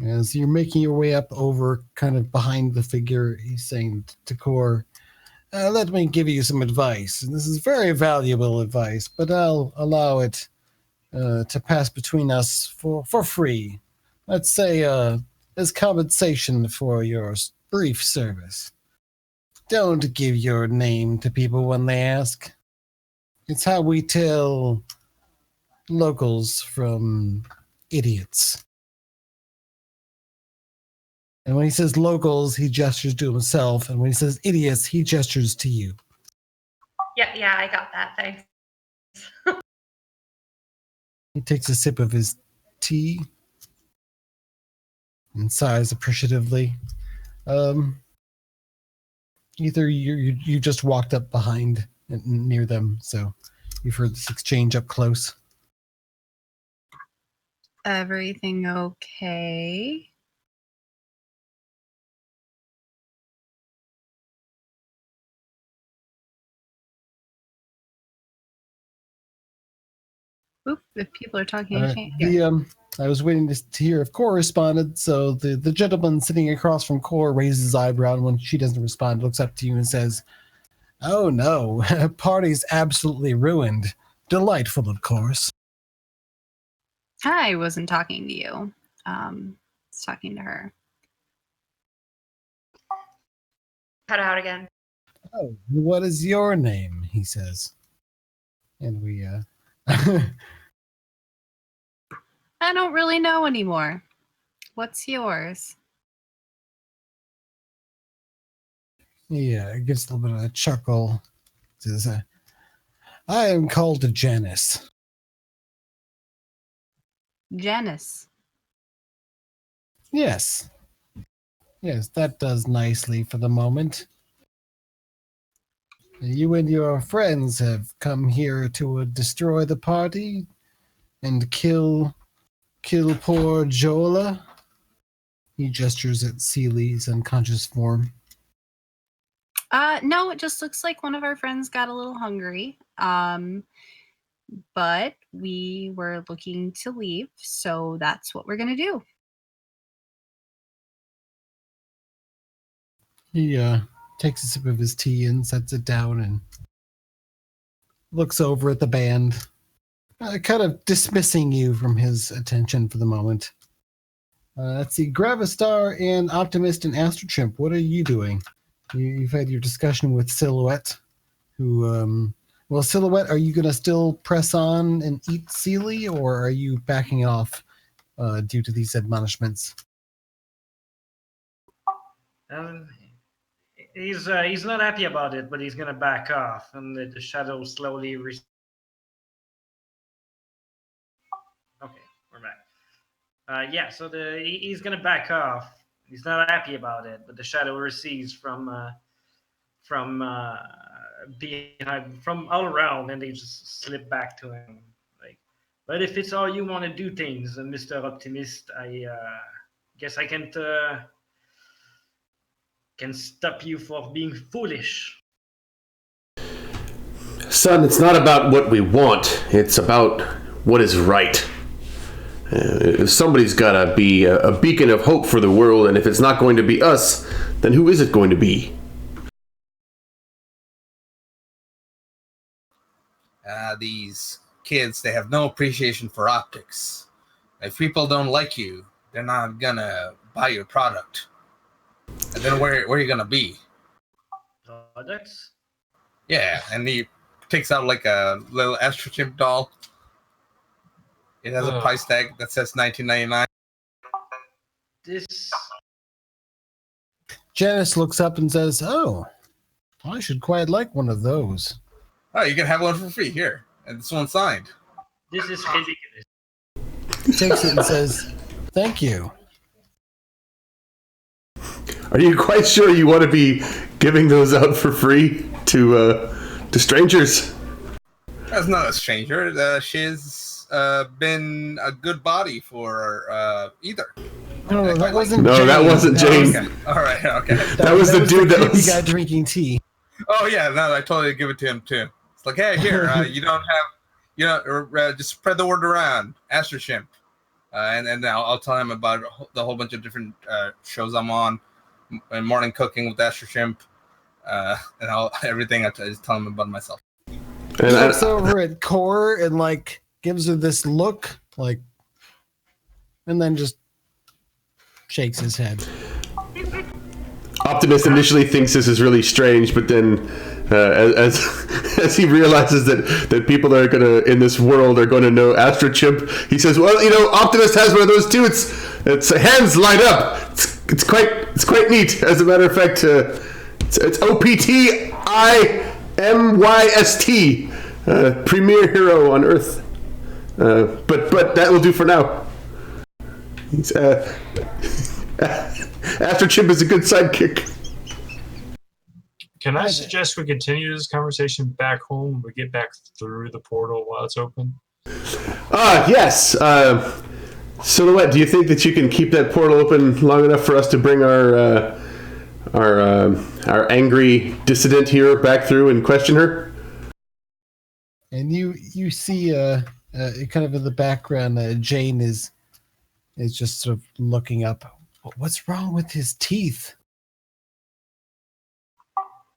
As you're making your way up over, kind of behind the figure, he's saying to Core, let me give you some advice. And this is very valuable advice, but I'll allow it to pass between us for free. Let's say as compensation for your brief service. Don't give your name to people when they ask. It's how we tell locals from idiots. And when he says locals, he gestures to himself. And when he says idiots, he gestures to you. Yeah, I got that. Thanks. He takes a sip of his tea and sighs appreciatively. Either you just walked up behind and near them, so you've heard this exchange up close. Everything okay? Oop, if people are talking, I can't hear. I was waiting to hear if Core responded, so the gentleman sitting across from Core raises his eyebrow, and when she doesn't respond, looks up to you and says, "Oh no, party's absolutely ruined. Delightful, of course." I wasn't talking to you. I was talking to her. Cut out again. "Oh, what is your name?" he says. And we, I don't really know anymore. What's yours? Yeah, it gives a little bit of a chuckle. Says, "I am called Janice." Janice. Yes. Yes, that does nicely for the moment. You and your friends have come here to destroy the party and kill poor Jola. He gestures at Seely's unconscious form. No, it just looks like one of our friends got a little hungry. But we were looking to leave, so that's what we're gonna do. He takes a sip of his tea and sets it down and looks over at the band, kind of dismissing you from his attention for the moment. Let's see, Gravistar and Optimist and Astrochimp, what are you doing? You've had your discussion with Silhouette, who, well, Silhouette, are you going to still press on and eat Seely, or are you backing off due to these admonishments? He's not happy about it, but he's gonna back off, and the shadow slowly. Okay, we're back. Yeah, so he's gonna back off. He's not happy about it, but the shadow recedes from behind, from all around, and they just slip back to him. Like, but if it's all you want to do things, Mr. Optimist, I guess I can't. Can stop you for being foolish. Son, it's not about what we want. It's about what is right. Somebody's got to be a beacon of hope for the world, and if it's not going to be us, then who is it going to be? These kids, they have no appreciation for optics. If people don't like you, they're not gonna buy your product. And then where are you gonna be? Products? Yeah, and he takes out like a little Astrochimp doll. It has a price tag that says $19.99. This. Janice looks up and says, "Oh, I should quite like one of those." Oh, you can have one for free here, and this one's signed. This is ridiculous. He takes it and says, "Thank you." Are you quite sure you want to be giving those out for free to to strangers. That's not a stranger. She's been a good body for either. No, that wasn't No, Jane. that wasn't Jane. Okay. All right. Okay. That was the dude that creepy was. guy drinking tea. Oh yeah, no, I totally give it to him too. It's like, hey, here, you don't have, just spread the word around. Astro Chimp, and I'll tell him about the whole bunch of different shows I'm on, and morning cooking with Astro Chimp, and everything. I just tell him about myself. He looks over at Core and like gives her this look, like, and then just shakes his head. Optimus initially thinks this is really strange, but then as he realizes that people that are gonna in this world are going to know Astro Chimp, he says, "Well, Optimus has one of those too. It's hands light up. It's quite neat. As a matter of fact, it's OPTIMYST, premier hero on Earth. But that will do for now. He's Astro Chimp is a good sidekick." Can I suggest we continue this conversation back home when we get back through the portal while it's open? Yes. Silhouette, do you think that you can keep that portal open long enough for us to bring our angry dissident here back through and question her? And you see kind of in the background, Jane is just sort of looking up. What's wrong with his teeth?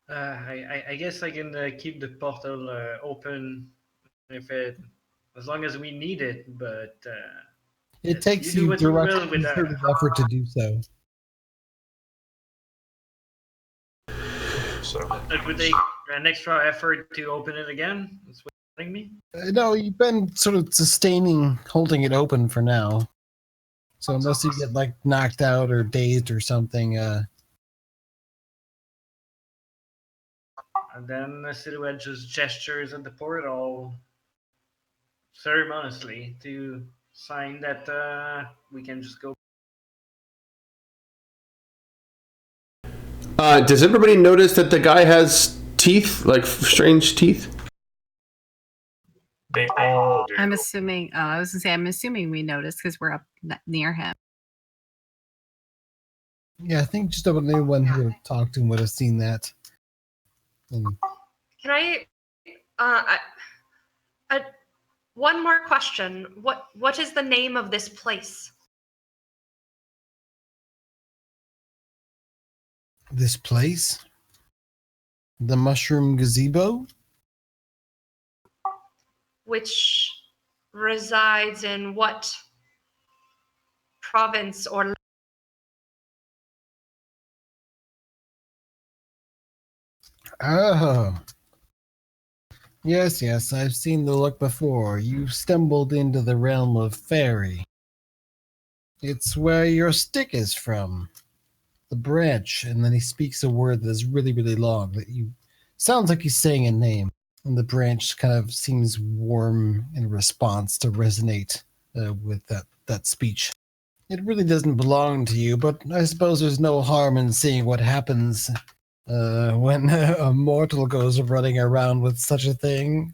I guess I can keep the portal open as long as we need it, but It takes you do what you will direct with that. concerted effort to do so. So It would take an extra effort to open it again. That's what you're telling me. No, you've been sort of holding it open for now. So unless you get like knocked out or dazed or something, And then Silhouette just gestures at the portal ceremoniously to sign that we can just go. Does everybody notice that the guy has teeth, like strange teeth? they all do. I'm assuming. I was gonna say, I'm assuming we noticed because we're up near him. yeah, I think just about anyone who would have talked to him would have seen that. And Can I? One more question. What is the name of this place? this place, the Mushroom Gazebo. Which resides in what province or? Oh. Yes, I've seen the look before. You stumbled into the realm of fairy. It's where your stick is from. The branch. And then he speaks a word that's really, really long. Sounds like he's saying a name. And the branch kind of seems warm in response to resonate with that speech. It really doesn't belong to you, but I suppose there's no harm in seeing what happens when a mortal goes running around with such a thing.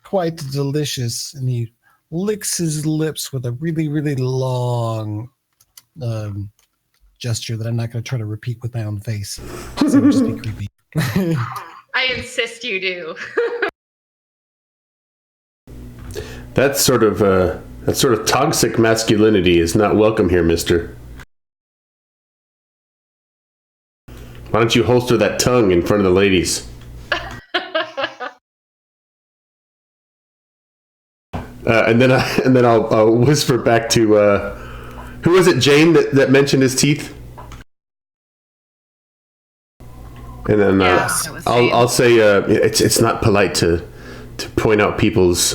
Quite delicious, and he licks his lips with a really, really long gesture that I'm not going to try to repeat with my own face. So it would just be creepy. I insist you do. That sort of toxic masculinity is not welcome here, mister. Why don't you holster that tongue in front of the ladies? And then I'll whisper back to who was it, Jane, that mentioned his teeth? And then I'll say it's not polite to point out people's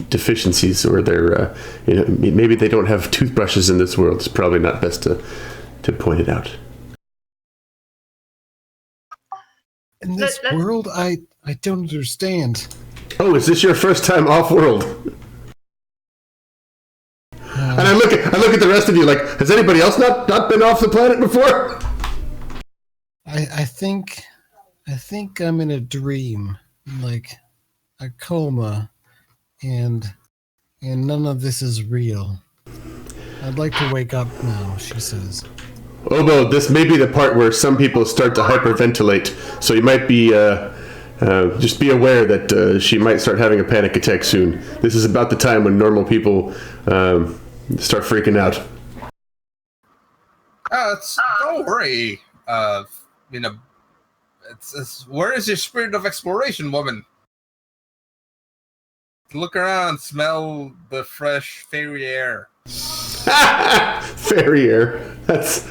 deficiencies or their maybe they don't have toothbrushes in this world. It's probably not best to point it out. In this world, I don't understand. Oh, is this your first time off-world? And I look at the rest of you like, has anybody else not been off the planet before? I think I'm in a dream. like a coma, and none of this is real. I'd like to wake up now, she says. Obo, this may be the part where some people start to hyperventilate, so you might be just be aware that she might start having a panic attack soon. This is about the time when normal people start freaking out. Don't worry. It's where is your spirit of exploration, woman? Look around, smell the fresh fairy air. Fairy air. That's.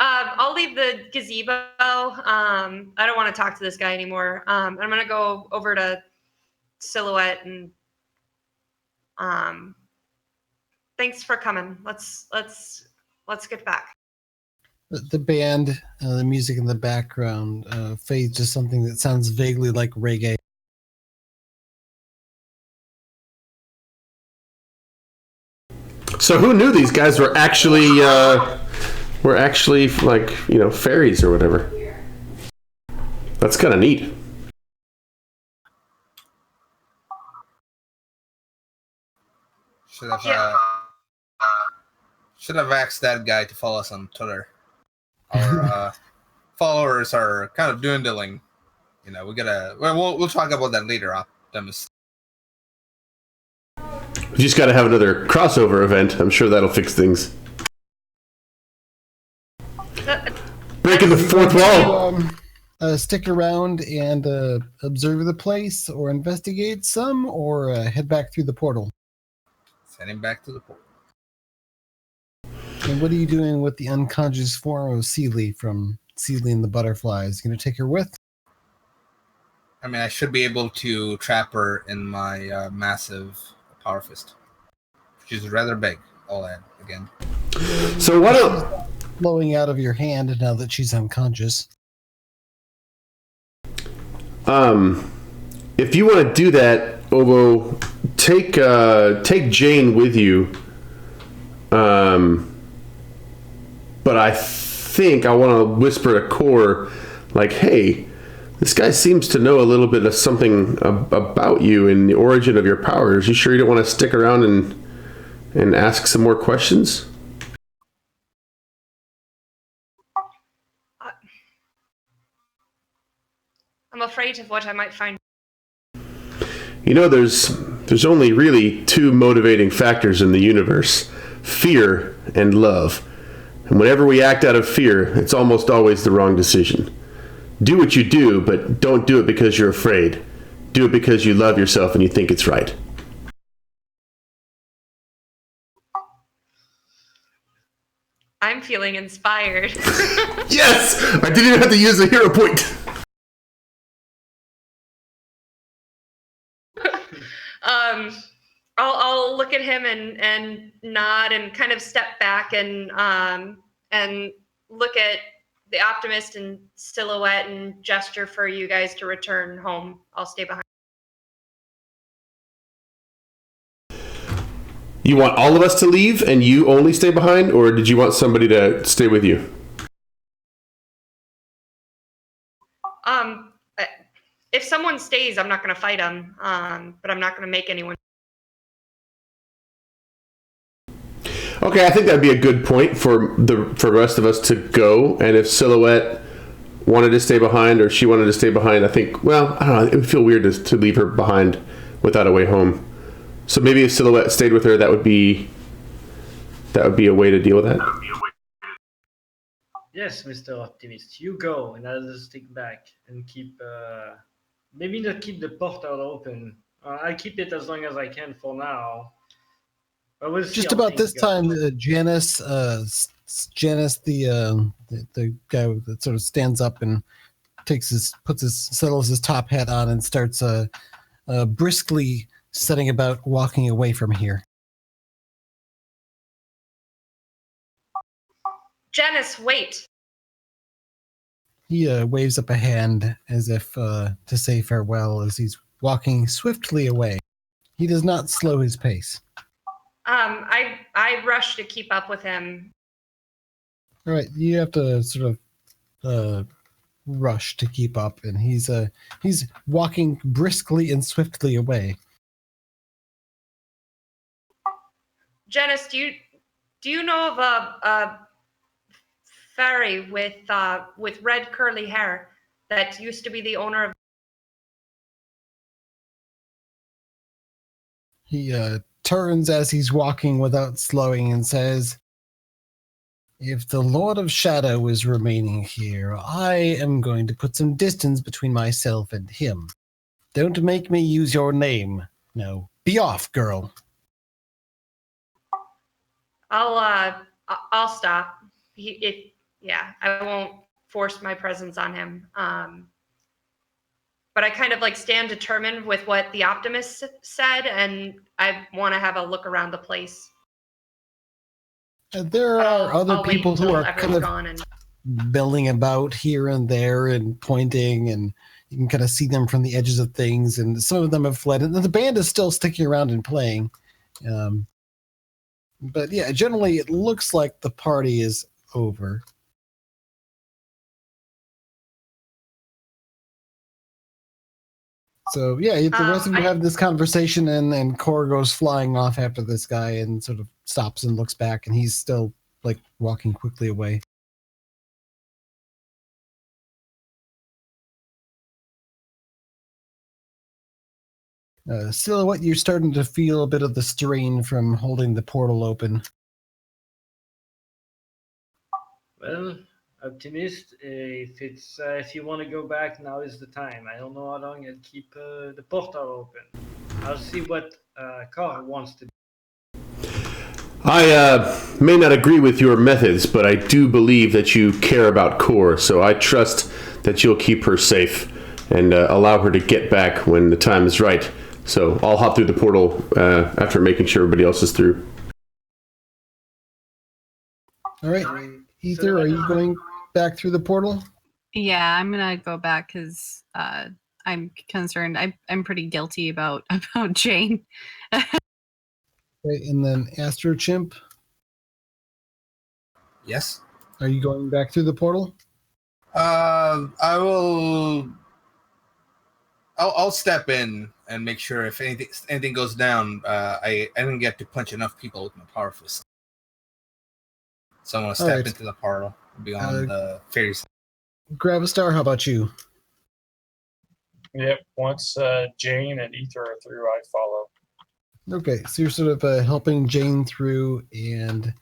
I'll leave the gazebo. I don't want to talk to this guy anymore. I'm gonna go over to Silhouette and thanks for coming. Let's get back. The band, the music in the background fades to something that sounds vaguely like reggae. So who knew these guys were actually like, fairies or whatever? That's kind of neat. Should have asked that guy to follow us on Twitter. Our followers are kind of dwindling. We gotta. Well, we'll talk about that later, Optimus. We just got to have another crossover event. I'm sure that'll fix things. Breaking the fourth wall. Stick around and observe the place, or investigate some, or head back through the portal. Heading back to the portal. And what are you doing with the unconscious form of Seely from Seely and the Butterflies? You gonna take her with? I mean, I should be able to trap her in my massive power fist. She's rather big. I'll add again. So why don't flowing out of your hand now that she's unconscious? If you want to do that, Obo, take Jane with you. But I think I want to whisper to Core, like, hey, this guy seems to know a little bit of something about you and the origin of your powers. You sure you don't want to stick around and ask some more questions? I'm afraid of what I might find. There's only really two motivating factors in the universe: fear and love. And whenever we act out of fear, it's almost always the wrong decision. Do what you do, but don't do it because you're afraid. Do it because you love yourself and you think it's right. I'm feeling inspired. Yes! I didn't even have to use a hero point. I'll look at him and nod and kind of step back and look at the Optimist and Silhouette and gesture for you guys to return home. I'll stay behind. You want all of us to leave and you only stay behind, or did you want somebody to stay with you? If someone stays, I'm not going to fight them, but I'm not going to make anyone. Okay, I think that'd be a good point for the rest of us to go. And if Silhouette wanted to stay behind, or she wanted to stay behind, I think, well, I don't know, it would feel weird to leave her behind without a way home. So maybe if Silhouette stayed with her, that would be a way to deal with that. Yes, Mr. Optimist, you go, and I'll just stick back and keep, maybe not keep the portal open. I'll keep it as long as I can for now. But we'll see Just how about things this go. time, Janice, the guy that sort of stands up and settles his top hat on and starts briskly setting about walking away from here. Janice, wait. He waves up a hand as if to say farewell as he's walking swiftly away. He does not slow his pace. I rush to keep up with him. All right, you have to sort of rush to keep up, and he's walking briskly and swiftly away. Janice, do you know of a fairy with red curly hair that used to be the owner of? He turns as he's walking without slowing and says, "If the Lord of Shadow is remaining here, I am going to put some distance between myself and him. Don't make me use your name. No, be off, girl." I'll stop. I won't force my presence on him. But I kind of like stand determined with what the Optimist said, and I want to have a look around the place. There are other people who are kind of gone and milling about here and there and pointing, and you can kind of see them from the edges of things, and some of them have fled, and the band is still sticking around and playing. But yeah, generally it looks like the party is over. So yeah, the rest of you have this conversation, and Cor goes flying off after this guy and sort of stops and looks back, and he's still like walking quickly away. Silhouette, you're starting to feel a bit of the strain from holding the portal open. Well, Optimist, if you want to go back, now is the time. I don't know how long I'll keep the portal open. I'll see what Carl wants to do. I may not agree with your methods, but I do believe that you care about Core, so I trust that you'll keep her safe and allow her to get back when the time is right. So I'll hop through the portal after making sure everybody else is through. All right. Ether, are you going back through the portal? Yeah, I'm gonna go back because I'm concerned. I'm pretty guilty about Jane. Okay, and then Astro Chimp, Yes. are you going back through the portal? I will. I'll step in and make sure if anything goes down. I didn't get to punch enough people with my power fist, so I'm gonna step into the portal beyond the fairies. Gravistar, how about you? Yep. Once Jane and Ether are through, I follow. Okay, so you're sort of helping Jane through, and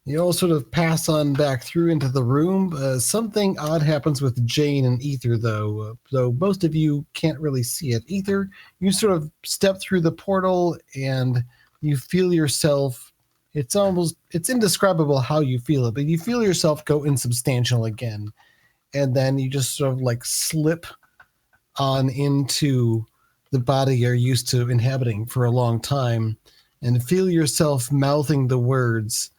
you all sort of pass on back through into the room. Something odd happens with Jane and Ether, though most of you can't really see it. Ether, you sort of step through the portal, and you feel yourself, it's indescribable how you feel it, but you feel yourself go insubstantial again, and then you just sort of like slip on into the body you're used to inhabiting for a long time, and feel yourself mouthing the words,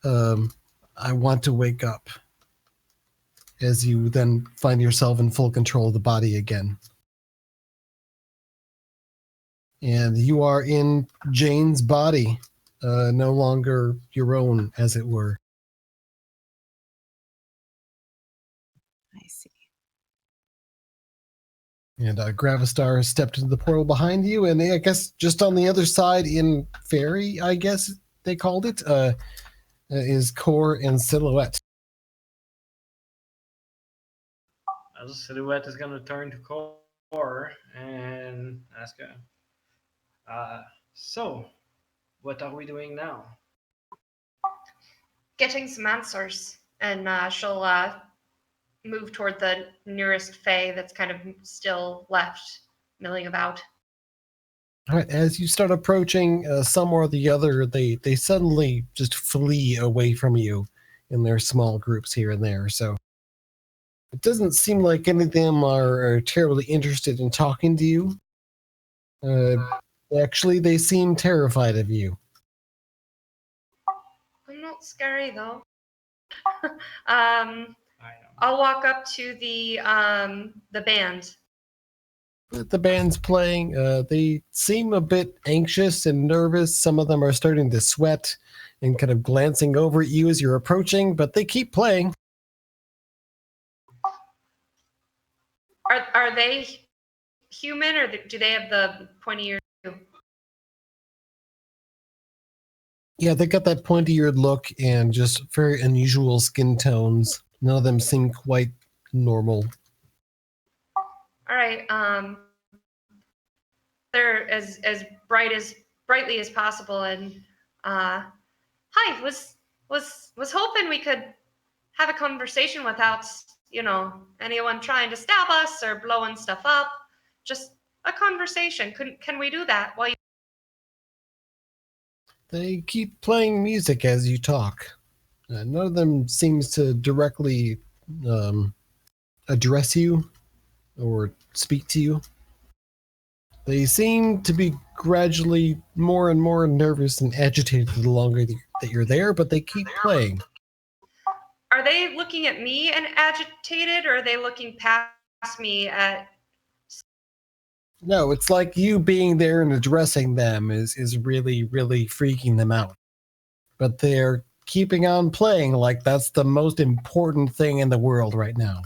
"I want to wake up," as you then find yourself in full control of the body again. And you are in Jane's body, no longer your own, as it were. I see. And Gravistar has stepped into the portal behind you, and I guess just on the other side in Fairy, I guess they called it, is Core and Silhouette. Silhouette is going to turn to Core and ask her, so, what are we doing now? getting some answers, and she'll move toward the nearest Fae that's kind of still left milling about. All right, as you start approaching some or the other, they suddenly just flee away from you in their small groups here and there. So it doesn't seem like any of them are terribly interested in talking to you. Actually, they seem terrified of you. I'm not scary though. I'll walk up to the band. The band's playing. They seem a bit anxious and nervous. Some of them are starting to sweat and kind of glancing over at you as you're approaching, but they keep playing. Are they human, or do they have the pointy ears too? Yeah, they got that pointy-eared look and just very unusual skin tones. None of them seem quite normal. All right. They're as brightly as possible, and hi. Was hoping we could have a conversation without anyone trying to stab us or blowing stuff up. Just a conversation. Can we do that while you? They keep playing music as you talk. None of them seems to directly address you or speak to you. They seem to be gradually more and more nervous and agitated the longer that you're there, but they keep playing. Are they looking at me and agitated, or are they looking past me at? No, it's like you being there and addressing them is really, really freaking them out. But they're keeping on playing like that's the most important thing in the world right now.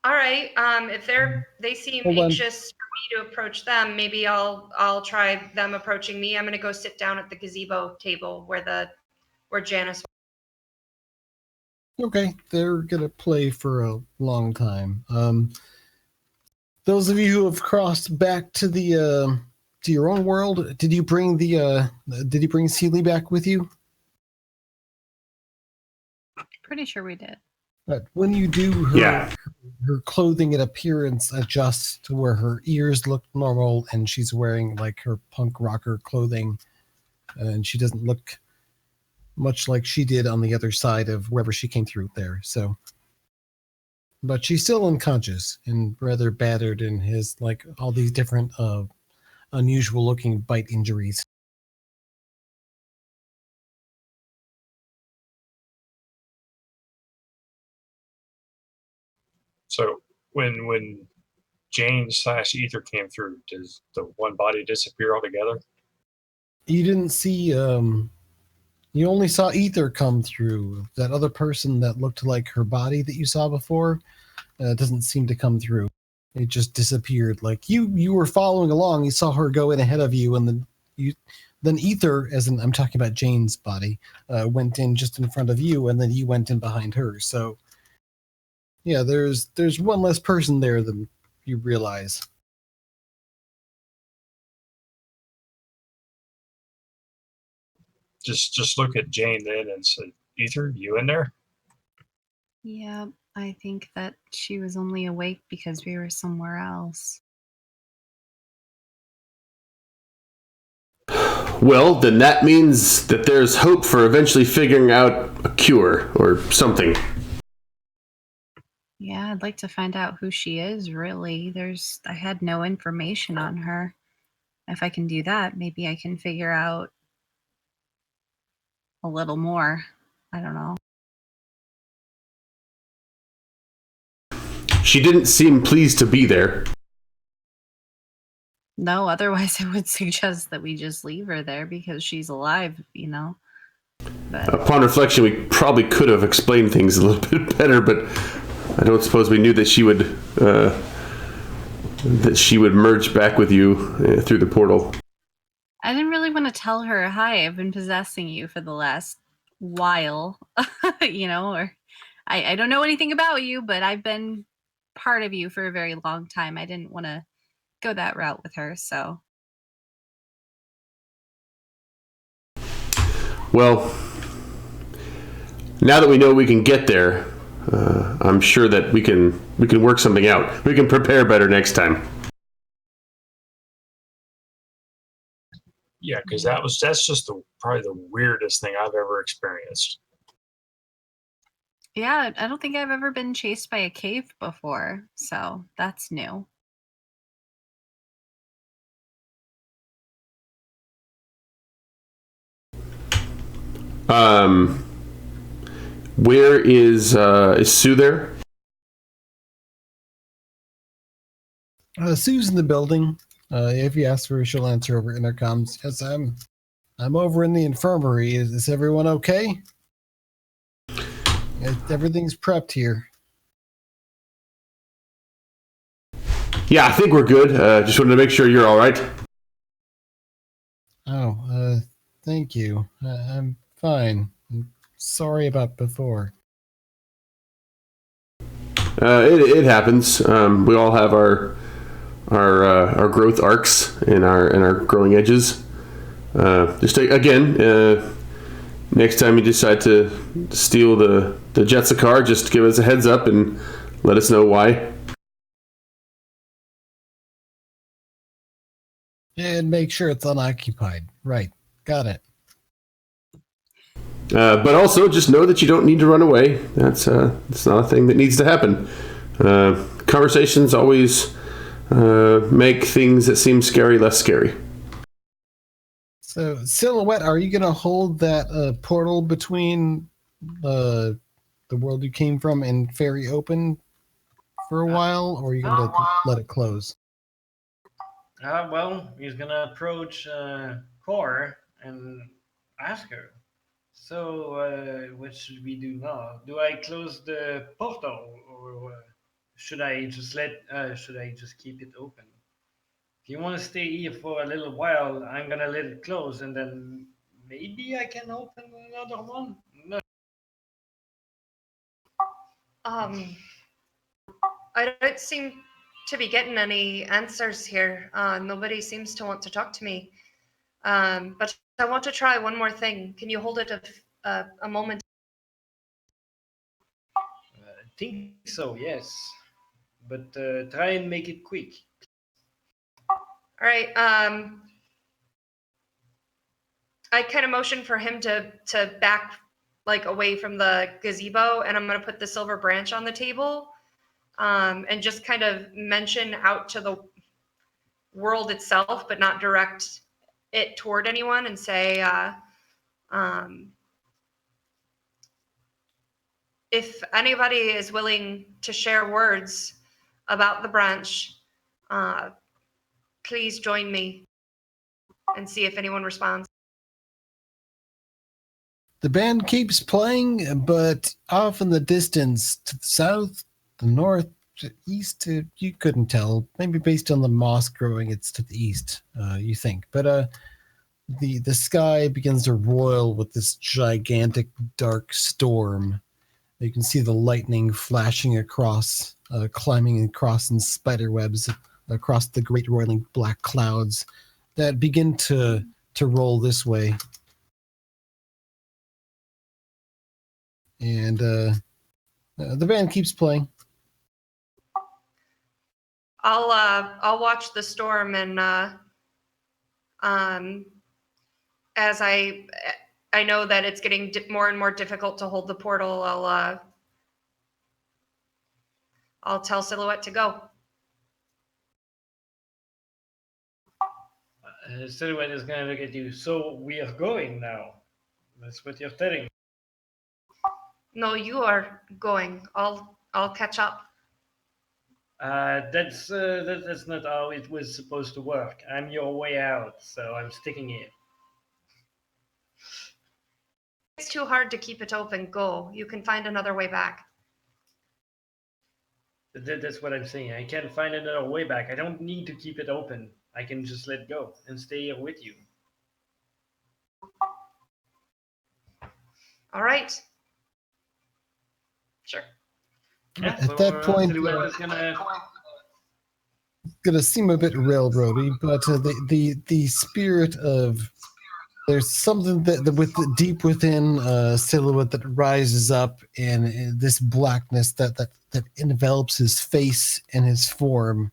All right. If they seem Hold on. anxious for me to approach them, maybe I'll try them approaching me. I'm gonna go sit down at the gazebo table where Janice. Okay, they're gonna play for a long time. Those of you who have crossed back to the to your own world, did you bring Seely back with you? Pretty sure we did. But when you do, her clothing and appearance adjusts to where her ears look normal, and she's wearing like her punk rocker clothing, and she doesn't look much like she did on the other side of wherever she came through there. So, but she's still unconscious and rather battered and has like all these different unusual looking bite injuries. So when Jane / Ether came through, does the one body disappear altogether? You didn't see you only saw Ether come through. That other person that looked like her body that you saw before doesn't seem to come through. It just disappeared. Like you were following along, you saw her go in ahead of you, and then Ether, I'm talking about Jane's body, went in just in front of you, and then you went in behind her. So yeah, there's one less person there than you realize. Just look at Jane then and say, Ether, you in there? Yeah, I think that she was only awake because we were somewhere else. Well, then that means that there's hope for eventually figuring out a cure or something. Yeah, I'd like to find out who she is, really. I had no information on her. If I can do that, maybe I can figure out a little more. I don't know. She didn't seem pleased to be there. No, otherwise I would suggest that we just leave her there because she's alive, But Upon reflection, we probably could have explained things a little bit better, but I don't suppose we knew that she would merge back with you through the portal. I didn't really want to tell her, hi, I've been possessing you for the last while, or I don't know anything about you, but I've been part of you for a very long time. I didn't want to go that route with her, so. Well, now that we know we can get there, I'm sure that we can work something out. We can prepare better next time. Yeah, because that's just probably the weirdest thing I've ever experienced. Yeah, I don't think I've ever been chased by a cave before, so that's new. Where is Sue there? Sue's in the building. If you ask her, she'll answer over intercoms. Yes, I'm over in the infirmary. Is everyone okay? Everything's prepped here. Yeah, I think we're good. Just wanted to make sure you're all right. Oh, thank you. I'm fine. I'm sorry about before. It happens. We all have our growth arcs and our growing edges. Next time you decide to steal the Justicars, just give us a heads up and let us know why. And make sure it's unoccupied. Right. Got it. But also, just know that you don't need to run away. That's not a thing that needs to happen. Conversations always make things that seem scary less scary. So, Silhouette, are you going to hold that portal between the world you came from and Fairy open for a while, or are you going to let it close? Well, he's gonna approach Core and ask her. So, what should we do now? Do I close the portal, or should I just keep it open? If you want to stay here for a little while, I'm gonna let it close, and then maybe I can open another one. No. I don't seem to be getting any answers here. Nobody seems to want to talk to me. But I want to try one more thing. Can you hold it a moment? I think so, yes. But try and make it quick. All right. I kind of motion for him to back like away from the gazebo, and I'm gonna put the silver branch on the table, and just kind of mention out to the world itself, but not direct it toward anyone, and say, if anybody is willing to share words about the branch, please join me and see if anyone responds. The band keeps playing, but off in the distance, to the south, the north, east, you couldn't tell. Maybe based on the moss growing, it's to the east, you think. But the sky begins to roil with this gigantic dark storm. You can see the lightning flashing across, climbing across in spider webs across the great roiling black clouds that begin to roll this way. And the band keeps playing. I'll watch the storm, and as I know that it's getting more and more difficult to hold the portal, I'll tell Silhouette to go. Silhouette is gonna look at you. So we are going now. That's what you're telling me. No, you are going. I'll catch up. That's not how it was supposed to work. I'm your way out, so I'm sticking here. It's too hard to keep it open. Go. You can find another way back. That's what I'm saying. I can't find another way back. I don't need to keep it open. I can just let go and stay here with you. All right. Sure. Yeah, At that point, Silhouette is gonna seem a bit railroady, but the spirit of there's something that with deep within Silhouette that rises up, and this blackness that envelops his face and his form.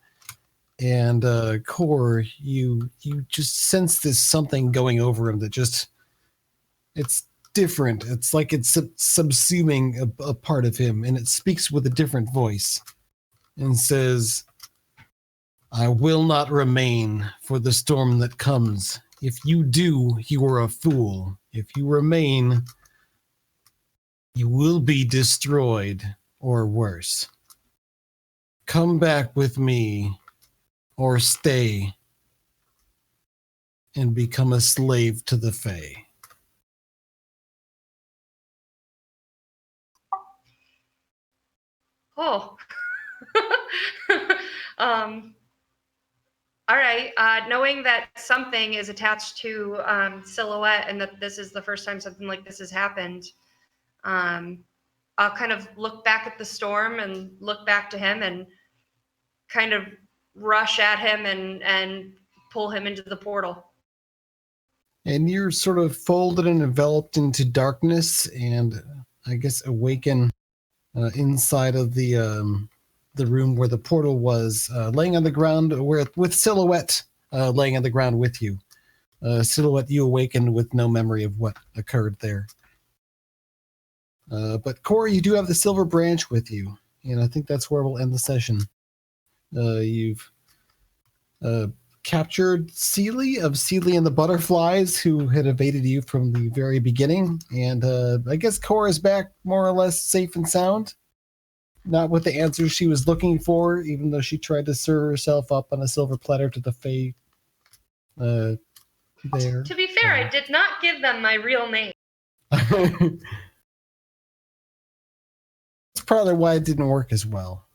And Core, you just sense this something going over him that just it's different. It's like it's subsuming a part of him, and it speaks with a different voice and says, I will not remain for the storm that comes. If you do, you are a fool. If you remain, you will be destroyed, or worse. Come back with me, or stay. and become a slave to the Fae. Oh. All right. Knowing that something is attached to Silhouette and that this is the first time something like this has happened, I'll kind of look back at the storm and look back to him and kind of rush at him and pull him into the portal. And you're sort of folded and enveloped into darkness, and I guess awaken inside of the room where the portal was, laying on the ground, with Silhouette laying on the ground with you. Silhouette, you awakened with no memory of what occurred there. But Corey, you do have the silver branch with you, and I think that's where we'll end the session. You've captured Seely of Seely and the Butterflies, who had evaded you from the very beginning, and I guess Cora's back more or less safe and sound. Not with the answers she was looking for, even though she tried to serve herself up on a silver platter to the Fae there. To be fair, I did not give them my real name. That's probably why it didn't work as well.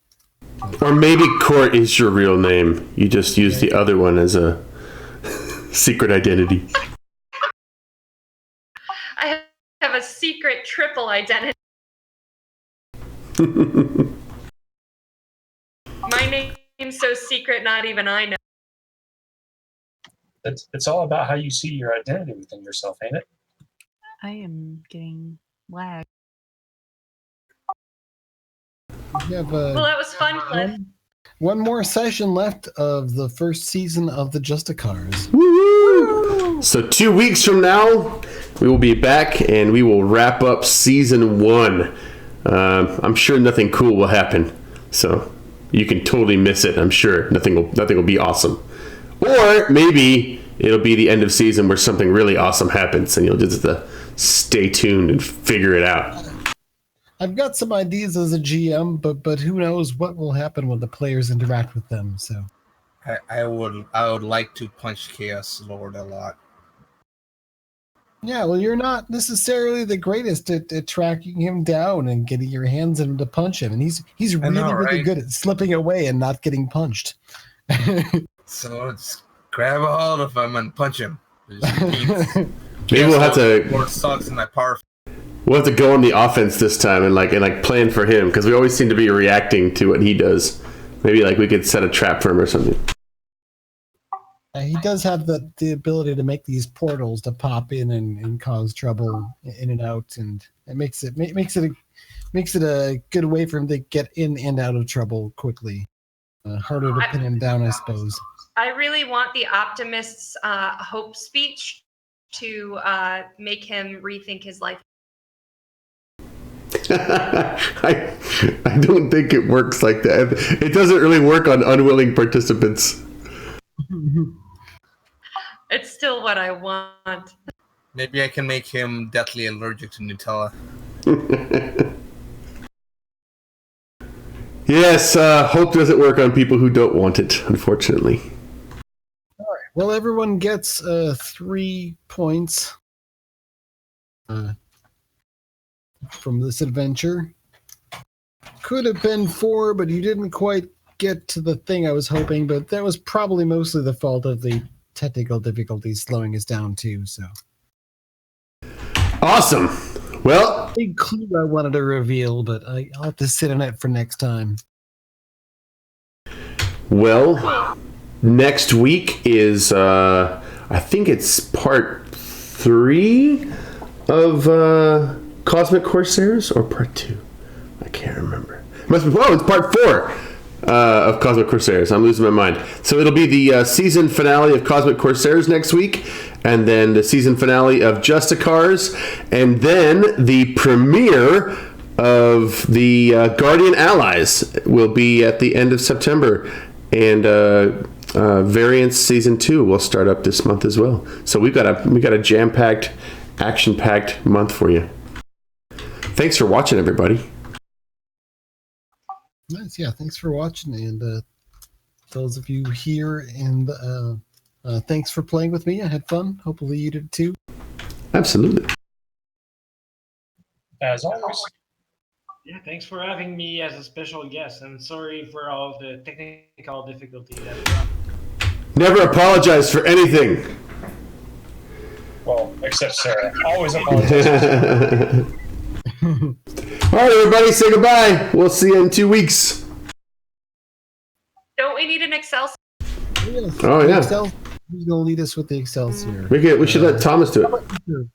Or maybe Court is your real name. You just use the other one as a secret identity. I have a secret triple identity. My name's so secret, not even I know. It's all about how you see your identity within yourself, ain't it? I am getting lag. You have, Well, that was fun, Cliff. one more session left of the first season of the Justicars. Woo! So 2 weeks from now, we will be back and we will wrap up season 1. I'm sure nothing cool will happen, so you can totally miss it. I'm sure nothing will be awesome, or maybe it'll be the end of season where something really awesome happens, and you'll just have to stay tuned and figure it out. I've got some ideas as a GM, but who knows what will happen when the players interact with them. So I would like to punch Chaos Lord a lot. yeah, well, you're not necessarily the greatest at tracking him down and getting your hands on him to punch him, and he's really good at slipping away and not getting punched. So just grab a hold of him and punch him. Maybe we'll have to. More sucks in that power. We'll have to go on the offense this time and plan for him, because we always seem to be reacting to what he does. Maybe we could set a trap for him or something. He does have the ability to make these portals to pop in and cause trouble in and out, and it makes it a good way for him to get in and out of trouble quickly. Harder to pin him down, I suppose. I really want the optimist's hope speech to make him rethink his life. I don't think it works like that. It doesn't really work on unwilling participants. It's still what I want. Maybe I can make him deathly allergic to Nutella. Yes, hope doesn't work on people who don't want it, unfortunately. All right. Well, everyone gets 3 points from this adventure. Could have been 4, but you didn't quite get to the thing I was hoping, but that was probably mostly the fault of the technical difficulties slowing us down too. So awesome. Well, big clue I wanted to reveal, but I'll have to sit on it for next time. Well, next week is I think it's part 3 of Cosmic Corsairs, or part 2. I can't remember. It's part 4 of Cosmic Corsairs. I'm losing my mind. So it'll be the season finale of Cosmic Corsairs next week, and then the season finale of Justicars, and then the premiere of the Guardian Allies will be at the end of September, and Variants season 2 will start up this month as well. So we got a jam-packed, action-packed month for you. Thanks for watching, everybody. Nice, yeah. Thanks for watching, and those of you here in the Thanks for playing with me. I had fun. Hopefully you did too. Absolutely. As always. Yeah, thanks for having me as a special guest, and sorry for all the technical difficulties. Never apologize for anything. Well, except Sarah. Always apologize. All right, everybody, say goodbye. We'll see you in 2 weeks. Don't we need an Excel? Yes, Oh, the yeah. Excel, who's going to lead us with the Excelsior? We should let Thomas do it.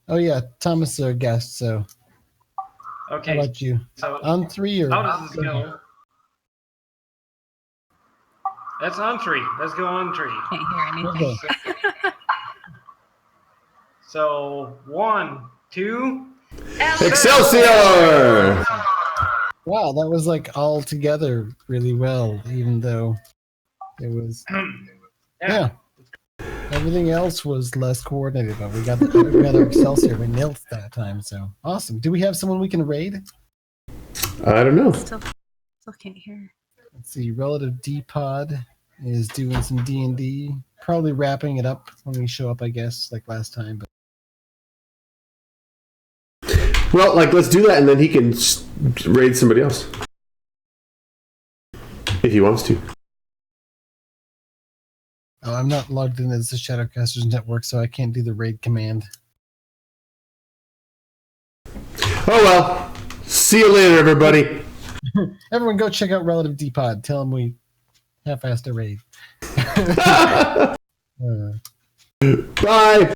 Oh, yeah. Thomas is our guest, so Okay. how about you? So On 3 or... how does this go? That's on 3. Let's go on 3. Can't hear anything. Okay. So 1, 2. Excelsior! Wow, that was like all together really well, even though it was... Yeah. Everything else was less coordinated, but we got our Excelsior. We nailed it that time, so awesome. Do we have someone we can raid? I don't know. Still can't hear. Let's see. Relative D-Pod is doing some D&D. Probably wrapping it up when we show up, I guess, like last time. But Well, let's do that, and then he can raid somebody else. If he wants to. oh, I'm not logged in as the Shadowcasters Network, so I can't do the raid command. Oh, well. See you later, everybody. Everyone go check out Relative D-Pod. Tell them we half-assed a raid. Bye.